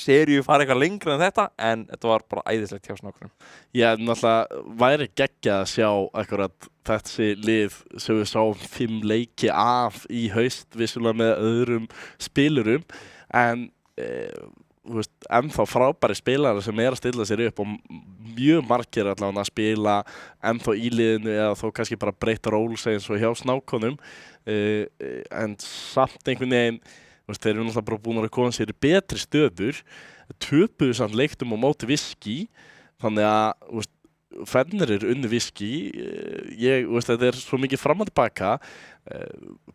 seríu fara eitthvað lengra en þetta, en þetta var bara æðislegt hjá snákunum. Já, náttúrulega væri geggjað að sjá akkurat þessi lið sem við sáum 5 leiki af í haust, vissulega með öðrum spilurum, en ennþá frábæri spilarar sem að stilla sér upp og mjög margir allavega að spila ennþá í liðinu eða þó kannski bara breyta róls eins og hjá snákunum, en samt einhvern veginn þeir eru náttúrulega bara búin að koma sér í betri stöður, töpuðu samt leiktum á móti Viski, þannig að Fenrir unni Viski, þetta svo mikið fram og tilbaka,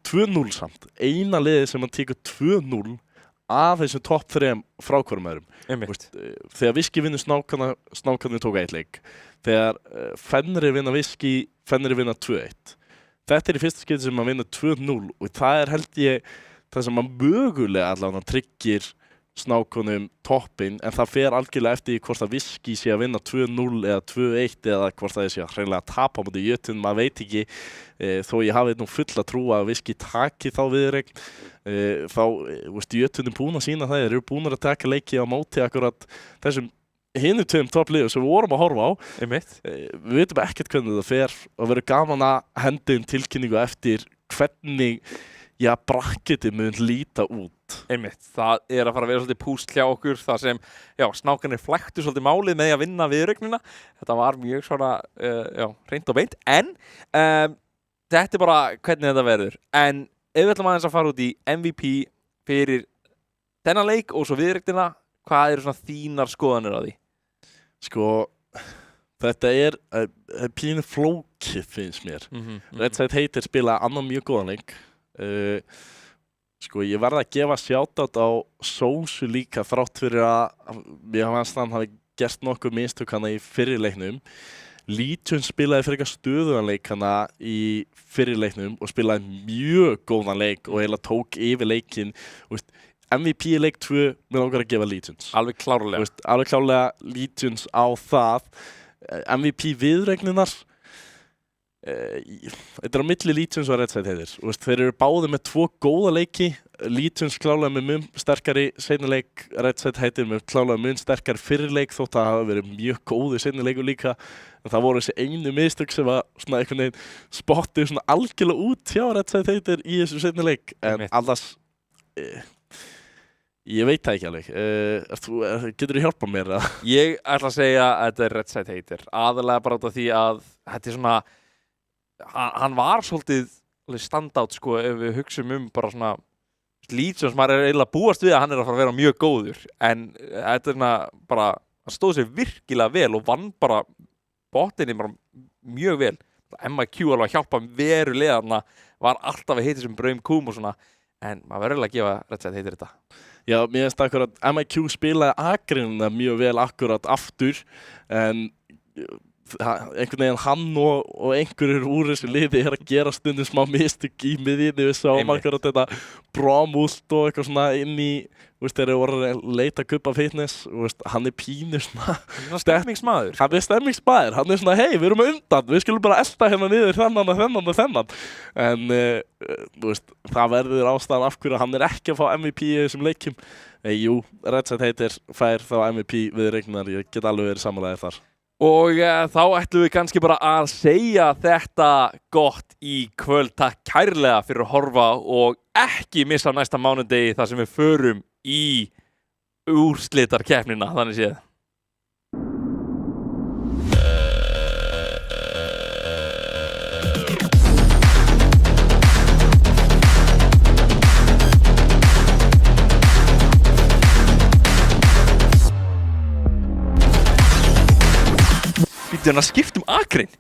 2-0 samt, eina liðið sem hann tekur 2-0 af þessum topp 3 frákvörum öðrum. Þegar Viski vinnur snákanir tók 1 leik, þegar Fenrir vinna Viski, Fenrir vinna 2-1. Þetta í fyrsta skipti sem hann vinna 2-0 og það held ég það sem að mögulega allavega tryggir snákunum toppinn, en það fer algjörlega eftir hvort að Viski sé að vinna 2-0 eða 2-1 eða hvort það sé að hreinlega tapa á móti Jötun, maður veit ekki, þó ég hafi nú fulla trú að Viski taki þá viðureign, þá Jötun búin að sína það, þeir eru búin að taka leiki á móti akkurat þessum hinum 2 toppliðum sem við vorum að horfa á. Við veitum ekkert hvernig það fer og verður gaman að henda tilkynningu eftir hvernig brakketi mun líta út. Einmitt, það að fara að vera svolítið púsl hjá okkur þar sem, snákarnir flæktu svolítið málið með að vinna viðuregnina. Þetta var mjög svona, hreint og beint, en þetta bara hvernig þetta verður. En ef við ætlum aðeins að fara út í MVP fyrir þennan leik og svo viðuregnina, hvað eru svona þínar skoðanir á því? Sko, þetta pínu flókið finnst mér. Red Side Hater spila annan mjög góðan leik. Sko, ég verð að gefa shoutout á Sósu líka þrátt fyrir að mér fannst hann hafi gert nokkuð mistök hana í fyrri leiknum. Legion spilaði fyrir eitthvað stöðugan leik hana í fyrri leiknum og spilaði mjög góðan leik og eiginlega tók yfir leikinn. MVP í leik 2 mér langar að gefa Legions. Alveg klárlega. Alveg klárlega Legions á það. MVP viðregninar þetta á milli Legions og Red Side Hater. Þeir eru báðir með 2 góða leiki. Legions klárlega með mun sterkari seinni leik, Red Side Hater með klárlega mun sterkari fyrri leik þótt að það hafa verið mjög góði seinni leikur líka. En það voru þessi einu mistök sem var svona einhvern veginn spottið svona algjörlega út hjá Red Side Hater í þessu seinni leik. En annars ég veit það ekki alveg. Getur þú hjálpað mér? Ég ætla að segja að þetta Red Side Hater. Aðalega bara út af því að þetta svona hann var svolítið standout sko ef við hugsum bara svona Legions, maður eiginlega búast við að hann að fara að vera mjög góður en þetta bara, hann stóð sér virkilega vel og vann bara botninni bara mjög vel. MIQ alveg að hjálpa verulega þarna, var alltaf að heita sem Braum Kúm og svona en maður verður að gefa Red Side Hater þetta. Já, mér finnst akkurat MIQ spilaði Akrina mjög vel akkurat aftur en einhvern veginn hann og einhverjur úr þessu liði að gera stundum smá mistök í miðjunni. Við sáum akkurat þetta Bromult og eitthvað svona inn í þeir eru voru að leita Kupp af Fitness hann pínu svona stemmingsmaður. Hann stemmingsmaður, hann svona hei, við erum undan, við skulum bara elta hérna niður þennan en það verður ástæðan af hverju hann ekki að fá MVP í þessum leikjum. Jú, Red Side Hater fær þá MVP viðregnar, ég get alveg verið samanlegaðir þar. Og þá ætlum við kannski bara að segja þetta gott í kvöld. Takk kærlega fyrir að horfa og ekki missa næsta mánudegi þar sem við förum í úrslitakeppnina, þannig séð. Býttu hann að skipta Akrin?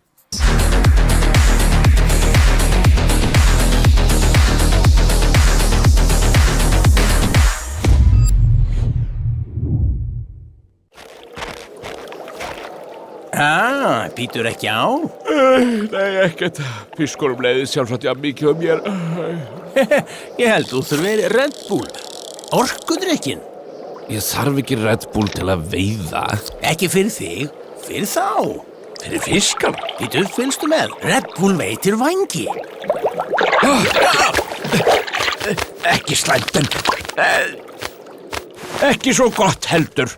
Býtur ekki á? Nei, ekkert. Fiskunum leiðist sjálfsagt mikið mér. Ég held þú þurfir Red Bull. Orkudrykkin. Ég þarf ekki Red Bull til að veiða. Ekki fyrir þig, fyrir þá. Fyrir fiskan? Býtu, fylgstu með. Red Bull veitir vangi. Ekki slæmt en... Ekki svo gott heldur.